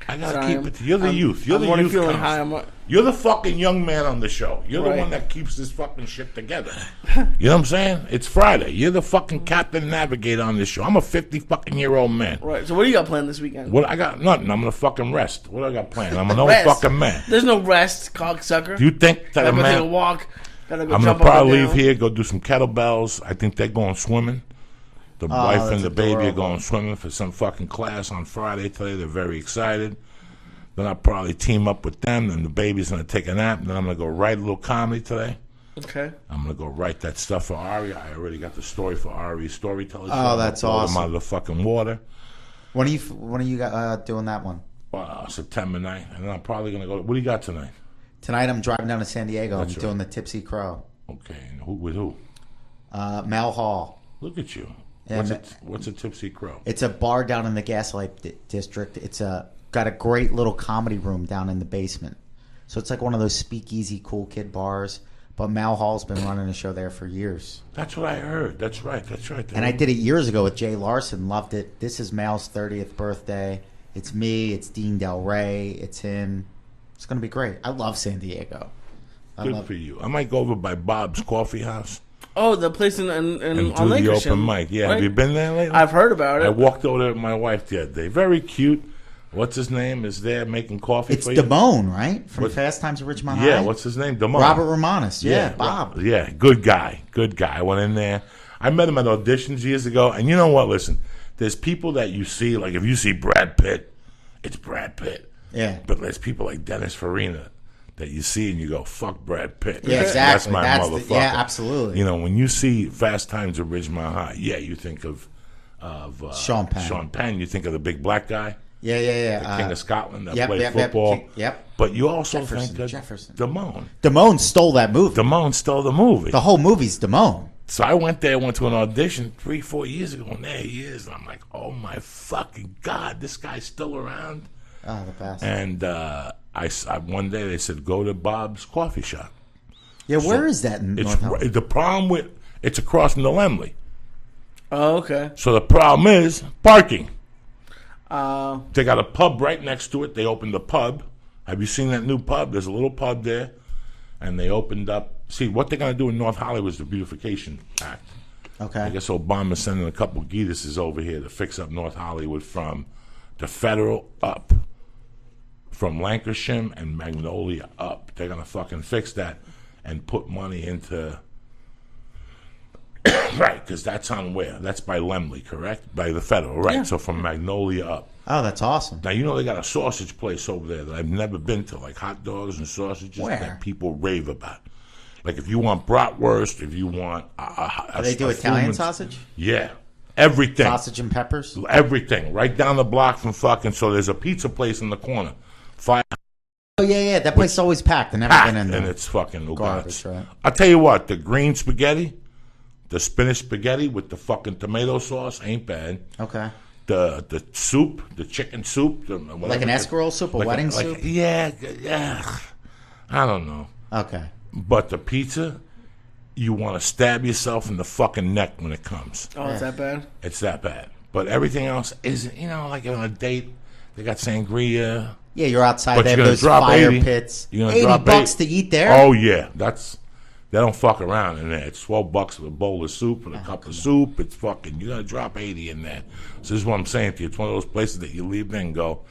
I gotta Sorry, keep it. You're the youth. You're I'm the already youth. feeling council. high. You're the fucking young man on the show. You're the Right. one that keeps this fucking shit together. You know what I'm saying? It's Friday. You're the fucking captain navigator on this show. I'm a 50 fucking year old man. Right. So what do you got planned this weekend? What I got? Nothing. I'm gonna fucking rest. What I got planned? I'm an old Rest. fucking man. There's no rest, cocksucker. Do you think that a Gotta go take a man? walk. Gotta go I'm jump gonna up and probably down. leave here, go do some kettlebells. I think they're going swimming. The wife and that's the baby are adorable. going swimming for some fucking class on Friday today. They're very excited. Then I'll probably team up with them, and the baby's gonna take a nap. And then I'm gonna go write a little comedy today. Okay. I'm gonna go write that stuff for Ari. I already got the story for Ari's storyteller. show. Oh, that's I'll blow them awesome. out of the fucking water. When are you doing that one? September 9th. And then I'm probably gonna go. What do you got tonight? Tonight I'm driving down to San Diego. That's I'm doing the Tipsy Crow. Okay. And who with who? Mel Hall. Look at you. Yeah, What's a Tipsy Crow? It's a bar down in the Gaslight District. It's got a great little comedy room down in the basement. So it's like one of those speakeasy cool kid bars. But Mal Hall's been running a show there for years. That's what I heard. That's right. And I did it years ago with Jay Larson. Loved it. This is Mal's 30th birthday. It's me. It's Dean Del Rey. It's him. It's going to be great. I love San Diego. Good for you. I might go over by Bob's Coffee House Oh, the place in and on do Lake the Ocean, open mic. Yeah, right? have you been there lately? I've heard about it. I walked over there with my wife the other day. Very cute. What's his name? Is there making coffee It's for you? Damone, right? From What- Fast Times at Ridgemont Yeah, High? what's his name? Damon. Robert Romanus. Yeah, Bob. Yeah, good guy. Good guy. I went in there. I met him at auditions years ago. And you know what? Listen, there's people that you see, like if you see Brad Pitt, it's Brad Pitt. Yeah. But there's people like Dennis Farina that you see and you go, fuck Brad Pitt. Yeah, exactly. That's my That's motherfucker. yeah, absolutely. You know, when you see Fast Times at Ridgemont High, yeah, you think of Sean Penn. Sean Penn. You think of the big black guy, Yeah. the King of Scotland that yep, played yep, football. Yep. But you also Jefferson, think of Jefferson. Damone. Damone stole that movie. Damone stole the movie. The whole movie's Damone. So I went to an audition 3-4 years ago, and there he is. And I'm like, oh my fucking God, this guy's still around. Oh, the best. And I one day they said, go to Bob's coffee shop. Yeah, where is that in North Hollywood? The problem with it's across from the Lemley. Oh, okay. So the problem is parking. Uh, They got a pub right next to it. They opened a pub. Have you seen that new pub? There's a little pub there, and they opened up. See, what they're gonna do in North Hollywood is the Beautification Act. Okay. I guess Obama's sending a couple of Gitases over here to fix up North Hollywood from the Federal up, from Lancashire and Magnolia up. They're gonna fucking fix that and put money into. Right, because that's on where? That's by Lemley, correct? By the Federal, right? Yeah. So from Magnolia up. Oh, that's awesome. Now, you know they got a sausage place over there that I've never been to, like hot dogs and sausages Where? that people rave about. Like if you want bratwurst, if you want... They do Italian Fullman's- sausage? Yeah. Everything. Sausage and peppers? Everything. Right down the block from fucking... So there's a pizza place in the corner. Fire Oh, yeah. That place is always packed. I've never packed, been in there. and it's fucking Garbage, Ugats. right? I'll tell you what, the green spaghetti, the spinach spaghetti with the fucking tomato sauce ain't bad. Okay. The soup, the chicken soup, Like an escarole soup, a wedding soup? Yeah. I don't know. Okay. But the pizza, you want to stab yourself in the fucking neck when it comes. oh, it's that bad? It's that bad. But everything else is, like on a date, they got sangria. Yeah, you're outside. But They have you're gonna those drop fire 80. pits. You're gonna 80 drop bucks 80. to eat there? Oh yeah, they don't fuck around in there. It's $12 for a bowl of soup and a cup of soup. It's fucking, you gotta drop 80 in there. So this is what I'm saying to you. It's one of those places that you leave there and go,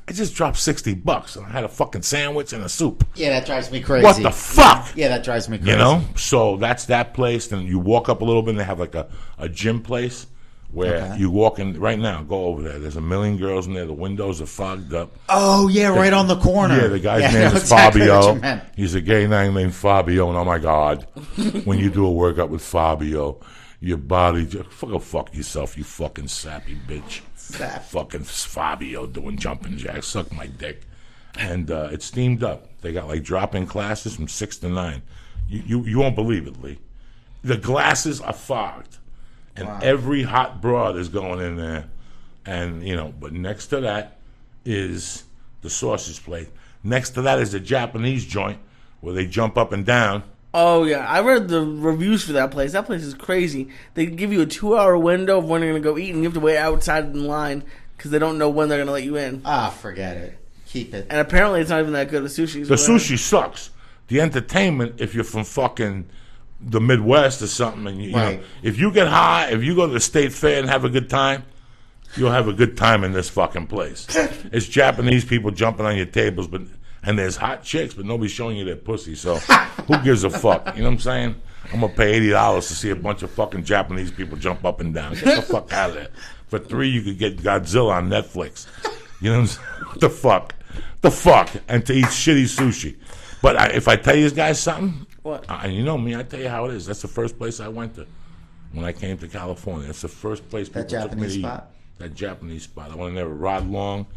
I just dropped $60 and I had a fucking sandwich and a soup. Yeah, that drives me crazy. What the fuck? Yeah, that drives me crazy. You know? So that's that place. Then you walk up a little bit and they have like a gym place where you walk in. Right now, go over there. There's a million girls in there. The windows are fogged up. Oh, yeah, right on the corner. Yeah, the guy's I name know is exactly what Fabio. you meant. He's a gay guy named Fabio, and oh my God, when you do a workout with Fabio, your body just fuck yourself, you fucking sappy bitch. Sap. Fucking Fabio doing jumping jacks, suck my dick, and it's steamed up. They got like drop-in classes from 6 to 9. You won't believe it, Lee. The glasses are fogged, and every hot broad is going in there, and But next to that is the sausage plate. Next to that is a Japanese joint where they jump up and down. Oh, yeah. I read the reviews for that place. That place is crazy. They give you a 2-hour window of when you're going to go eat, and you have to wait outside in line because they don't know when they're going to let you in. Ah, forget it. Keep it. And apparently it's not even that good. The sushi's The sushi sucks. The entertainment, if you're from fucking the Midwest or something, and Right. if you get high, if you go to the state fair and have a good time, you'll have a good time in this fucking place. It's Japanese people jumping on your tables, and there's hot chicks, but nobody's showing you their pussy, so who gives a fuck? You know what I'm saying? I'm going to pay $80 to see a bunch of fucking Japanese people jump up and down. Get the fuck out of there. For $3, you could get Godzilla on Netflix. You know what I'm saying? What the fuck? The fuck? And to eat shitty sushi. But if I tell you guys something, What? and you know me, I tell you how it is. That's the first place I went to when I came to California. That's the first place people That took me to Japanese eat. spot? That Japanese spot. I went in there with Rod Long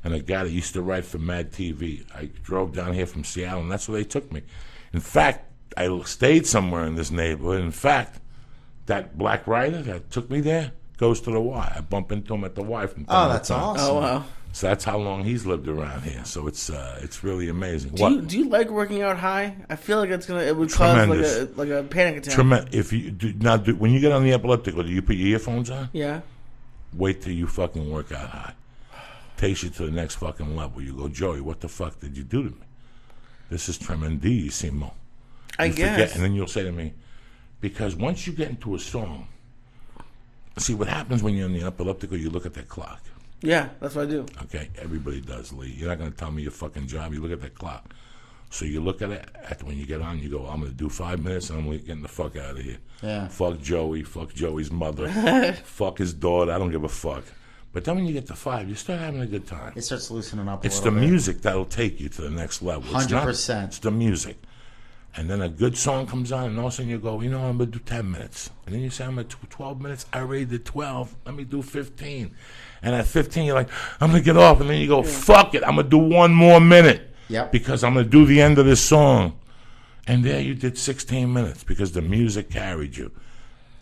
and a guy that used to write for Mad TV. I drove down here from Seattle, and that's where they took me. In fact, I stayed somewhere in this neighborhood. In fact, that black writer that took me there goes to the Y. I bump into him at the Y from time Oh, to that's time. awesome. Oh, wow. So that's how long he's lived around here. So it's really amazing. Do you like working out high? I feel like it would cause Tremendous. like a panic attack. If you do when you get on the elliptical, do you put your earphones on? Yeah. Wait till you fucking work out high. Takes you to the next fucking level. You go, Joey, what the fuck did you do to me? This is tremendissimo. I guess. And then you'll say to me, because once you get into a song, see what happens when you're on the elliptical, you look at that clock. Yeah, that's what I do. Okay, everybody does, Lee. You're not going to tell me your fucking job. You look at that clock. So you look at it, when you get on, you go, I'm going to do 5 minutes and I'm getting the fuck out of here. Yeah. Fuck Joey, fuck Joey's mother, fuck his daughter, I don't give a fuck. But then when you get to 5, you start having a good time. It starts loosening up a It's the little bit. music that'll take you to the next level. It's not- 100%. It's the music. And then a good song comes on, and all of a sudden you go, I'm going to do 10 minutes. And then you say, I'm going to do 12 minutes. I already did 12. Let me do 15. And at 15, you're like, I'm going to get off. And then you go, fuck it. I'm going to do 1 more minute. Yep. Because I'm going to do the end of this song. And there you did 16 minutes because the music carried you.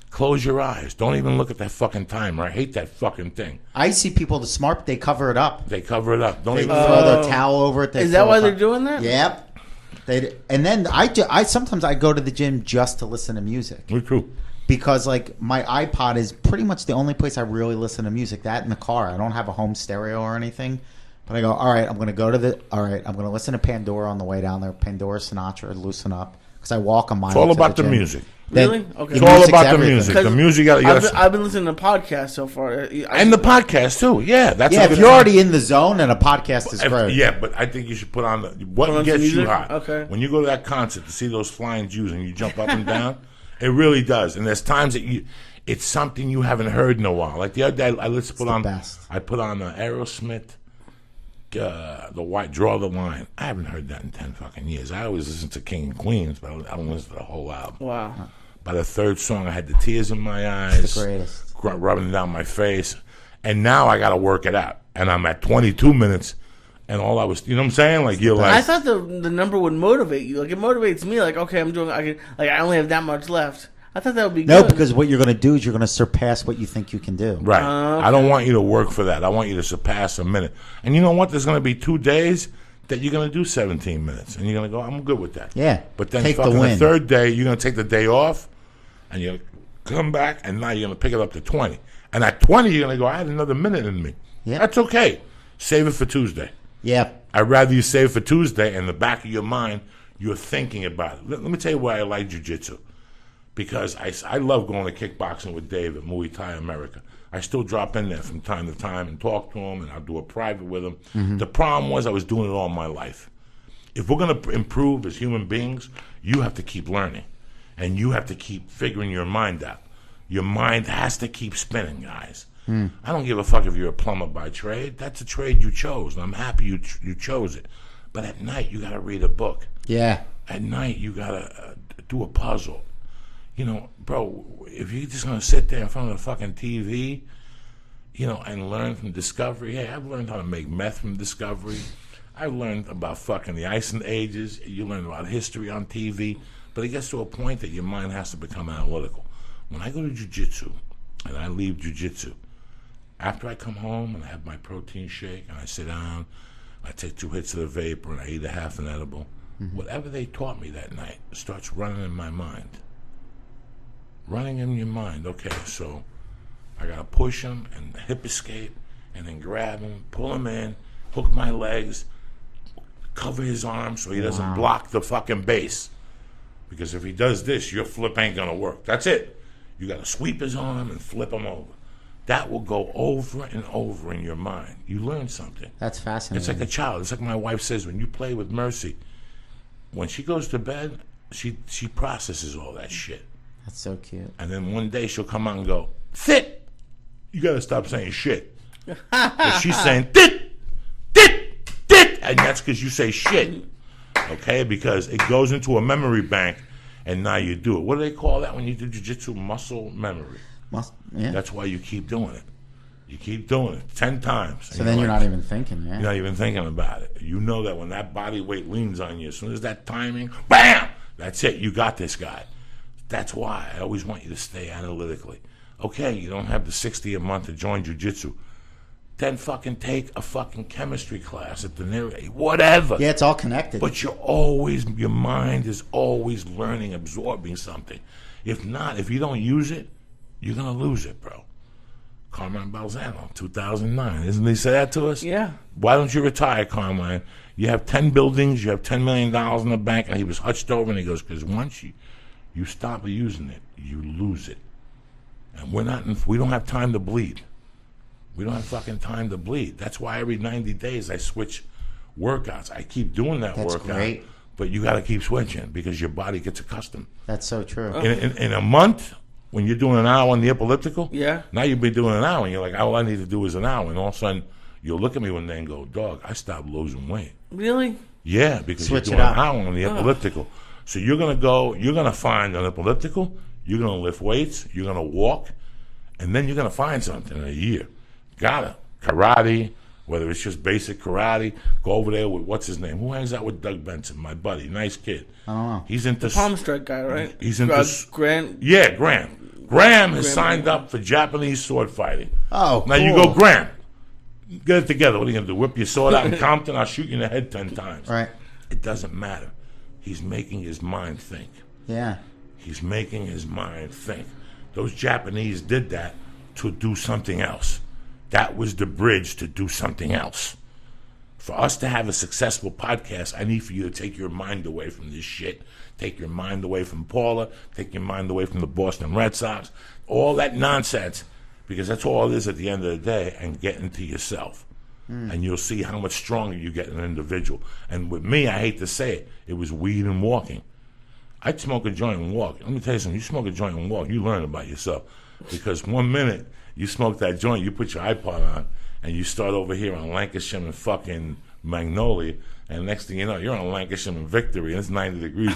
Close your eyes. Don't even look at that fucking timer. I hate that fucking thing. I see people, the smart, they cover it up. They cover it up. Don't They even throw the towel over it. They Is that throw why it they're up. doing that? Yep. And then I sometimes I go to the gym just to listen to music. Me too. Because like my iPod is pretty much the only place I really listen to music. That in the car. I don't have a home stereo or anything. But I go, all right, I'm going to listen to Pandora on the way down there. Pandora, Sinatra, Loosen Up. Because I walk a mile. It's all to about the the gym. music. Really? Okay. It's all about the music. The music. I've been listening to podcasts so far. And the podcast too. Yeah, that's if you're already in the zone, and a podcast is great. Yeah, but I think you should put on what gets you hot. Okay. When you go to that concert to see those flying Jews and you jump up and down, it really does. And there's times that it's something you haven't heard in a while. Like the other day, I put on Aerosmith. The White Draw the Line. I haven't heard that in 10 fucking years. I always listen to King and Queens, but I don't listen to the whole album. Wow. By the third song, I had the tears in my eyes. It's the greatest. Rubbing down my face. And now I got to work it out. And I'm at 22 minutes. And all I was, you know what I'm saying? Like, you're like. I thought the number would motivate you. Like, it motivates me. Like, okay, I only have that much left. I thought that would be good. No, because what you're going to do is you're going to surpass what you think you can do. Right. Okay. I don't want you to work for that. I want you to surpass a minute. And you know what? There's going to be 2 days that you're going to do 17 minutes. And you're going to go, I'm good with that. Yeah. But then take fucking the win. third day, you're going to take the day off. And you come back, and now you're going to pick it up to 20. And at 20, you're going to go, I had another minute in me. Yeah. That's okay. Save it for Tuesday. Yeah. I'd rather you save it for Tuesday. In the back of your mind, you're thinking about it. Let me tell you why I like jiu-jitsu. Because I love going to kickboxing with Dave at Muay Thai America. I still drop in there from time to time and talk to him, and I'll do a private with him. Mm-hmm. The problem was I was doing it all my life. If we're going to improve as human beings, you have to keep learning. And you have to keep figuring your mind out. Your mind has to keep spinning, guys. I don't give a fuck if you're a plumber by trade. That's a trade you chose, and I'm happy you chose it. But at night, you got to read a book. Yeah. At night, you got to do a puzzle. You know, bro, if you're just going to sit there in front of the fucking TV, you know, and learn from Discovery. Hey, I've learned how to make meth from Discovery. I've learned about fucking the Ice and Ages. You learn about history on TV. But it gets to a point that your mind has to become analytical. When I go to jiu-jitsu, and I leave jiu-jitsu, after I come home and I have my protein shake, and I sit down, I take 2 hits of the vapor, and I eat a half an edible, whatever they taught me that night starts running in my mind. Running in your mind. Okay, so I got to push him and hip escape and then grab him, pull him in, hook my legs, cover his arms so he doesn't block the fucking base. Because if he does this, your flip ain't going to work. That's it. You got to sweep his arm and flip him over. That will go over and over in your mind. You learn something. That's fascinating. It's like a child. It's like my wife says, when you play with Mercy, when she goes to bed, she processes all that shit. That's so cute. And then one day she'll come out and go, sit. You got to stop saying shit. But she's saying, dit, dit, dit. And that's because you say shit. Okay? Because it goes into a memory bank, and now you do it. What do they call that when you do jiu-jitsu? Muscle memory. Yeah. That's why you keep doing it. You keep doing it 10 times. So then you're not even thinking, yeah? You're not even thinking about it. You know that when that body weight leans on you, as soon as that timing, bam! That's it. You got this guy. That's why I always want you to stay analytically. Okay, you don't have the $60 a month to join jiu-jitsu. Then fucking take a fucking chemistry class at the near, whatever. Yeah, it's all connected. But your mind is always learning, absorbing something. If not, if you don't use it, you're going to lose it, bro. Carmine Balzano, 2009. Isn't he say that to us? Yeah. Why don't you retire, Carmine? You have 10 buildings, you have $10 million in the bank, and he was hunched over, and he goes, because once you stop using it, you lose it. And we don't have time to bleed. We don't have fucking time to bleed. That's why every 90 days I switch workouts. I keep doing that That's workout. Great. But you got to keep switching because your body gets accustomed. That's so true. In a month, when you're doing an hour on the elliptical, yeah. Now you'll be doing an hour, and you're like, all I need to do is an hour. And all of a sudden, you'll look at me one day and go, dog, I stopped losing weight. Really? Yeah, because Switch you're doing an hour on the elliptical. So you're going to find an elliptical, you're going to lift weights, you're going to walk, and then you're going to find something in a year. Gotta. Karate, whether it's just basic karate, go over there with, what's his name? Who hangs out with Doug Benson? My buddy, nice kid. I don't know. He's into... The palm strike guy, right? He's into... Grant? Yeah, Graham. Graham has signed up for Japanese sword fighting. Oh, Now cool. you go, Graham, get it together. What are you going to do? Whip your sword out in Compton? I'll shoot you in the head 10 times. Right. It doesn't matter. He's making his mind think. Yeah. He's making his mind think. Those Japanese did that to do something else. That was the bridge to do something else. For us to have a successful podcast, I need for you to take your mind away from this shit. Take your mind away from Paula. Take your mind away from the Boston Red Sox. All that nonsense, because that's all it is at the end of the day, and get into yourself. And you'll see how much stronger you get as an individual. And with me, I hate to say it, it was weed and walking. I'd smoke a joint and walk. Let me tell you something. You smoke a joint and walk, you learn about yourself. Because 1 minute you smoke that joint, you put your iPod on, and you start over here on Lancashire and fucking Magnolia, and next thing you know, you're on Lancashire and Victory, and it's 90 degrees,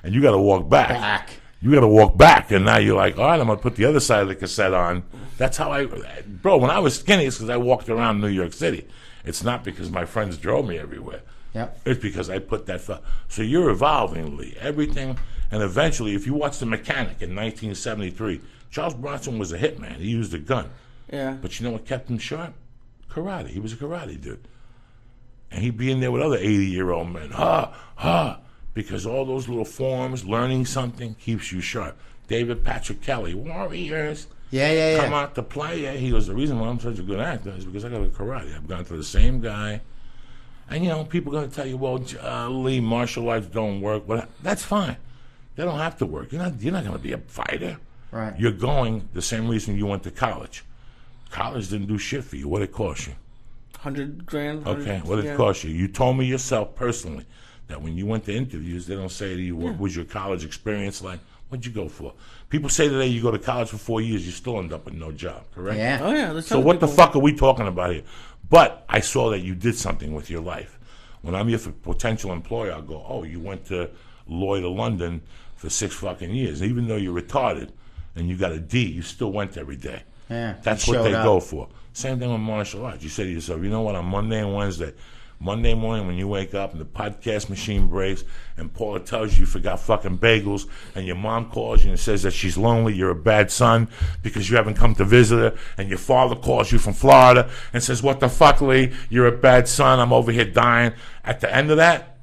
and you got to walk back. You got to walk back, and now you're like, all right, I'm going to put the other side of the cassette on. That's how bro, when I was skinny, it's because I walked around New York City. It's not because my friends drove me everywhere. Yep. It's because I put that. So you're evolving, Lee. Everything, and eventually, if you watch The Mechanic in 1973, Charles Bronson was a hitman. He used a gun. Yeah. But you know what kept him sharp? Karate. He was a karate dude. And he'd be in there with other 80-year-old men. Because all those little forms, learning something, keeps you sharp. David Patrick Kelly, Warriors. Yeah. Come out to play. Yeah, he goes, the reason why I'm such a good actor is because I got a karate. I've gone to the same guy. And, you know, people are going to tell you, well, Lee, martial arts don't work. Well, that's fine. They don't have to work. You're not going to be a fighter. Right. You're going the same reason you went to college. College didn't do shit for you. What did it cost you? $100,000. Okay, what did it cost you? You told me yourself personally that when you went to interviews, they don't say to you, what was your college experience like? What'd you go for? People say today you go to college for 4 years, you still end up with no job, correct? Yeah. Oh, yeah. So what the fuck are we talking about here? But I saw that you did something with your life. When I'm your potential employer, I'll go, oh, you went to Lloyd of London for 6 fucking years. Even though you're retarded and you got a D, you still went every day. Yeah. That's what they go for. Same thing with martial arts. You say to yourself, you know what, on Monday and Wednesday, Monday morning when you wake up and the podcast machine breaks and Paula tells you forgot fucking bagels and your mom calls you and says that she's lonely, you're a bad son because you haven't come to visit her, and your father calls you from Florida and says, what the fuck, Lee, you're a bad son, I'm over here dying. At the end of that,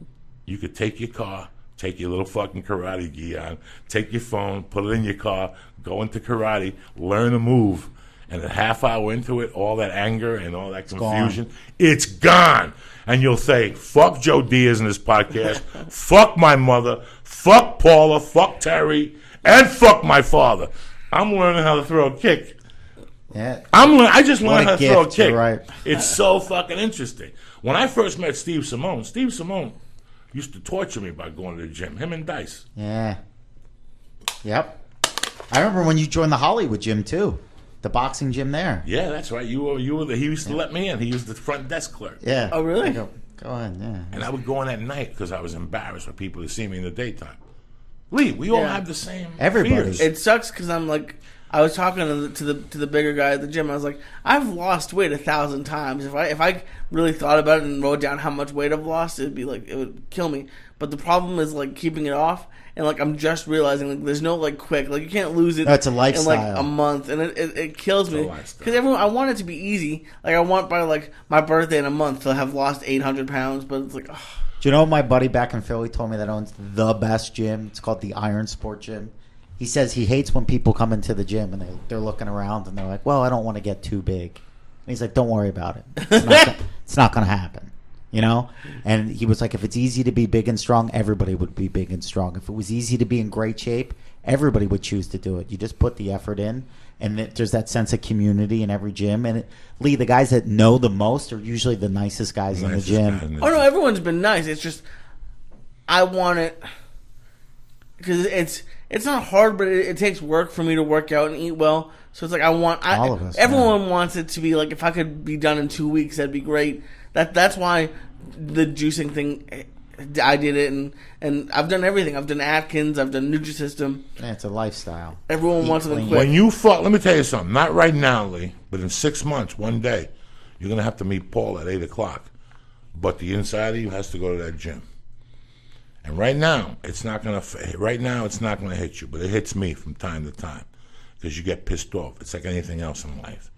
you could take your car, take your little fucking karate gi on, take your phone, put it in your car, go into karate, learn a move, and a half hour into it, all that anger and all that confusion, it's gone. And you'll say, fuck Joe Diaz in this podcast, fuck my mother, fuck Paula, fuck Terry, and fuck my father. I'm learning how to throw a kick. Yeah. I just learned how to throw a kick. Right. It's so fucking interesting. When I first met Steve Simone used to torture me by going to the gym. Him and Dice. Yeah. Yep. I remember when you joined the Hollywood gym too. The boxing gym there. Yeah, that's right. You were he used to let me in. He was the front desk clerk. Yeah. Oh, really? Go on, yeah. And I would go in at night because I was embarrassed for people to see me in the daytime. Lee, we all have the same Everybody. fears. It sucks because I'm like, I was talking to the bigger guy at the gym. I was like, I've lost weight 1,000 times. If I really thought about it and wrote down how much weight I've lost, it would kill me. But the problem is like keeping it off, and like I'm just realizing like there's no like quick, like you can't lose it. That's a lifestyle. In like a month, and it kills me because I want it to be easy. Like I want by like my birthday in a month to have lost 800 pounds, but it's like. Ugh. Do you know my buddy back in Philly told me that owns the best gym? It's called the Iron Sport Gym. He says he hates when people come into the gym and they're looking around and they're like, well, I don't want to get too big. And he's like, don't worry about it. It's not going to happen. You know? And he was like, if it's easy to be big and strong, everybody would be big and strong. If it was easy to be in great shape, everybody would choose to do it. You just put the effort in, and there's that sense of community in every gym. And Lee, the guys that know the most are usually the nicest guys in the gym. Oh, no, everyone's been nice. It's just, I want it, because it's not hard, but it takes work for me to work out and eat well. So it's like all of us. Everyone wants it to be like, if I could be done in 2 weeks, that'd be great. That's why the juicing thing, I did it, and I've done everything. I've done Atkins, I've done Nutrisystem. Yeah, it's a lifestyle. Everyone wants something quick. When you fuck, let me tell you something. Not right now, Lee, but in 6 months, one day, you're gonna have to meet Paul at 8 o'clock. But the inside of you has to go to that gym. And right now, it's not gonna hit you, but it hits me from time to time because you get pissed off. It's like anything else in life.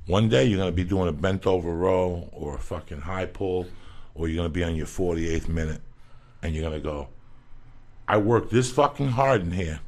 One day you're gonna be doing a bent over row or a fucking high pull, or you're gonna be on your 48th minute, and you're gonna go, I worked this fucking hard in here,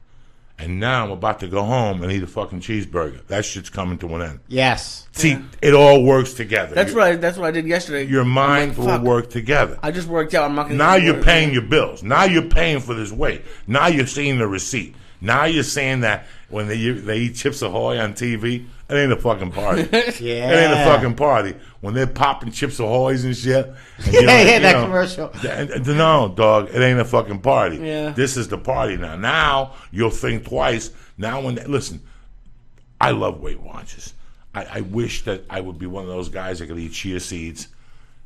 and now I'm about to go home and eat a fucking cheeseburger. That shit's coming to an end. Yes. See, it all works together. That's what I did yesterday. Your mind like, will work together. I just worked out. I'm not gonna. Now you're paying your bills. Now you're paying for this weight. Now you're seeing the receipt. Now you're saying that when they eat Chips Ahoy on TV, it ain't a fucking party. Yeah. It ain't a fucking party. When they're popping Chips Ahoys and shit. And That commercial. No, dog, it ain't a fucking party. Yeah. This is the party now. Now you'll think twice. Now listen, I love Weight Watchers. I wish that I would be one of those guys that could eat chia seeds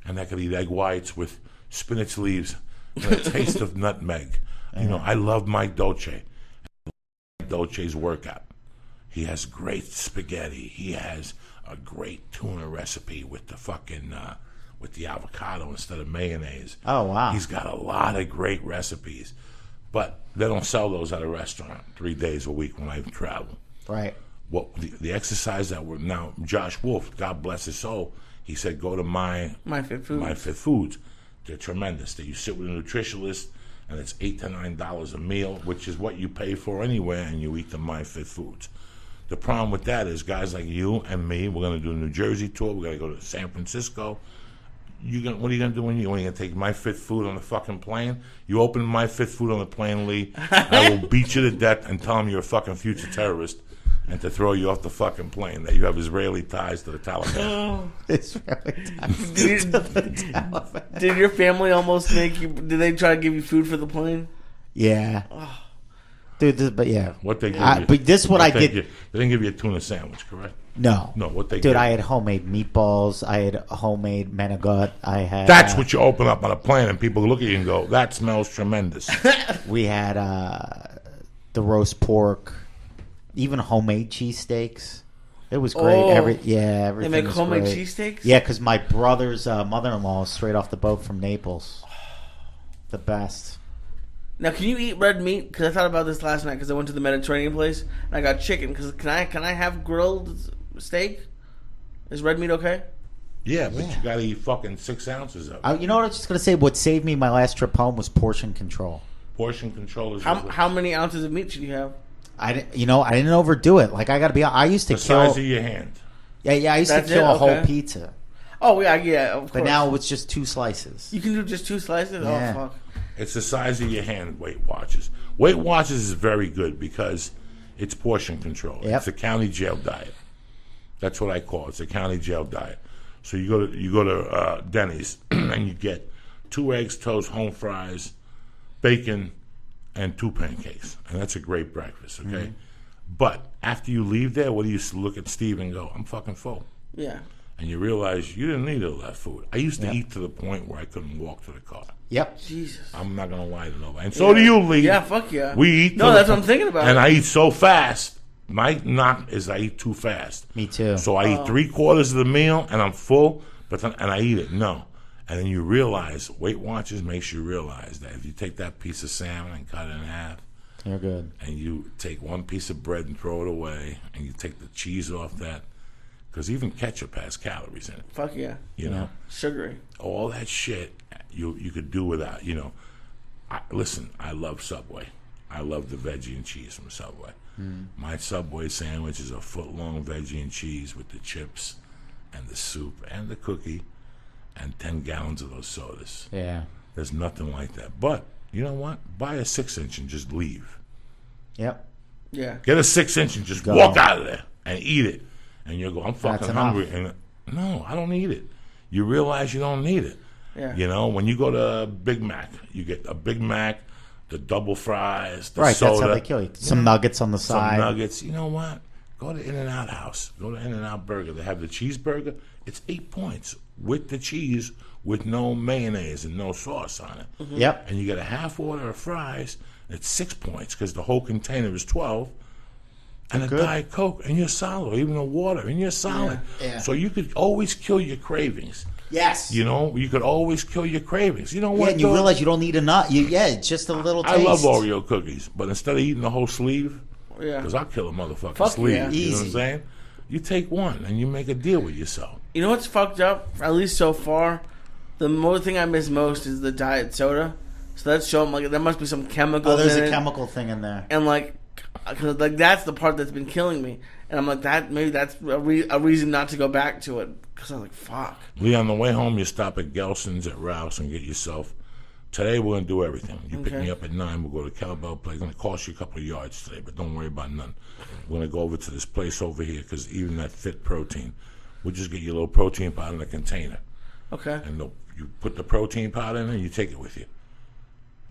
and that could eat egg whites with spinach leaves and a taste of nutmeg. You know, I love Mike Dolce. Dolce's workout. He has great spaghetti. He has a great tuna recipe with the fucking with the avocado instead of mayonnaise. Oh, wow. He's got a lot of great recipes, but they don't sell those at a restaurant 3 days a week when I travel. Right. What the exercise that we're now, Josh Wolf, God bless his soul, he said go to My Fit Foods. They're tremendous. You sit with a nutritionist, and it's $8 to $9 a meal, which is what you pay for anywhere, and you eat the My Fit Foods. The problem with that is guys like you and me, we're going to do a New Jersey tour. We're going to go to San Francisco. What are you going to do when you're going to take My Fit Food on the fucking plane? You open My Fit Food on the plane, Lee, I will beat you to death and tell them you're a fucking future terrorist and to throw you off the fucking plane, that you have Israeli ties to the Taliban. Israeli ties to the Taliban. Did your family almost make you? Did they try to give you food for the plane? Yeah. Dude, but yeah. What they give you? But this is what I did. They didn't give you a tuna sandwich, correct? No. No, what they Dude, give I you? had homemade meatballs. I had homemade menegut. I had... That's what you open up on a plane and people look at you and go, that smells tremendous. We had the roast pork, even homemade cheesesteaks. It was great. Oh. Everything They make was homemade great. cheesesteaks? Yeah, because my brother's mother-in-law is straight off the boat from Naples. The best. Now, can you eat red meat? Because I thought about this last night because I went to the Mediterranean place and I got chicken. Because can I have grilled steak? Is red meat okay? Yeah, but you got to eat fucking 6 ounces of it. You know what I was just going to say? What saved me my last trip home was portion control. Portion control is How many ounces of meat should you have? I didn't overdo it. Like, I got to be. I used to the kill. size of your hand. Yeah. I used That's to kill it? a whole Okay. pizza, Oh yeah, of course. but now it's just 2 slices. you can do just 2 slices. Yeah. Oh fuck. It's the size of your hand, Weight Watchers. Weight Watchers is very good because it's portion control. Yep. It's a county jail diet. That's what I call it. It's a county jail diet. So you go to Denny's and you get 2 eggs, toast, home fries, bacon, and 2 pancakes, and that's a great breakfast. Okay, Mm-hmm. but after you leave there, what do you look at Steve and go, "I'm fucking full," Yeah. and you realize you didn't need all that food. I used to eat to the point where I couldn't walk to the car. Yep. Jesus. I'm not gonna lie to nobody, and so do you, Lee. Yeah, fuck yeah. We eat. No, to that's the what I'm thinking about. And I eat so fast. My knock is I eat too fast. Me too. So I eat 3/4 of the meal and I'm full, and I eat it. No. And then you realize, Weight Watchers makes you realize that if you take that piece of salmon and cut it in half, You're good. and you take 1 piece of bread and throw it away, and you take the cheese off that, because even ketchup has calories in it. Fuck yeah. You know, Sugary. all that shit you could do without. You know, listen, I love Subway. I love the veggie and cheese from Subway. My Subway sandwich is a foot-long veggie and cheese with the chips and the soup and the cookie and 10 gallons of those sodas. Yeah. There's nothing like that. But you know what? Buy a 6-inch and just leave. Yep. Yeah. Get a 6-inch and just Go. walk out of there and eat it. And you'll go, I'm fucking That's hungry. enough. And no, I don't need it. You realize you don't need it. Yeah. You know, when you go to Big Mac, you get a Big Mac, the double fries, the Right. soda, That's how they kill you. Some nuggets on the some side. nuggets. You know what? Go to In-N-Out House. Go to In-N-Out Burger. They have the cheeseburger. It's 8 points with the cheese, with no mayonnaise and no sauce on it. Yep. And you get a half order of fries. It's 6 points because the whole container is 12. And a Good. Diet Coke, and you're solid. Even a water, and you're solid. Yeah. So you could always kill your cravings. Yes. You know, you could always kill your cravings. You know Yeah, what? and you though? realize you don't need enough. It's just a little taste. I love Oreo cookies, but instead of eating the whole sleeve, Yeah. because I'll kill a motherfucking Fuck sleeve. yeah. You know what I'm Easy. saying? You take one and you make a deal with yourself. You know what's fucked up? At least so far, the thing I miss most is the diet soda. So that's showing like there must be some chemical. Oh, there's in a it. chemical thing in there. And like, cause like that's the part that's been killing me. And I'm like, maybe that's a reason not to go back to it. Because I'm like, fuck. Lee, on the way home, you stop at Gelson's at Rouse and get yourself. Today we're gonna do everything. You pick me up at 9. We'll go to Cowbell Place. It's gonna cost you a couple of yards today, but don't worry about none. We're gonna go over to this place over here because even that Fit Protein, we'll just get you a little protein powder in a container. Okay. And you put the protein powder in it, and you take it with you.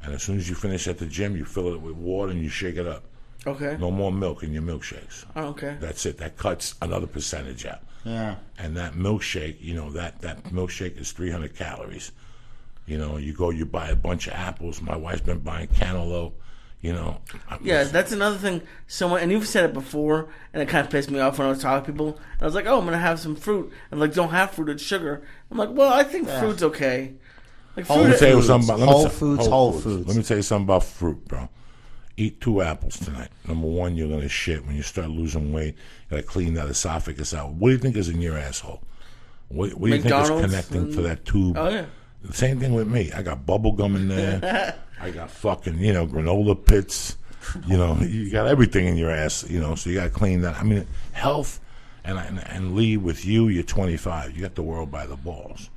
And as soon as you finish at the gym, you fill it with water and you shake it up. Okay. No more milk in your milkshakes. Oh, okay. That's it. That cuts another percentage out. Yeah. And that milkshake, that milkshake is 300 calories. You buy a bunch of apples. My wife's been buying cantaloupe. Yeah, that's another thing. And you've said it before, and it kind of pissed me off when I was talking to people. And I was like, "Oh, I'm gonna have some fruit," and like, don't have fruit; it's sugar. I'm like, "Well, I think fruit's okay." Like, Let me tell you something about Whole Foods. Let me tell you something about fruit, bro. Eat 2 apples tonight. Number 1, you're gonna shit when you start losing weight. You gotta clean that esophagus out. What do you think is in your asshole? What do you think is connecting to that tube? Oh yeah. The same thing with me. I got bubble gum in there. I got fucking, granola pits. You got everything in your ass, so you got to clean that. I mean, health, and Lee, with you, you're 25. You got the world by the balls.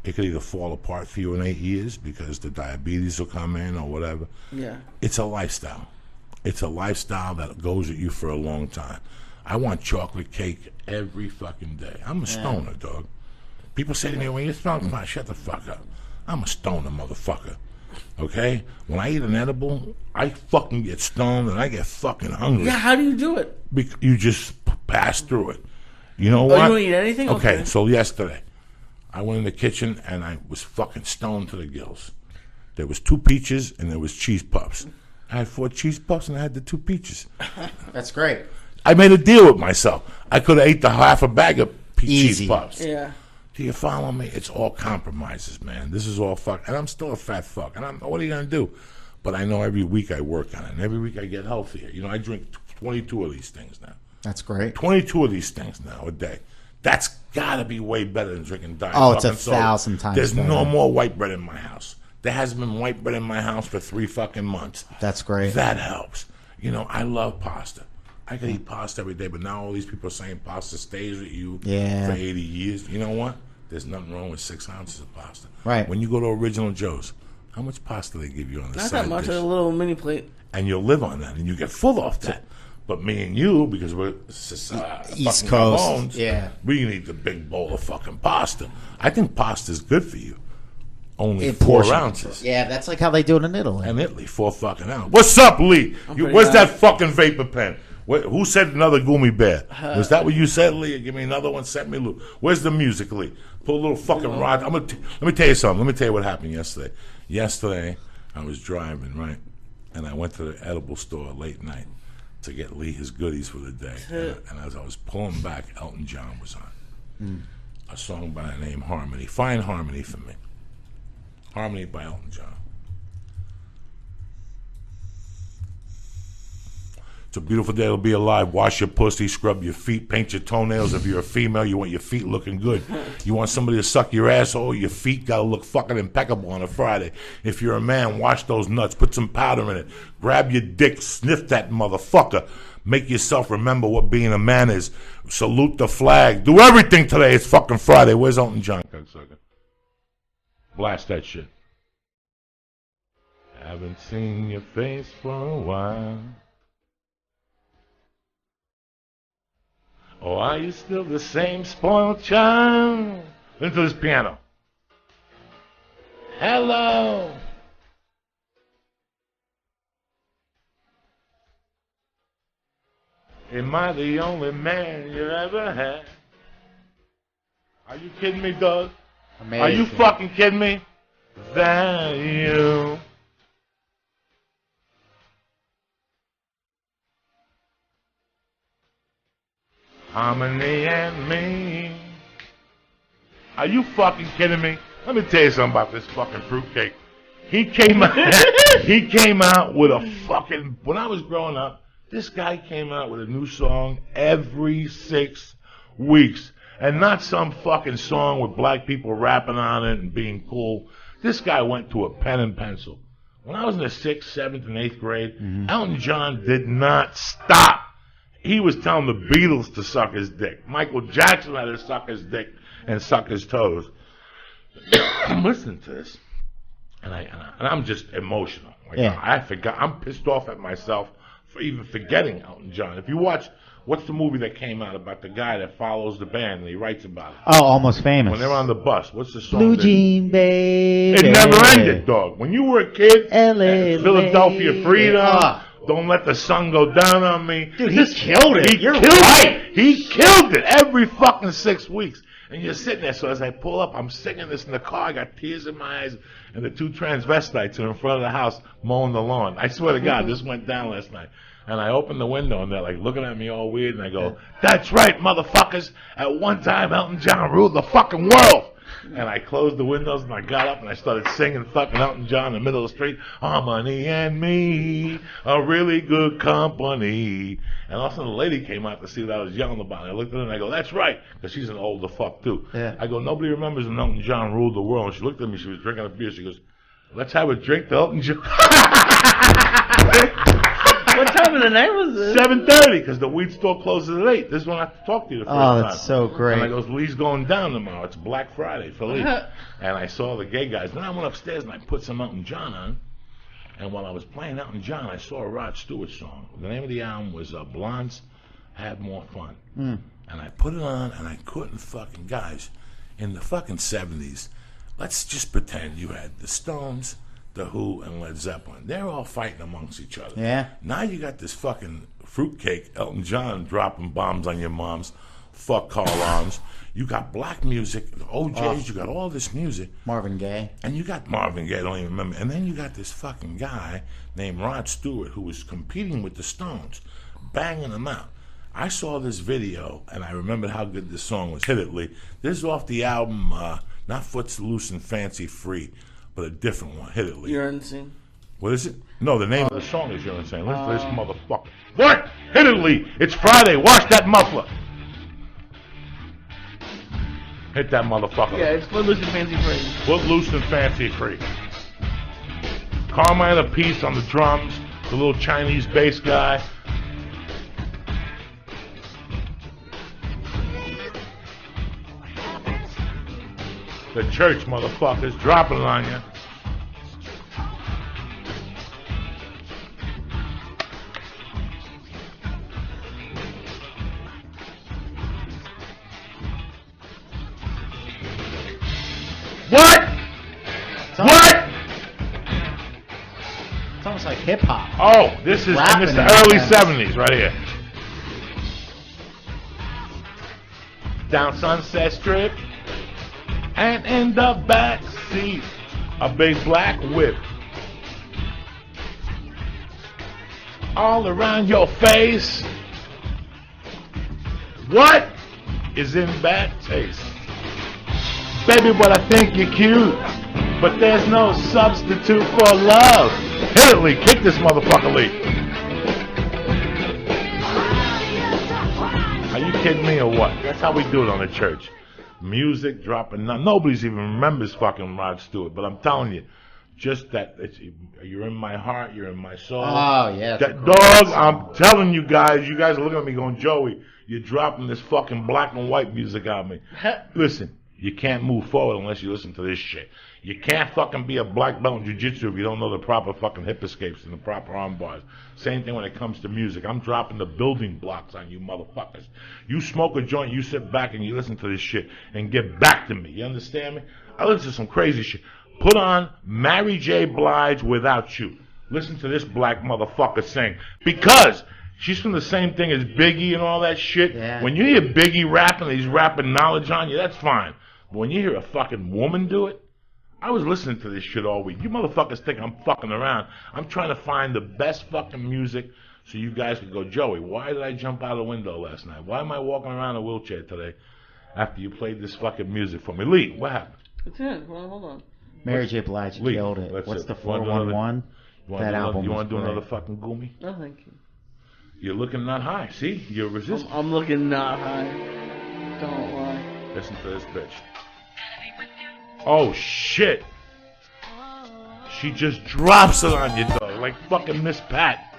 It could either fall apart for you in 8 years because the diabetes will come in or whatever. Yeah. It's a lifestyle. It's a lifestyle that goes with you for a long time. I want chocolate cake every fucking day. I'm a stoner, dog. People say to me, when you're smoking pot, shut the fuck up. I'm a stoner, motherfucker. Okay? When I eat an edible, I fucking get stoned and I get fucking hungry. Yeah, how do you do it? You just pass through it. You know what? You don't eat anything? Okay, so yesterday, I went in the kitchen and I was fucking stoned to the gills. There was 2 peaches and there was cheese puffs. I had 4 cheese puffs and I had the 2 peaches. That's great. I made a deal with myself. I could have ate the half a bag of cheese puffs. Yeah. Do you follow me? It's all compromises, man. This is all fuck. And I'm still a fat fuck. And what are you going to do? But I know every week I work on it. And every week I get healthier. I drink 22 of these things now. That's great. 22 of these things now a day. That's got to be way better than drinking Diet. Oh, it's 1,000 times There's better. no more white bread in my house. There hasn't been white bread in my house for 3 fucking months. That's great. That helps. I love pasta. I could eat pasta every day, but now all these people are saying pasta stays with you for 80 years. You know what? There's nothing wrong with 6 ounces of pasta. Right. When you go to Original Joe's, how much pasta they give you on the Not side that much, dish? a little mini plate. And you'll live on that, and you get full off that. But me and you, because we're East fucking Coast, bones, we can eat the big bowl of fucking pasta. I think pasta's good for you. Only 4 ounces. Yeah, that's like how they do it in Italy. And Italy, 4 fucking ounces. What's up, Lee? Where's that fucking vapor pen? Who said another Goomy Bear? Was that what you said, Lee? Give me another one, set me loose. Where's the music, Lee? Put a little fucking rod. Let me tell you something. Let me tell you what happened yesterday. Yesterday, I was driving, right? And I went to the edible store late night to get Lee his goodies for the day. And as I was pulling back, Elton John was on. A song by the name Harmony. Find Harmony for me. Harmony by Elton John. It's a beautiful day to be alive. Wash your pussy, scrub your feet, paint your toenails. If you're a female, you want your feet looking good. You want somebody to suck your asshole, your feet got to look fucking impeccable on a Friday. If you're a man, wash those nuts, put some powder in it. Grab your dick, sniff that motherfucker. Make yourself remember what being a man is. Salute the flag. Do everything today. It's fucking Friday. Where's Elton John? Blast that shit. Haven't seen your face for a while. Oh, are you still the same spoiled child? Listen to this piano. Hello. Am I the only man you ever had? Are you kidding me, Doug? Amazing. Are you fucking kidding me? That you. Harmony and me. Are you fucking kidding me? Let me tell you something about this fucking fruitcake. He came out with a fucking, when I was growing up, this guy came out with a new song every 6 weeks. And not some fucking song with black people rapping on it and being cool. This guy went to a pen and pencil When I was in the 6th, 7th, and 8th grade, Elton John did not stop. He was telling the Beatles to suck his dick. Michael Jackson had to suck his dick and suck his toes. I'm listening to this, and I'm just emotional. Like, I forgot. I'm pissed off at myself for even forgetting Elton John. If you watch, what's the movie that came out about the guy that follows the band and he writes about it? Oh, Almost Famous. When they're on the bus, what's the song? Blue Jean Baby. It never ended, dog. When you were a kid, LA Philadelphia lady. Freedom, Don't Let the Sun Go Down on Me. Dude, he killed it. You're right. He killed it every fucking 6 weeks. And you're sitting there, so as I pull up, I'm singing this in the car, I got tears in my eyes, and the 2 transvestites are in front of the house mowing the lawn. I swear to God, this went down last night. And I open the window, and they're like looking at me all weird, and I go, "That's right, motherfuckers. At one time, Elton John ruled the fucking world." And I closed the windows, and I got up, and I started singing fucking Elton John in the middle of the street. Harmony and me, a really good company. And all of a sudden, the lady came out to see what I was yelling about. And I looked at her, and I go, "That's right," because she's an older fuck, too. Yeah. I go, "Nobody remembers when Elton John ruled the world." And she looked at me, she was drinking a beer. She goes, "Let's have a drink to Elton John." What time of the night was this? 7:30, because the weed store closes at 8. This is when I have to talk to you the first time. Oh, that's so great. And I goes, "Lee's going down tomorrow. It's Black Friday for Lee." And I saw the gay guys. Then I went upstairs and I put some Elton John on. And while I was playing Elton John, I saw a Rod Stewart song. The name of the album was Blondes Had More Fun. And I put it on, and I couldn't fucking, guys, in the fucking 70s, let's just pretend you had the Stones, The Who, and Led Zeppelin. They're all fighting amongst each other. Yeah. Now you got this fucking fruitcake, Elton John, dropping bombs on your moms. Fuck Carl Arms. You got black music, OJs, you got all this music. Marvin Gaye. And you got Marvin Gaye, I don't even remember. And then you got this fucking guy named Rod Stewart who was competing with the Stones, banging them out. I saw this video, and I remembered how good this song was. Hit it, Lee. This is off the album, not Footloose and Fancy Free, but a different one. Hit it, Lee. You're insane. What is it? No, the name of the song is You're Insane. Listen to this motherfucker. What? Hit it, Lee. It's Friday. Wash that muffler. Hit that motherfucker. Yeah, it's Footloose and Fancy Free. Footloose and Fancy Free. Carmine Apiece on the drums. The little Chinese bass guy. The church motherfuckers dropping it on you. What? What? It's almost like hip hop. Oh, this is Rapping the in early that. 70s right here. Down Sunset Strip. And in the back seat, a big black whip. All around your face. What is in bad taste? Baby, but I think you're cute. But there's no substitute for love. Hit it, Lee. Kick this motherfucker, Lee. Are you kidding me or what? That's how we do it on the church. Music dropping. Nobody's even remembers fucking Rod Stewart. But I'm telling you, just that you're in my heart, you're in my soul. Oh, yeah. That dog, I'm telling you guys are looking at me going, Joey, you're dropping this fucking black and white music on me. Listen, you can't move forward unless you listen to this shit. You can't fucking be a black belt in jiu-jitsu if you don't know the proper fucking hip escapes and the proper arm bars. Same thing when it comes to music. I'm dropping the building blocks on you motherfuckers. You smoke a joint, you sit back and you listen to this shit and get back to me. You understand me? I listen to some crazy shit. Put on Mary J. Blige Without You. Listen to this black motherfucker sing. Because she's from the same thing as Biggie and all that shit. Yeah. When you hear Biggie rapping, he's rapping knowledge on you, that's fine. But when you hear a fucking woman do it, I was listening to this shit all week. You motherfuckers think I'm fucking around. I'm trying to find the best fucking music so you guys can go, Joey, why did I jump out the window last night? Why am I walking around in a wheelchair today after you played this fucking music for me? Lee, what happened? It's in. Well, hold on. Mary J. Blige Lee, killed it. that's What's it. the You wanna do 411? That album You was want to do great. another fucking Goomy? No, thank you. You're looking not high. See? You're resisting. I'm looking not high. Don't lie. Listen to this bitch. Oh, shit. She just drops it on you, dog, like fucking Miss Pat.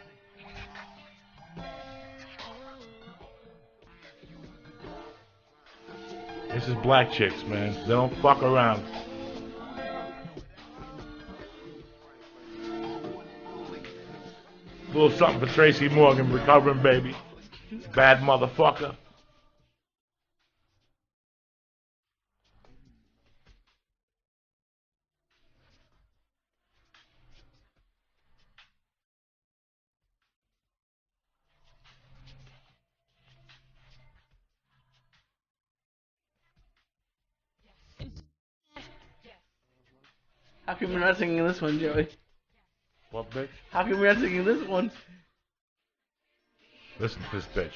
This is black chicks, man. They don't fuck around. A little something for Tracy Morgan, recovering baby. Bad motherfucker. How come you're not singing this one, Joey? What, bitch? How come you're not singing this one? Listen to this bitch.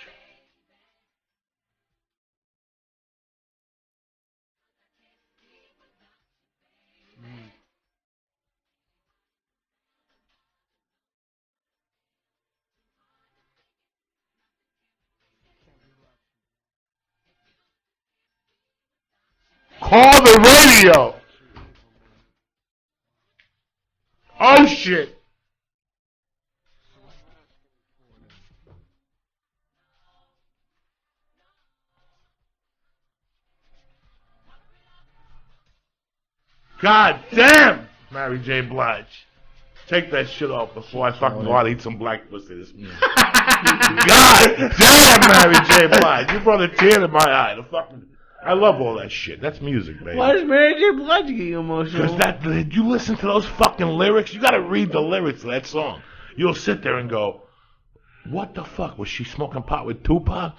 Call the radio! Oh shit! God damn! Mary J. Blige. Take that shit off before I fucking go out and eat some black pussy this morning. God damn, Mary J. Blige. You brought a tear to my eye. I love all that shit. That's music, baby. Why does Mary J. Blige get you emotional? Because did you listen to those fucking lyrics? You gotta read the lyrics of that song. You'll sit there and go, what the fuck? Was she smoking pot with Tupac?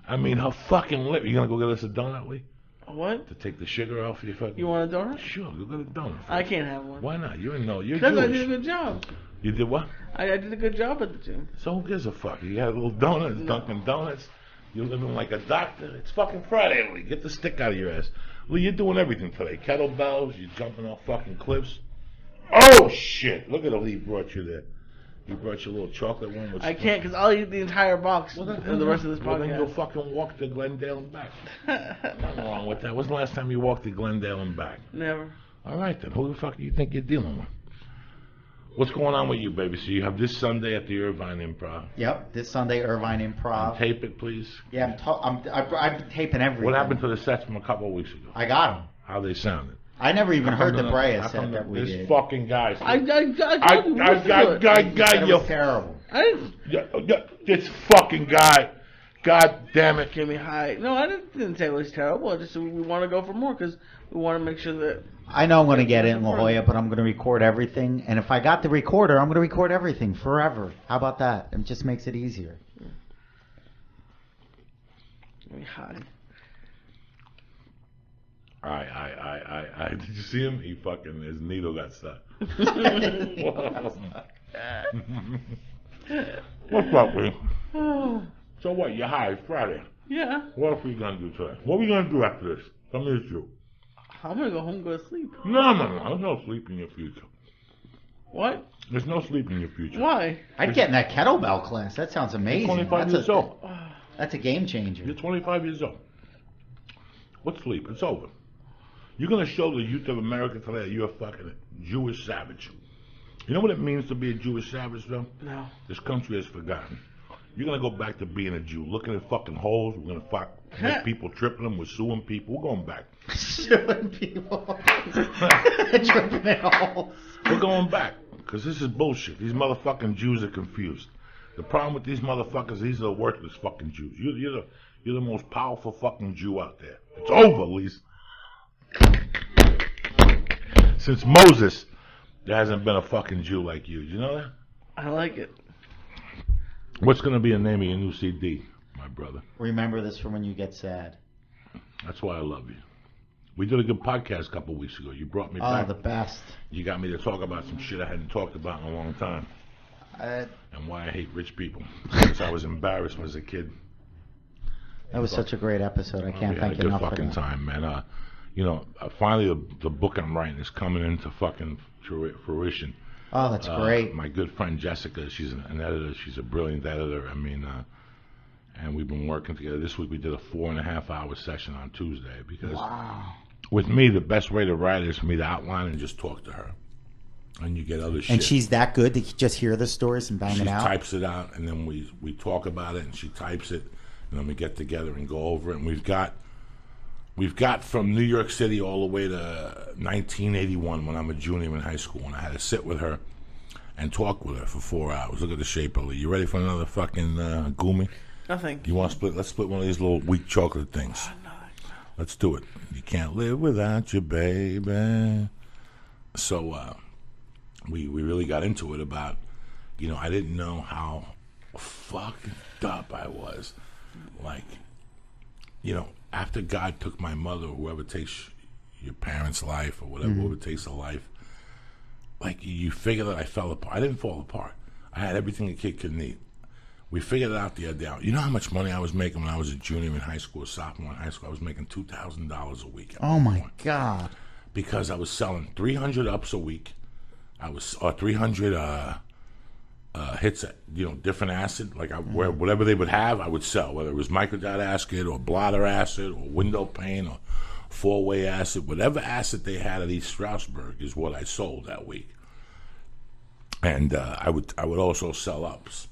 I mean, her fucking lip. You gonna go get us a donut, Lee? What? To take the sugar off your fucking... You want a donut? Sure, go get a donut. I can't have one. Why not? You're Jewish. Because I did a good job. You did what? I did a good job at the gym. So who gives a fuck? You got a little donuts, Dunkin' Donuts. You're living like a doctor. It's fucking Friday, Lee. Get the stick out of your ass. Lee, you're doing everything today. Kettlebells, you're jumping off fucking cliffs. Oh, shit. Look at what he brought you there. He brought you a little chocolate one. With I can't because I'll eat the entire box well, in the rest of this podcast. Then you'll fucking walk to Glendale and back. Nothing wrong with that. When's the last time you walked to Glendale and back? Never. All right, then. Who the fuck do you think you're dealing with? What's going on with you, baby? So you have this Sunday at the Irvine Improv. Yep, this Sunday, Irvine Improv. Tape it, please. Yeah, I'm taping everything. What happened to the sets from a couple of weeks ago? I got them. How they sounded? I never even heard the Brea set that we this did. Fucking guy. I You terrible. I didn't. This fucking guy. God damn it. Give me high. No, I didn't say it was terrible. I just said we want to go for more because we want to make sure that. I know I'm going to get it in La Jolla, but I'm going to record everything. And if I got the recorder, I'm going to record everything forever. How about that? It just makes it easier. Give me high. I did you see him? He fucking, his needle got stuck. What's up, Lee? So what, you're high, it's Friday. Yeah. What else are we going to do today? What are we going to do after this? Come here, you. I'm going to go home and go to sleep. No. There's no sleep in your future. What? There's no sleep in your future. Why? I'd get in that kettlebell class. That sounds amazing. You're 25 years old. That's a game changer. You're 25 years old. What's sleep? It's over. You're going to show the youth of America today that you're a fucking Jewish savage. You know what it means to be a Jewish savage, though? No. This country has forgotten. You're going to go back to being a Jew, looking at fucking holes. We're going to make people tripping them. We're suing people. We're going back. Suing people. Tripping in holes. We're going back because this is bullshit. These motherfucking Jews are confused. The problem with these motherfuckers, these are the worthless fucking Jews. You're the most powerful fucking Jew out there. It's over, Lise. Since Moses, there hasn't been a fucking Jew like you. You know that? I like it. What's going to be the name of your new CD, my brother? Remember this for when you get sad. That's why I love you. We did a good podcast a couple of weeks ago. You brought me back. Oh, the best. You got me to talk about some shit I hadn't talked about in a long time. And why I hate rich people. Because I was embarrassed as a kid. That was such a great episode. I can't thank you enough for that. We had a good fucking time, man. Finally the book I'm writing is coming into fucking fruition. Oh, that's great. My good friend Jessica, she's an editor. She's a brilliant editor. I mean, and we've been working together. This week we did a 4.5 hour session on Tuesday because with me, the best way to write is for me to outline and just talk to her. And you get other shit. And she's that good to just hear the stories and bang She it out? types it out, and then we talk about it, and she types it, and then we get together and go over it. And we've got from New York City all the way to 1981 when I'm a junior in high school, and I had to sit with her and talk with her for 4 hours. Look at the shape of her. You ready for another fucking gumi? Nothing. You want to split? Let's split one of these little weak chocolate things. No. Let's do it. You can't live without you, baby. So we really got into it about, I didn't know how fucked up I was. Like, after God took my mother, or whoever takes your parents' life, or whatever, whoever takes a life, like, you figure that I fell apart. I didn't fall apart. I had everything a kid could need. We figured it out the other day. You know how much money I was making when I was a junior in high school, a sophomore in high school? I was making $2,000 a week. Oh, my God. Because I was selling 300 ups a week. Or 300 hits, different acid. Like, whatever they would have, I would sell. Whether it was microdot acid or blotter acid or window pane or four-way acid. Whatever acid they had at East Stroudsburg is what I sold that week. And I would also sell ups.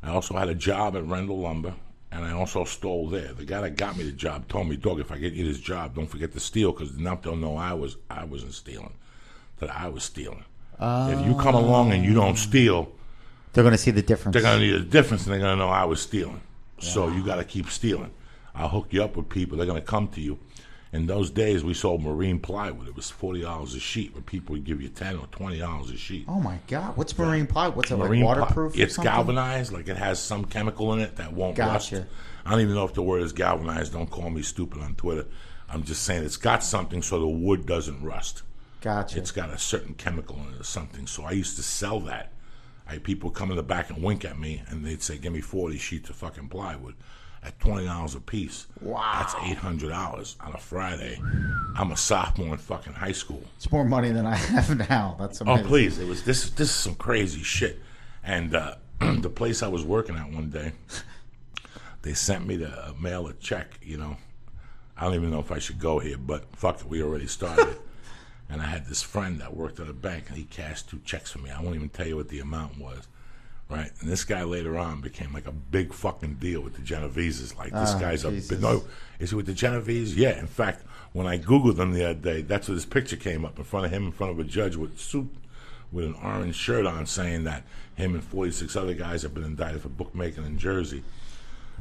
I also had a job at Rendell Lumber, and I also stole there. The guy that got me the job told me, "Dog, if I get you this job, don't forget to steal, because enough don't know I wasn't stealing, that I was stealing. If you come along and you don't steal, they're going to see the difference. They're going to need a difference, and they're going to know I was stealing. Yeah. So you got to keep stealing. I'll hook you up with people. They're going to come to you." In those days, we sold marine plywood. It was $40 a sheet, but people would give you $10 or $20 a sheet. Oh, my God. What's marine plywood? What's it, like waterproof It's something? galvanized. Like, it has some chemical in it that won't rust. I don't even know if the word is galvanized. Don't call me stupid on Twitter. I'm just saying it's got something so the wood doesn't rust. Gotcha. It's got a certain chemical in it or something. So I used to sell that. People come in the back and wink at me, and they'd say, "Give me 40 sheets of fucking plywood at $20 a piece." Wow. That's $800 on a Friday. I'm a sophomore in fucking high school. It's more money than I have now. That's amazing. Oh, please. It was this is some crazy shit. And the place I was working at one day, they sent me to mail a check, I don't even know if I should go here, but fuck it, we already started. And I had this friend that worked at a bank, and he cashed 2 checks for me. I won't even tell you what the amount was. Right, and this guy later on became like a big fucking deal with the Genoveses. Like, this guy's is he with the Genovese? Yeah, in fact, when I Googled him the other day, that's where this picture came up in front of him, in front of a judge with a suit, with an orange shirt on, saying that him and 46 other guys have been indicted for bookmaking in Jersey.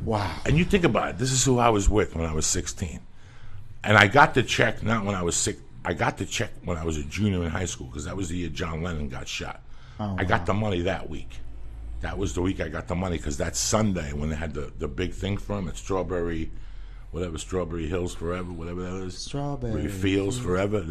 Wow. And you think about it, this is who I was with when I was 16. And I got the check not when I was 6. I got the check when I was a junior in high school, because that was the year John Lennon got shot. I got the money that week. That was the week I got the money, because that Sunday when they had the big thing for him at Strawberry Hills Forever, whatever that is. Strawberry Fields Forever.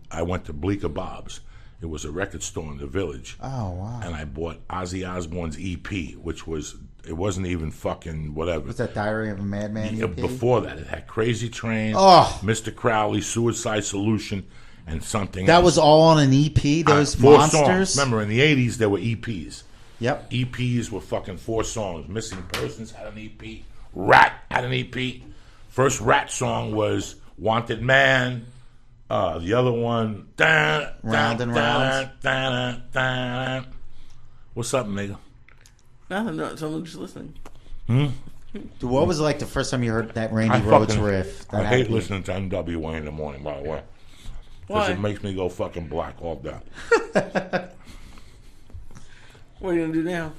I went to Bleecker Bob's. It was a record store in the Village. Oh, wow. And I bought Ozzy Osbourne's EP, it wasn't even fucking whatever. Was that Diary of a Madman EP? Before that, it had Crazy Train, Mr. Crowley, Suicide Solution, and something That else. was all on an EP? Those 4 monsters? songs. Remember, in the 80s, there were EPs. Yep. EPs were fucking 4 songs. Missing Persons had an EP. Rat had an EP. First Rat song was Wanted Man. The other one, Round and Round. What's up, nigga? Nothing. No, someone just listening. Dude, what was it like the first time you heard that Randy Rhoads riff? I hate listening to NWA in the morning, by the way. Because Why? it makes me go fucking black all day. What are you gonna do now?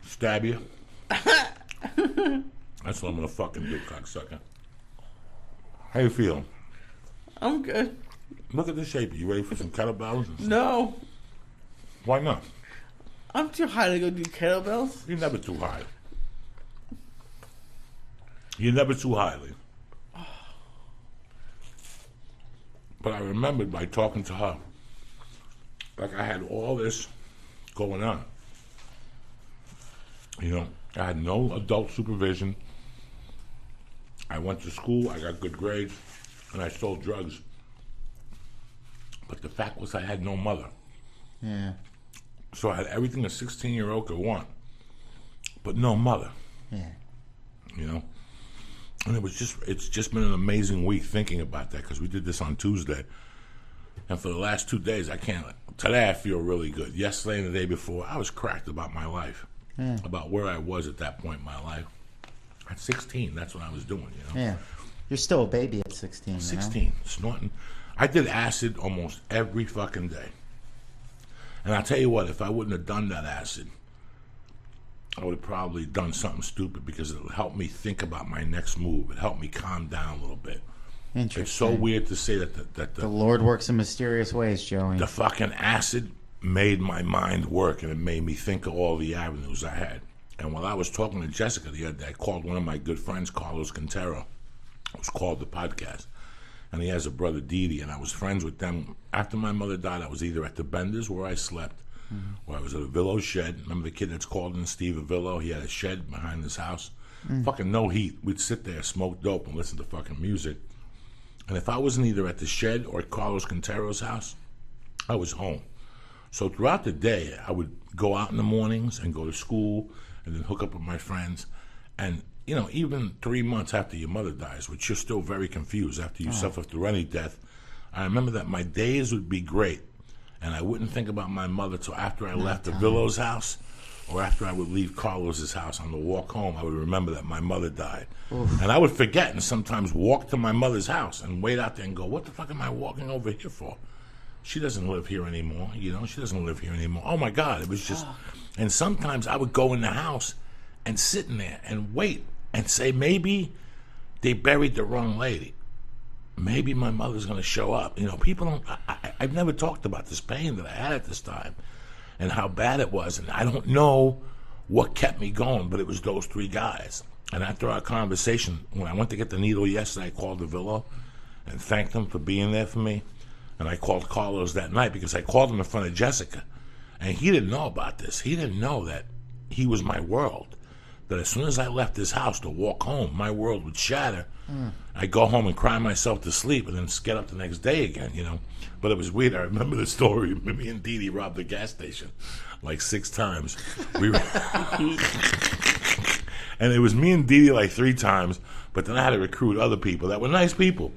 Stab you. That's what I'm gonna fucking do, cocksucker. How you feel? I'm good. Look at the shape. You ready for some kettlebells? No, Why not? I'm too high to go do kettlebells. You're never too high. You're never too highly. But I remembered by talking to her, like, I had all this going on. I had no adult supervision. I went to school, I got good grades, and I sold drugs. But the fact was I had no mother. Yeah. So I had everything a 16-year-old could want, but no mother. Yeah. And it's just been an amazing week thinking about that, because we did this on Tuesday. And for the last 2 days, I can't today I feel really good. Yesterday and the day before, I was cracked about my life, about where I was at that point in my life. At 16, that's what I was doing, you know? Yeah. You're still a baby at 16, 16, snorting. I did acid almost every fucking day. And I'll tell you what, if I wouldn't have done that acid, I would have probably done something stupid because it helped me think about my next move. It helped me calm down a little bit. Interesting. It's so weird to say that the Lord works in mysterious ways, Joey. The fucking acid made my mind work, and it made me think of all the avenues I had. And while I was talking to Jessica the other day, I called one of my good friends, Carlos Quintero. It was called The Podcast. And he has a brother, Didi, and I was friends with them. After my mother died, I was either at the Benders, where I slept, or I was at a Villo shed. Remember the kid that's called in, Steve Avillo? He had a shed behind his house. Fucking no heat. We'd sit there, smoke dope, and listen to fucking music. And if I wasn't either at the shed or at Carlos Quintero's house, I was home. So throughout the day, I would go out in the mornings and go to school and then hook up with my friends. And, you know, even 3 months after your mother dies, which you're still very confused after you suffer through any death, I remember that my days would be great. And I wouldn't think about my mother till after I left the Villo's house or after I would leave Carlos's house. On the walk home, I would remember that my mother died. Oof. And I would forget and sometimes walk to my mother's house and wait out there and go, what the fuck am I walking over here for? She doesn't live here anymore, you know? She doesn't live here anymore. Oh, my God, it was just... And sometimes I would go in the house and sit in there and wait and say, maybe they buried the wrong lady. Maybe my mother's going to show up. You know, people don't... I've never talked about this pain that I had at this time and how bad it was. And I don't know what kept me going, but it was those three guys. And after our conversation, when I went to get the needle yesterday, I called the Villa and thanked them for being there for me. And I called Carlos that night because I called him in front of Jessica. And he didn't know about this. He didn't know that he was my world. That as soon as I left his house to walk home, my world would shatter. I'd go home and cry myself to sleep and then get up the next day again, you know. But it was weird. I remember the story. Me and Didi robbed the gas station like 6 times. And it was me and Didi like 3 times. But then I had to recruit other people that were nice people.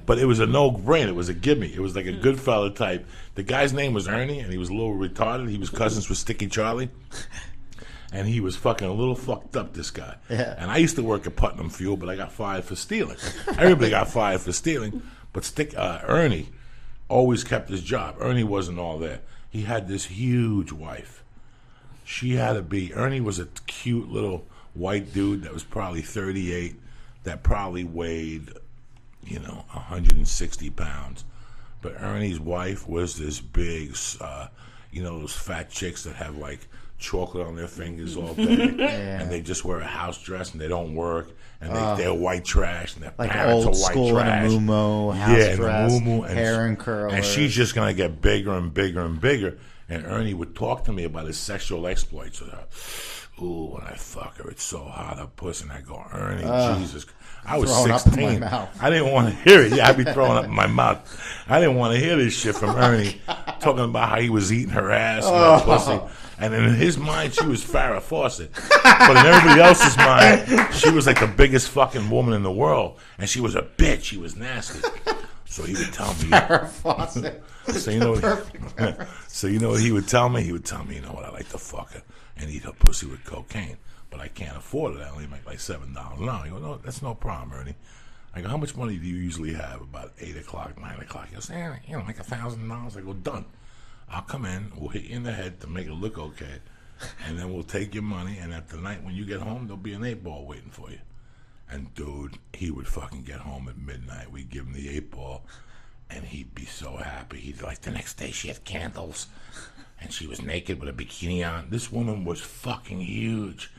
But it was a no-brainer. It was a gimme. It was like a good fella type. The guy's name was Ernie, and he was a little retarded. He was cousins with Sticky Charlie. And he was fucking a little fucked up, this guy. And I used to work at Putnam Fuel, but I got fired for stealing. Everybody got fired for stealing. But Ernie always kept his job. Ernie wasn't all there. He had this huge wife. She had to be... Ernie was a cute little white dude that was probably 38, that probably weighed, 160 pounds. But Ernie's wife was this big, those fat chicks that have, like, chocolate on their fingers all day, and they just wear a house dress and they don't work, and they're white trash, and their like parents old are white school trash. in a muumuu, house dress, and hair and curlers. And she's just going to get bigger and bigger and bigger. And Ernie would talk to me about his sexual exploits with her. Ooh, when I fuck her, it's so hot, her pussy. And I go, Ernie, Jesus. I was 16. I didn't want to hear it. Yeah, I'd be throwing up in my mouth. I didn't want to hear this shit from Ernie talking about how he was eating her ass and her pussy. And in his mind, she was Farrah Fawcett. But in everybody else's mind, she was like the biggest fucking woman in the world. And she was a bitch. She was nasty. So he would tell me. Farrah Fawcett. So you know what he would tell me? He would tell me, you know what, I like to fuck her and eat her pussy with cocaine. But I can't afford it. I only make like $7 an hour. I go, no, that's no problem, Ernie. I go, how much money do you usually have? About 8 o'clock, 9 o'clock. He goes, like $1,000. I go, done. I'll come in, we'll hit you in the head to make it look okay, and then we'll take your money, and at the night when you get home, there'll be an 8-ball waiting for you. And dude, he would fucking get home at midnight. We'd give him the 8-ball, and he'd be so happy. He'd like, the next day she had candles, and she was naked with a bikini on. This woman was fucking huge,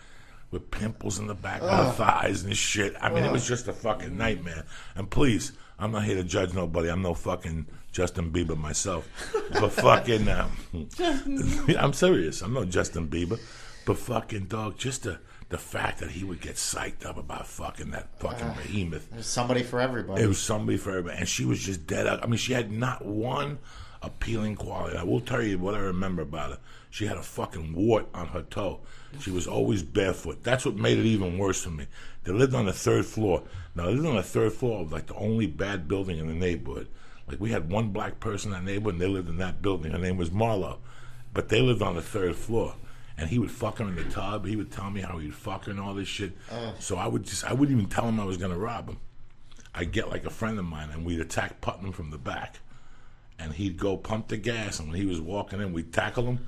with pimples in the back of her thighs and shit. I mean, it was just a fucking nightmare. And please, I'm not here to judge nobody. I'm no fucking Justin Bieber myself. But fucking, I'm serious. I'm no Justin Bieber. But fucking, dog, just the fact that he would get psyched up about fucking that fucking behemoth. There's somebody for everybody. It was somebody for everybody. And she was just dead out. I mean, she had not one appealing quality. I will tell you what I remember about her. She had a fucking wart on her toe. She was always barefoot. That's what made it even worse for me. They lived on the 3rd floor. Now, they lived on the 3rd floor of like the only bad building in the neighborhood. Like, we had one black person in our neighborhood, and they lived in that building. Her name was Marlo. But they lived on the 3rd floor. And he would fuck her in the tub. He would tell me how he'd fuck her and all this shit. So I wouldn't even tell him I was going to rob him. I'd get like a friend of mine, and we'd attack Putnam from the back. And he'd go pump the gas, and when he was walking in, we'd tackle him,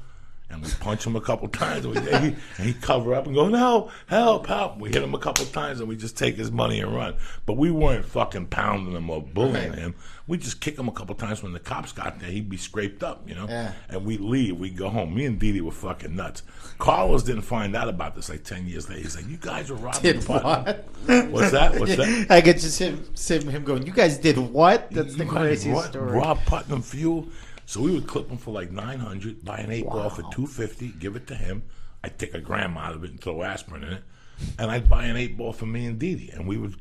and we'd punch him a couple times, and he'd cover up and go, no, help, help. We hit him a couple times, and we just take his money and run. But we weren't fucking pounding him or bullying him. We'd just kick him a couple times. When the cops got there, he'd be scraped up, you know? Yeah. And we'd leave. We'd go home. Me and Didi were fucking nuts. Carlos didn't find out about this like 10 years later. He's like, you guys were robbing Did Putnam. what? What's that? What's that? I could just him going, you guys did what? That's the craziest story. Rob Putnam Fuel. So we would clip him for like $900, buy an 8-ball for $250, give it to him. I'd take a gram out of it and throw aspirin in it. And I'd buy an 8-ball for me and Didi. And we would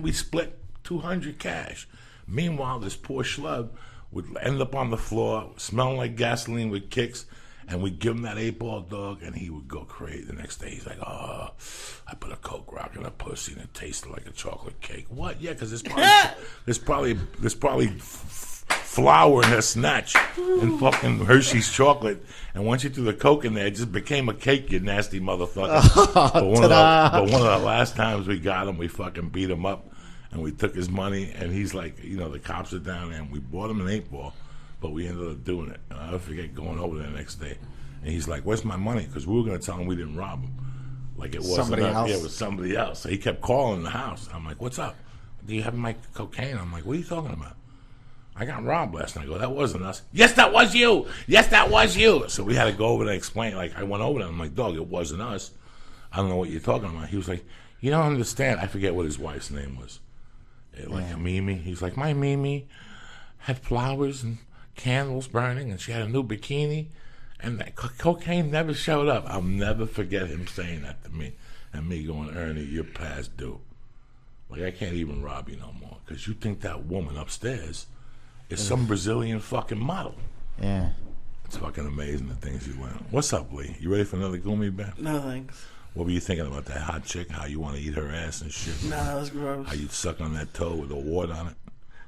we split $200 cash. Meanwhile, this poor schlub would end up on the floor, smelling like gasoline with kicks, and we'd give him that 8-ball dog, and he would go crazy. The next day, he's like, oh, I put a Coke rock in a pussy, and it tasted like a chocolate cake. What? Yeah, because there's probably flour in her snatch and fucking Hershey's chocolate. And once you threw the Coke in there, it just became a cake, you nasty motherfucker. But one of the last times we got him, we fucking beat him up. And we took his money, and he's like, you know, the cops are down there, and we bought him an 8-ball, but we ended up doing it. And I'll forget going over there the next day. And he's like, where's my money? Because we were going to tell him we didn't rob him. Like, it wasn't somebody else. Yeah, it was somebody else. So he kept calling the house. I'm like, what's up? Do you have my cocaine? I'm like, what are you talking about? I got robbed last night. I go, that wasn't us. Yes, that was you. Yes, that was you. So we had to go over there and explain. Like, I went over there. I'm like, dog, it wasn't us. I don't know what you're talking about. He was like, you don't understand. I forget what his wife's name was. Like a Mimi. He's like, my Mimi had flowers and candles burning, and she had a new bikini, and that cocaine never showed up. I'll never forget him saying that to me, and me going, Ernie, you're past due. Like, I can't even rob you no more, because you think that woman upstairs is some Brazilian fucking model. Yeah. It's fucking amazing the things you learn. What's up, Lee? You ready for another Gumi Bear? No, thanks. What were you thinking about that hot chick? How you want to eat her ass and shit? No, that was gross. How you'd suck on that toe with a wart on it?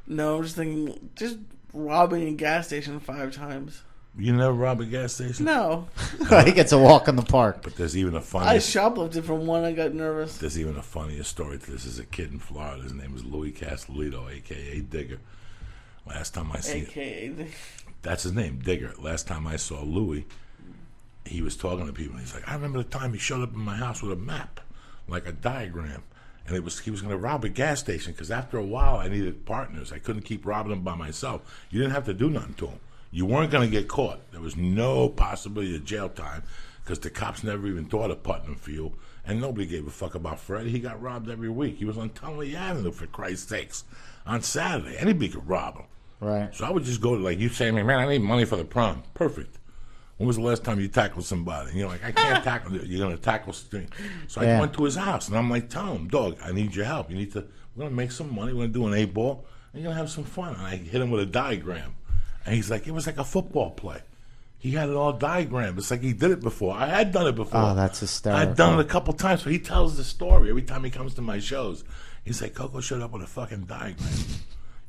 No, I'm just thinking, just robbing a gas station 5 times. You never rob a gas station? No. He gets a walk in the park. But there's even a I funniest... shoplifted from one, I got nervous. There's even a funniest story to this. Is a kid in Florida. His name is Louis Castellito, a.k.a. Digger. Last time I see A.k.a. That's his name, Digger. Last time I saw Louis, he was talking to people. He's like, I remember the time he showed up in my house with a map, like a diagram. And he was going to rob a gas station, because after a while I needed partners. I couldn't keep robbing them by myself. You didn't have to do nothing to him. You weren't going to get caught. There was no possibility of jail time, because the cops never even thought of Putnam Fuel, and nobody gave a fuck about Fred. He got robbed every week. He was on Tunley Avenue, for Christ's sakes, on Saturday. Anybody could rob him. Right. So I would just go to, like, you say to me, man, I need money for the prom. Perfect. When was the last time you tackled somebody? And you're like, I can't tackle you. You're going to tackle something. So I went to his house, and I'm like, tell him, dog, I need your help. We're going to make some money. We're going to do an 8-ball, and you're going to have some fun. And I hit him with a diagram. And he's like, it was like a football play. He had it all diagrammed. It's like he did it before. I had done it before. Oh, that's hysterical. I'd done it a couple times. So he tells the story every time he comes to my shows. He's like, Coco showed up with a fucking diagram.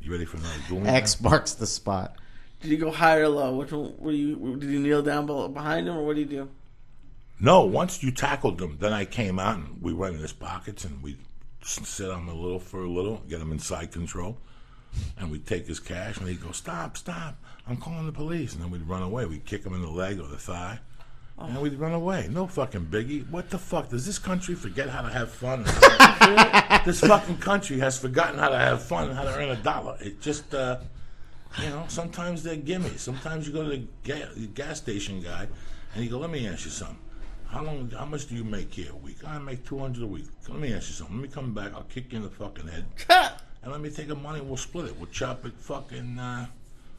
You ready for another Gumi? X marks the spot. Did you go high or low? Which one were you? Did you kneel down behind him, or what did you do? No, once you tackled him, then I came out and we went in his pockets and we sit on him for a little, get him inside control, and we'd take his cash and he'd go, stop, I'm calling the police. And then we'd run away. We'd kick him in the leg or the thigh, and we'd run away. No fucking biggie. What the fuck? Does this country forget how to have fun? This fucking country has forgotten how to have fun and how to earn $1. It just... sometimes they're gimmies. Sometimes you go to the gas station guy, and you go, let me ask you something. How much do you make here a week? I make $200 a week. Let me ask you something. Let me come back. I'll kick you in the fucking head. And let me take the money and we'll split it. We'll chop it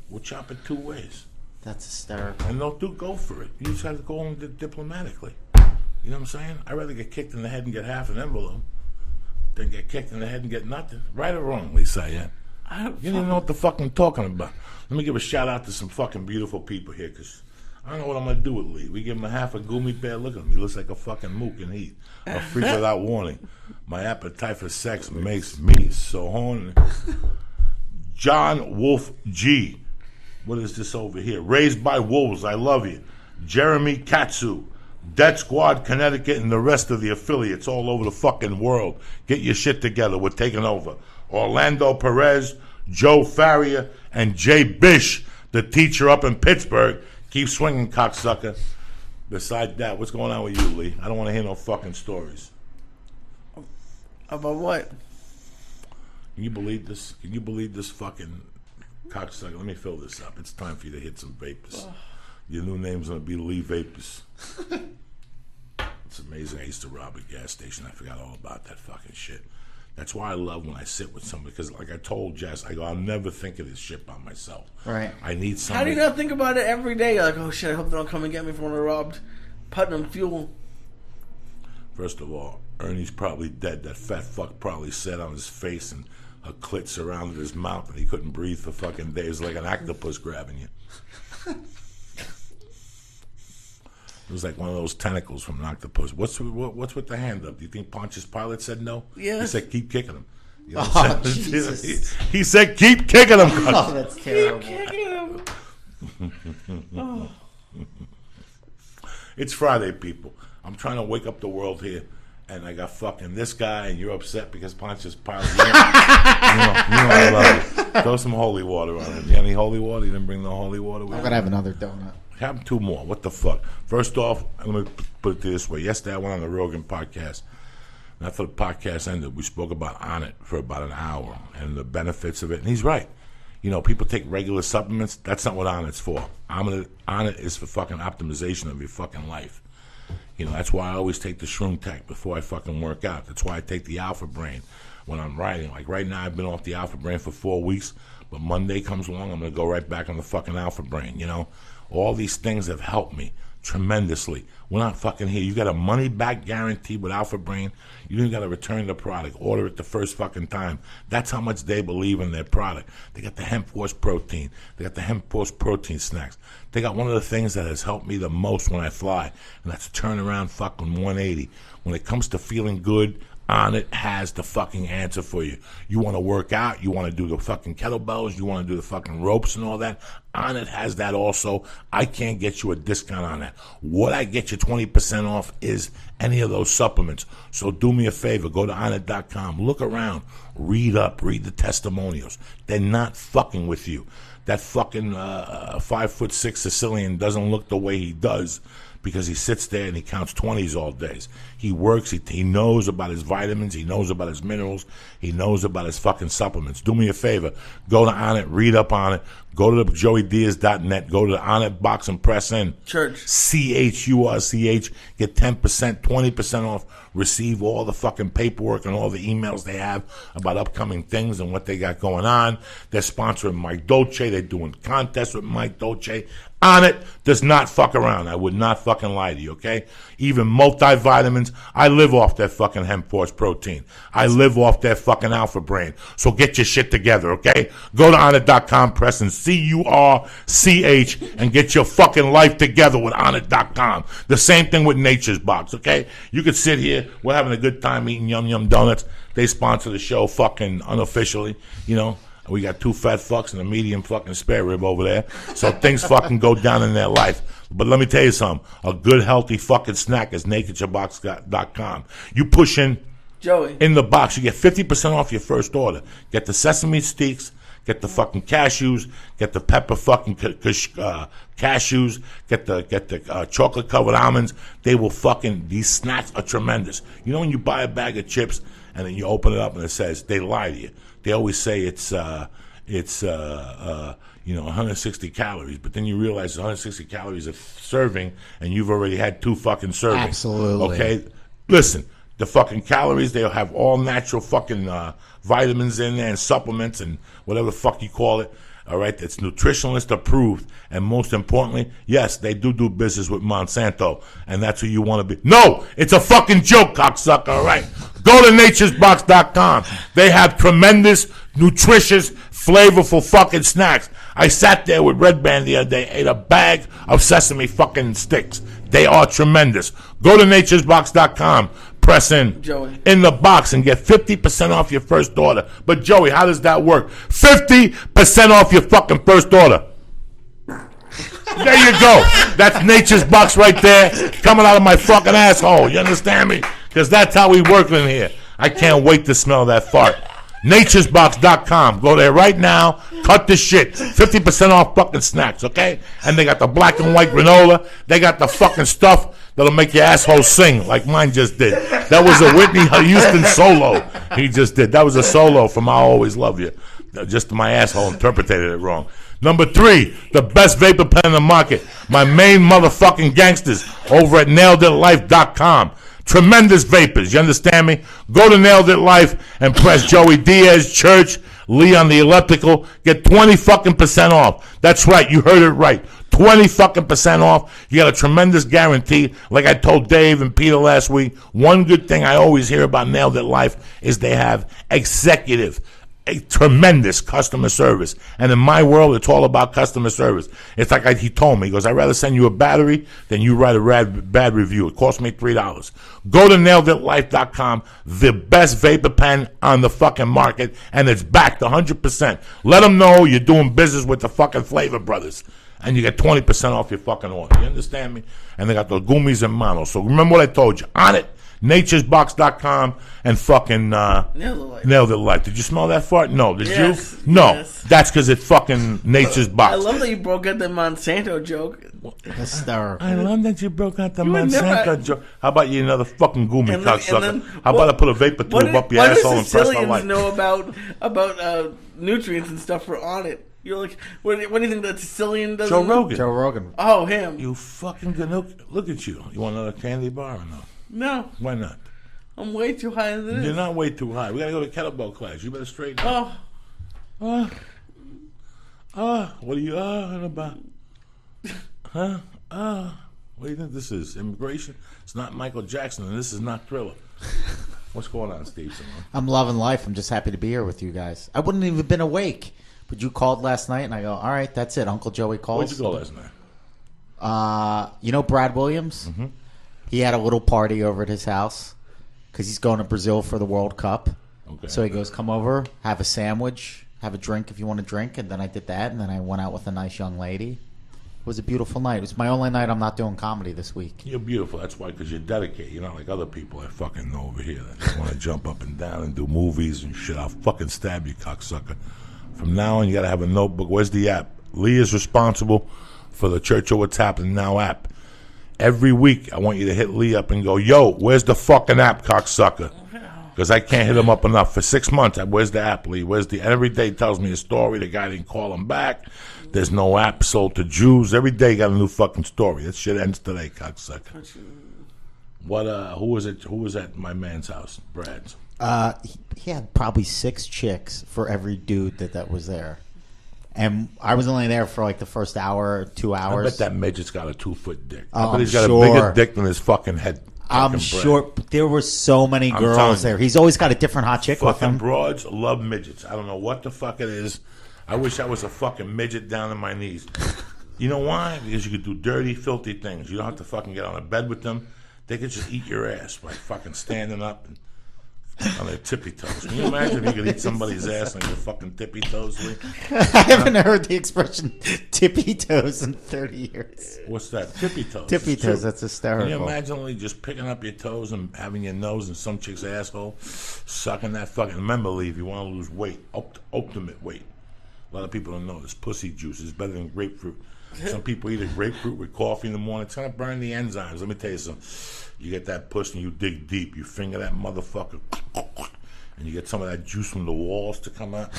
we'll chop it 2 ways. That's hysterical. And don't go for it. You just have to go on diplomatically. You know what I'm saying? I'd rather get kicked in the head and get half an envelope than get kicked in the head and get nothing. Right or wrong, Lisa? Yeah. You don't even know what the fuck I'm talking about. Let me give a shout out to some fucking beautiful people here, because I don't know what I'm going to do with Lee. We give him a half a Gumi Bear. Look at him. He looks like a fucking mook in heat. A freak without warning. My appetite for sex makes me so horny. John Wolf G. What is this over here? Raised by Wolves, I love you. Jeremy Katsu. Death Squad, Connecticut, and the rest of the affiliates all over the fucking world. Get your shit together. We're taking over. Orlando Perez, Joe Farrier, and Jay Bish, the teacher up in Pittsburgh. Keep swinging, cocksucker. Besides that, what's going on with you, Lee? I don't want to hear no fucking stories. About what? Can you believe this? Can you believe this fucking cocksucker? Let me fill this up. It's time for you to hit some vapors. Your new name's going to be Lee Vapors. It's amazing. I used to rob a gas station. I forgot all about that fucking shit. That's why I love when I sit with somebody. Because like I told Jess, I go, I'll never think of this shit by myself. Right. I need somebody. How do you not think about it every day? You're like, oh shit, I hope they don't come and get me for when I robbed Putnam Fuel. First of all, Ernie's probably dead. That fat fuck probably sat on his face and a clit surrounded his mouth and he couldn't breathe for fucking days like an octopus grabbing you. It was like one of those tentacles from an octopus. What's with the hand up? Do you think Pontius Pilate said no? Yeah. He said, keep kicking him. You know Oh, Jesus. he said, keep kicking him. Oh, that's terrible. Oh. It's Friday, people. I'm trying to wake up the world here. And I got fucking this guy, and you're upset because Pontius Pilate. You know I love it. Throw some holy water on it. You got any holy water? You didn't bring no holy water with I'm you? going to have another donut. Have 2 more. What the fuck? First off, I'm going to put it this way. Yesterday I went on the Rogan podcast. And after the podcast ended, we spoke about Onnit for about an hour and the benefits of it. And he's right. You know, people take regular supplements. That's not what Onnit's for. Onnit is for fucking optimization of your fucking life. You know, that's why I always take the Shroom Tech before I fucking work out. That's why I take the Alpha Brain when I'm writing. Like right now, I've been off the Alpha Brain for 4 weeks. But Monday comes along, I'm going to go right back on the fucking Alpha Brain, you know. All these things have helped me tremendously. We're not fucking here. You got a money-back guarantee with Alpha Brain. You don't got to return the product. Order it the first fucking time. That's how much they believe in their product. They got the Hemp Force Protein. They got the Hemp Force Protein snacks. They got one of the things that has helped me the most when I fly, and that's a turnaround fucking 180. When it comes to feeling good, Onnit has the fucking answer for you. You want to work out, you want to do the fucking kettlebells, you want to do the fucking ropes and all that. Onnit has that also. I can't get you a discount on that. What I get you 20% off is any of those supplements. So do me a favor, go to Onnit.com, look around, read the testimonials. They're not fucking with you. That fucking 5'6" Sicilian doesn't look the way he does because he sits there and he counts 20s all days. He works, he knows about his vitamins, he knows about his minerals, he knows about his fucking supplements. Do me a favor, go to Onnit, read up on it, go to joeydiaz.net, go to the Onnit box and press in. Church. CHURCH, get 10%, 20% off, receive all the fucking paperwork and all the emails they have about upcoming things and what they got going on. They're sponsoring Mike Dolce, they're doing contests with Mike Dolce. Onnit does not fuck around. I would not fucking lie to you, okay? Even multivitamins, I live off that fucking Hemp Force Protein. I live off that fucking Alpha Brain. So get your shit together, okay? Go to Onnit.com, press in CURCH, and get your fucking life together with Onnit.com. The same thing with Nature's Box, okay? You could sit here, we're having a good time eating Yum Yum Donuts. They sponsor the show fucking unofficially, you know? We got 2 fat fucks and a medium fucking spare rib over there. So things fucking go down in their life. But let me tell you something. A good, healthy fucking snack is NakedYourBox.com. You push in Joey. In the box, you get 50% off your first order. Get the sesame sticks, get the fucking cashews, get the pepper fucking cashews, get the chocolate covered almonds. They will fucking, these snacks are tremendous. You know when you buy a bag of chips and then you open it up and it says, they lie to you. They always say it's 160 calories, but then you realize 160 calories a serving, and you've already had 2 fucking servings. Absolutely. Okay, listen, the fucking calories, they'll have all natural fucking vitamins in there and supplements and whatever the fuck you call it. All right, that's nutritionalist approved, and most importantly, yes, they do business with Monsanto, and that's who you want to be. No, it's a fucking joke, cocksucker. All right, go to naturesbox.com. They have tremendous, nutritious, flavorful fucking snacks. I sat there with Red Band the other day, ate a bag of sesame fucking sticks. They are tremendous. Go to naturesbox.com. press in Joey. in the box and get 50% off your first order. But Joey, how does that work? 50% off your fucking first order. There you go. That's Nature's Box right there, coming out of my fucking asshole. You understand me? Because that's how we work in here. I can't wait to smell that fart. Naturesbox.com. Go there right now. Cut the shit. 50% off fucking snacks, okay? And they got the black and white granola. They got the fucking stuff that'll make your asshole sing like mine just did. That was a Whitney Houston solo he just did. That was a solo from I'll Always Love You. Just my asshole interpreted it wrong. Number 3, the best vapor pen in the market. My main motherfucking gangsters over at naileditlife.com. Tremendous vapors, you understand me? Go to Nailed It Life and press Joey Diaz, Church, Lee on the elliptical. Get 20 fucking percent off. That's right, you heard it right. 20 fucking percent off. You got a tremendous guarantee. Like I told Dave and Peter last week, one good thing I always hear about Nailed It Life is they have a tremendous customer service. And in my world, it's all about customer service. It's like he told me, he goes, I'd rather send you a battery than you write a bad review. It cost me $3. Go to naileditlife.com, the best vapor pen on the fucking market, and it's backed 100%. Let them know you're doing business with the fucking Flavor Brothers, and you get 20% off your fucking order. You understand me? And they got the gummies and manos. So remember what I told you. On it. Naturesbox.com and fucking Nailed It Life. Did you smell that fart? No. Did you? No. Yes. That's because it's fucking Nature's Box. I love that you broke out the Monsanto joke. Hysterical. I love that you broke out the Monsanto joke. How about you another fucking goomy And then- cocksucker? and then- How about I put a vapor tube up your asshole and press the Sicilians light? know about nutrients and stuff for on it? You're like, what do you think that Sicilian does? Joe Rogan. Joe Rogan. Oh, him. You fucking good. Look at you. You want another candy bar or no? No, Why not? I'm way too high as it is. You're not way too high. We gotta go to kettlebell class. You better straighten up. What are you about? Huh? What do you think this is? Immigration? It's not Michael Jackson, and this is not Thriller. What's going on, Steve? I'm loving life. I'm just happy to be here with you guys. I wouldn't even been awake, but you called last night, and I go, all right, that's it. Uncle Joey calls. Where'd you go last night? You know Brad Williams? Mm-hmm. He had a little party over at his house because he's going to Brazil for the World Cup. Okay. So he goes, come over, have a sandwich, have a drink if you want to drink. And then I did that, and then I went out with a nice young lady. It was a beautiful night. It was my only night I'm not doing comedy this week. You're beautiful. That's why, because you're dedicated. You're not like other people I fucking know over here that just want to jump up and down and do movies and shit. I'll fucking stab you, cocksucker. From now on, you got to have a notebook. Where's the app? Lee is responsible for the Church of What's Happening Now app. Every week, I want you to hit Lee up and go, yo, where's the fucking app, cocksucker? Because I can't hit him up enough. For 6 months, where's the app, Lee? And every day tells me a story. The guy didn't call him back. There's no app sold to Jews. Every day got a new fucking story. That shit ends today, cocksucker. What? Who was it? Who was at my man's house? Brad's. He had probably 6 chicks for every dude that was there. And I was only there for like the first hour, 2 hours. I bet that midget's got a 2-foot dick. Oh, I bet he's got sure. a bigger dick than his fucking head. I'm fucking sure Brad. there were so many I'm girls telling there. you. He's always got a different hot chick with Fucking him. broads love midgets. I don't know what the fuck it is. I wish I was a fucking midget down on my knees. You know why? Because you could do dirty, filthy things. You don't have to fucking get on a bed with them. They could just eat your ass by fucking standing up and on their tippy toes. Can you imagine if you could eat somebody's ass on your fucking tippy toes, Lee? I haven't heard the expression tippy toes in 30 years. What's that? Tippy toes. Tippy It's true. toes, that's hysterical. Can you imagine Lee just picking up your toes and having your nose in some chick's asshole, sucking that fucking... Remember, Lee, if you want to lose weight, ultimate weight. A lot of people don't know this. Pussy juice is better than grapefruit. Some people eat a grapefruit with coffee in the morning. It's going to burn the enzymes. Let me tell you something. You get that puss and you dig deep. You finger that motherfucker. And you get some of that juice from the walls to come out.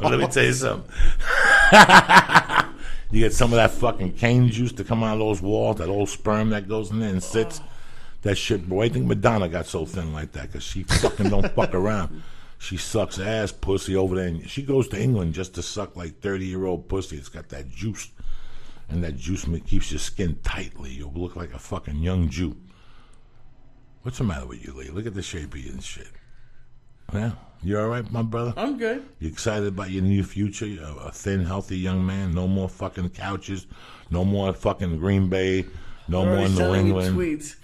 Let me tell you something. You get some of that fucking cane juice to come out of those walls. That old sperm that goes in there and sits. That shit. Boy, I think Madonna got so thin like that because she fucking don't fuck around. She sucks ass pussy over there. And she goes to England just to suck like 30-year-old pussy. It's got that juice. And that juice keeps your skin tightly. You'll look like a fucking young Jew. What's the matter with you, Lee? Look at the shape of you and shit. Yeah, you all right, my brother? I'm good. You excited about your new future? You're a thin, healthy young man. No more fucking couches. No more fucking Green Bay. No more New England. Tweets.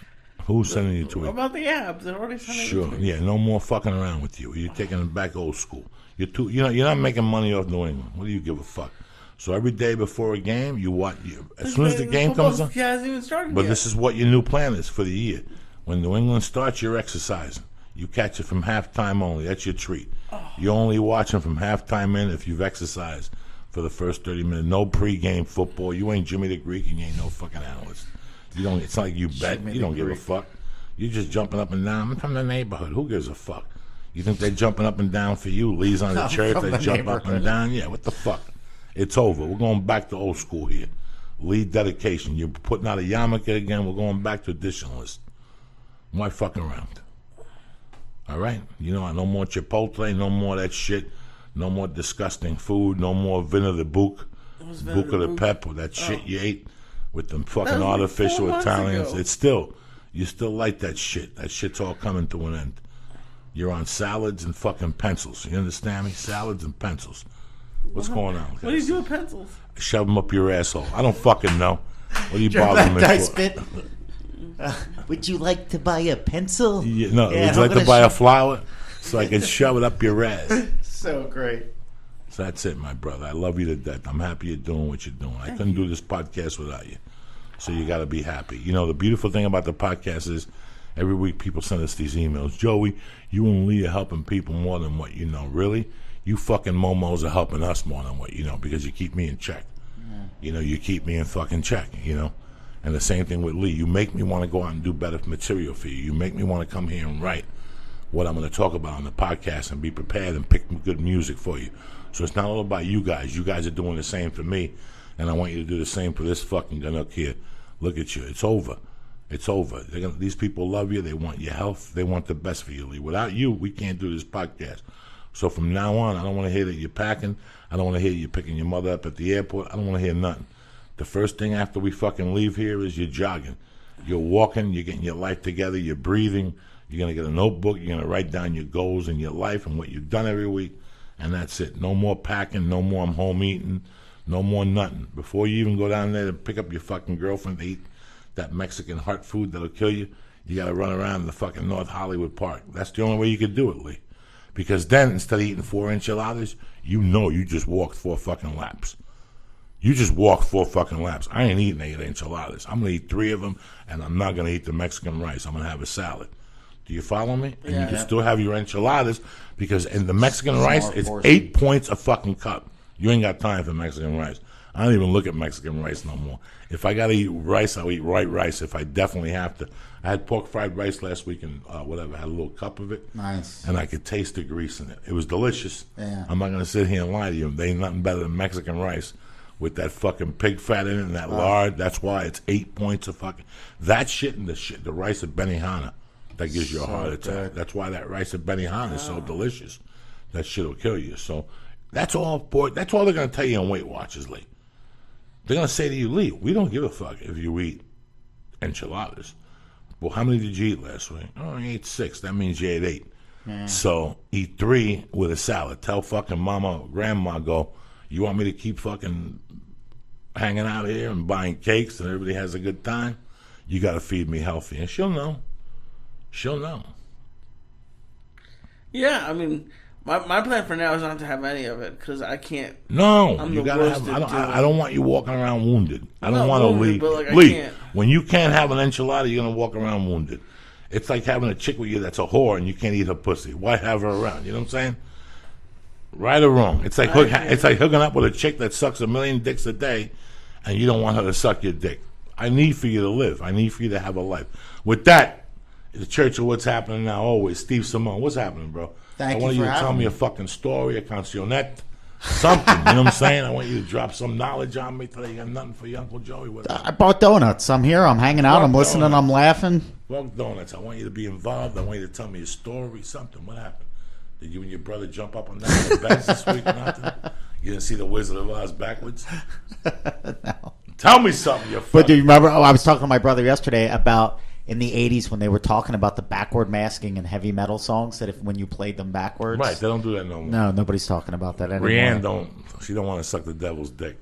Who's sending you tweets? About the apps. They're already sending me Sure. tweets. Yeah, no more fucking around with you. You're taking it back old school. You're not making money off New England. What do you give a fuck? So every day before a game, you watch. As soon as the game comes on, hasn't even started but yet. this is what your new plan is for the year. When New England starts, you're exercising. You catch it from halftime only. That's your treat. You're only watching from halftime in if you've exercised for the first 30 minutes. No pregame football. You ain't Jimmy the Greek and you ain't no fucking analyst. You don't. It's not like you bet. You don't give a fuck. You're just jumping up and down. I'm from the neighborhood. Who gives a fuck? You think they're jumping up and down for you? Lee's on the church. They jump up and down. Yeah, what the fuck? It's over. We're going back to old school here. Lee dedication. You're putting out a yarmulke again. We're going back to traditionalist. Why fucking around? All right? You know, no more Chipotle. No more of that shit. No more disgusting food. No more vino de buc. Buca de pep. That shit you ate with them fucking artificial Italians. Ago. It's still, you still like that shit. That shit's all coming to an end. You're on salads and fucking pencils. You understand me? Salads and pencils. What's going on? What do you do with pencils? Shove them up your asshole. I don't fucking know. What do you That bother me guy for? spit. Would you like to buy a pencil? Yeah, no, Yeah, would you I'm like to gonna buy a flower so I can shove it up your ass? So great. So that's it, my brother. I love you to death. I'm happy you're doing what you're doing. I couldn't do this podcast without you. So you got to be happy. You know, the beautiful thing about the podcast is every week people send us these emails. Joey, you and Lee are helping people more than what you know. Really? You fucking momos are helping us more than what you know because you keep me in check. Yeah. You know, you keep me in fucking check, you know? And the same thing with Lee. You make me want to go out and do better material for you. You make me want to come here and write what I'm going to talk about on the podcast and be prepared and pick good music for you. So it's not all about you guys. You guys are doing the same for me, and I want you to do the same for this fucking Ganook here. Look at you. It's over. It's over. These people love you. They want your health. They want the best for you, Lee. Without you, we can't do this podcast. So from now on, I don't want to hear that you're packing. I don't want to hear you picking your mother up at the airport. I don't want to hear nothing. The first thing after we fucking leave here is you're jogging. You're walking. You're getting your life together. You're breathing. You're going to get a notebook. You're going to write down your goals in your life and what you've done every week. And that's it. No more packing. No more I'm home eating. No more nothing. Before you even go down there to pick up your fucking girlfriend to eat that Mexican heart food that'll kill you, you got to run around the fucking North Hollywood Park. That's the only way you could do it, Lee. Because then, instead of eating 4 enchiladas, you know you just walked 4 fucking laps. You just walked 4 fucking laps. I ain't eating 8 enchiladas. I'm going to eat 3 of them, and I'm not going to eat the Mexican rice. I'm going to have a salad. Do you follow me? And you can still have your enchiladas because in the Mexican rice, it's 8 points a fucking cup. You ain't got time for Mexican rice. I don't even look at Mexican rice no more. If I got to eat rice, I'll eat white rice if I definitely have to. I had pork fried rice last week and whatever. I had a little cup of it. Nice. And I could taste the grease in it. It was delicious. Yeah. I'm not going to sit here and lie to you. They ain't nothing better than Mexican rice with that fucking pig fat in it and that lard. That's why it's 8 points of fucking... That shit and the rice at Benihana. That gives you a heart attack. Good. That's why that rice at Benihana is so delicious. That shit will kill you. So that's all, boy. That's all they're going to tell you on Weight Watchers, Lee. They're going to say to you, Lee, we don't give a fuck if you eat enchiladas. Well, how many did you eat last week? Oh, I ate 6. That means you ate 8. So eat 3 with a salad. Tell fucking mama or grandma, go, you want me to keep fucking hanging out here and buying cakes and everybody has a good time? You got to feed me healthy. And she'll know. She'll know. Yeah, I mean, my plan for now is not to have any of it because I can't. No, I'm you the gotta worst have. at I don't want you walking around wounded. I don't want to leave. Like, Lee, when you can't have an enchilada, you're gonna walk around wounded. It's like having a chick with you that's a whore and you can't eat her pussy. Why have her around? You know what I'm saying? Right or wrong? It's like hooking up with a chick that sucks 1 million dicks a day, and you don't want her to suck your dick. I need for you to live. I need for you to have a life. With that. The Church of What's Happening Now, always. Steve Simone, what's happening, bro? Thank I want you you for to tell having me a fucking story, a cancionette, something. You know what I'm saying? I want you to drop some knowledge on me today. You got nothing for your Uncle Joey. I bought donuts. I'm here. I'm hanging out. I'm listening. Donuts. I'm laughing. Fuck donuts. I want you to be involved. I want you to tell me a story, something. What happened? Did you and your brother jump up and down the beds this week or nothing? You didn't see the Wizard of Oz backwards? No. Tell me something, you But do you remember? I was talking to my brother yesterday about in the 80s when they were talking about the backward masking in heavy metal songs, that if when you played them backwards. Right, they don't do that no more. No, nobody's talking about that anymore. Rianne she don't want to suck the devil's dick.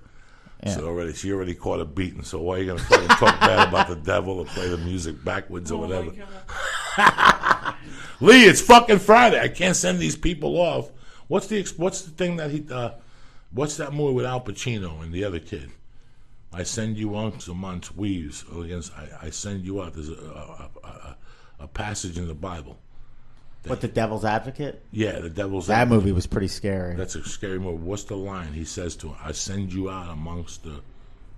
Yeah. So she already caught a beating. So why are you gonna fucking talk bad about the devil or play the music backwards or whatever? Lee, it's fucking Friday. I can't send these people off. What's the thing that what's that movie with Al Pacino and the other kid? I send you amongst weaves against. I send you out. There's a passage in the Bible. What, the Devil's Advocate? Yeah, the Devil's That Advocate. movie was pretty scary. That's a scary movie. What's the line? He says to him, I send you out amongst the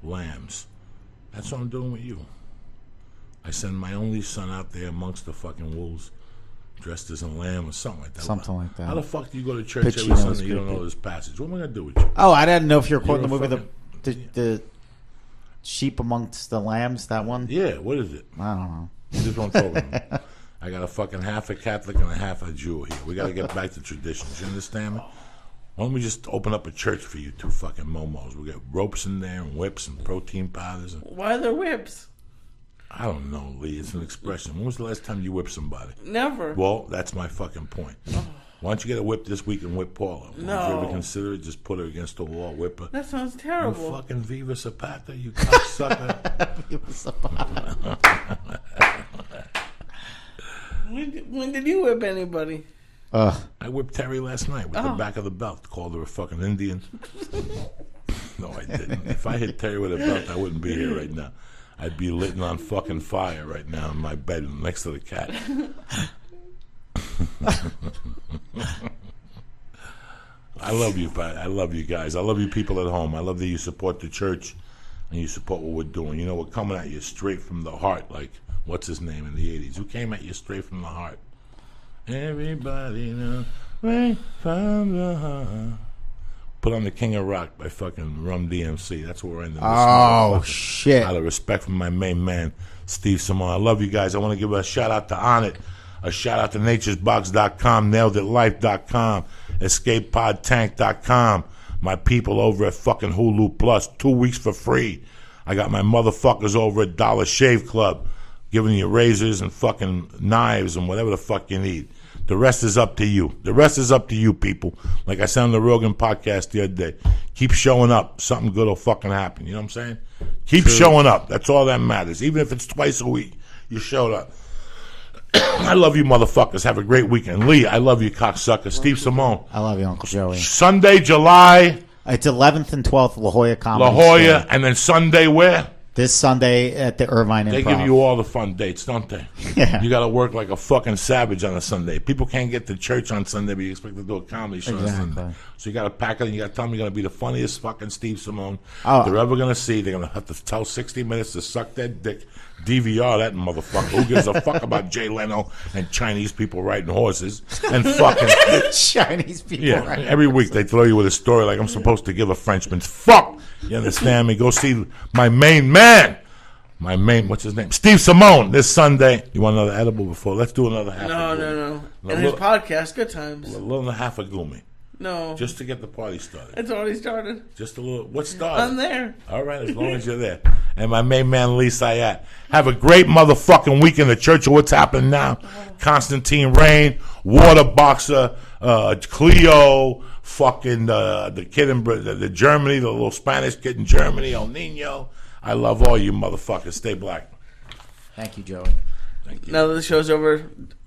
lambs. That's what I'm doing with you. I send my only son out there amongst the fucking wolves, dressed as a lamb or something like that. Something like that. How the fuck do you go to church Pacino every was Sunday and you don't creepy. know this passage? What am I going to do with you? Oh, I didn't know if you were quoting the You're movie, a the sheep amongst the lambs, that one? Yeah, what is it? I don't know. This is what I'm talking about. I got a fucking half a Catholic and a half a Jew here. We got to get back to traditions. You understand me? Why don't we just open up a church for you two fucking momos? We got ropes in there and whips and protein powders. And, Why are there whips? I don't know, Lee. It's an expression. When was the last time you whipped somebody? Never. Well, that's my fucking point. Why don't you get a whip this week and whip Paula? Would you ever No. consider it? Just put her against the wall, whip her. That sounds You terrible. fucking Viva Zapata, you cocksucker. When did you whip anybody? I whipped Terry last night with the back of the belt. Called her a fucking Indian. No, I didn't. If I hit Terry with a belt, I wouldn't be here right now. I'd be lit on fucking fire right now in my bed next to the cat. I love you, Pat. I love you guys. I love you people at home. I love that you support the church and you support what we're doing. You know, we're coming at you straight from the heart, like, what's his name in the 80s? Who came at you straight from the heart? Everybody knows right from the heart. Put on the King of Rock by fucking Rum DMC. That's what we're ending this Oh, motherfucker. shit. Out of respect for my main man, Steve Simone. I love you guys. I want to give a shout out to On It, a shout out to naturesbox.com, naileditlife.com, escapepodtank.com, my people over at fucking Hulu Plus, 2 weeks for free. I got my motherfuckers over at Dollar Shave Club, giving you razors and fucking knives and whatever the fuck you need. The rest is up to you. The rest is up to you, people. Like I said on the Rogan podcast the other day, keep showing up. Something good will fucking happen. You know what I'm saying? Keep showing up. That's all that matters. Even if it's twice a week, you showed up. I love you, motherfuckers. Have a great weekend. Lee, I love you, cocksucker. Steve Simone. I love you, Uncle Joey. Sunday, July, It's 11th and 12th, La Jolla Comedy La Jolla, Store. and then Sunday where? This Sunday at the Irvine They Improv. give you all the fun dates, don't they? Yeah. You got to work like a fucking savage on a Sunday. People can't get to church on Sunday, but you expect to do a comedy show on Exactly. Sunday. So you got to pack it and you got to tell them you're going to be the funniest fucking Steve Simone Oh. they're ever going to see. They're going to have to tell 60 Minutes to suck their dick, DVR that motherfucker. Who gives a fuck about Jay Leno and Chinese people riding horses and fucking... Chinese people. Yeah, right? every week they throw you with a story like I'm supposed to give a Frenchman's fuck. You understand me? Go see my main man. What's his name? Steve Simone this Sunday. You want another edible before? Let's do another half. No. No, And his look. podcast, Good Times. A little and a half of gumi. No. Just to get the party started. It's already started. Just a little. What started? I'm there. All right, as long as you're there. And my main man, Lee Syatt. Have a great motherfucking week in the Church of What's Happening Now. Constantine Rain, Water Boxer, Cleo, fucking the kid in the Germany, the little Spanish kid in Germany, El Nino. I love all you motherfuckers. Stay black. Thank you, Joey. Thank you. Now that the show's over,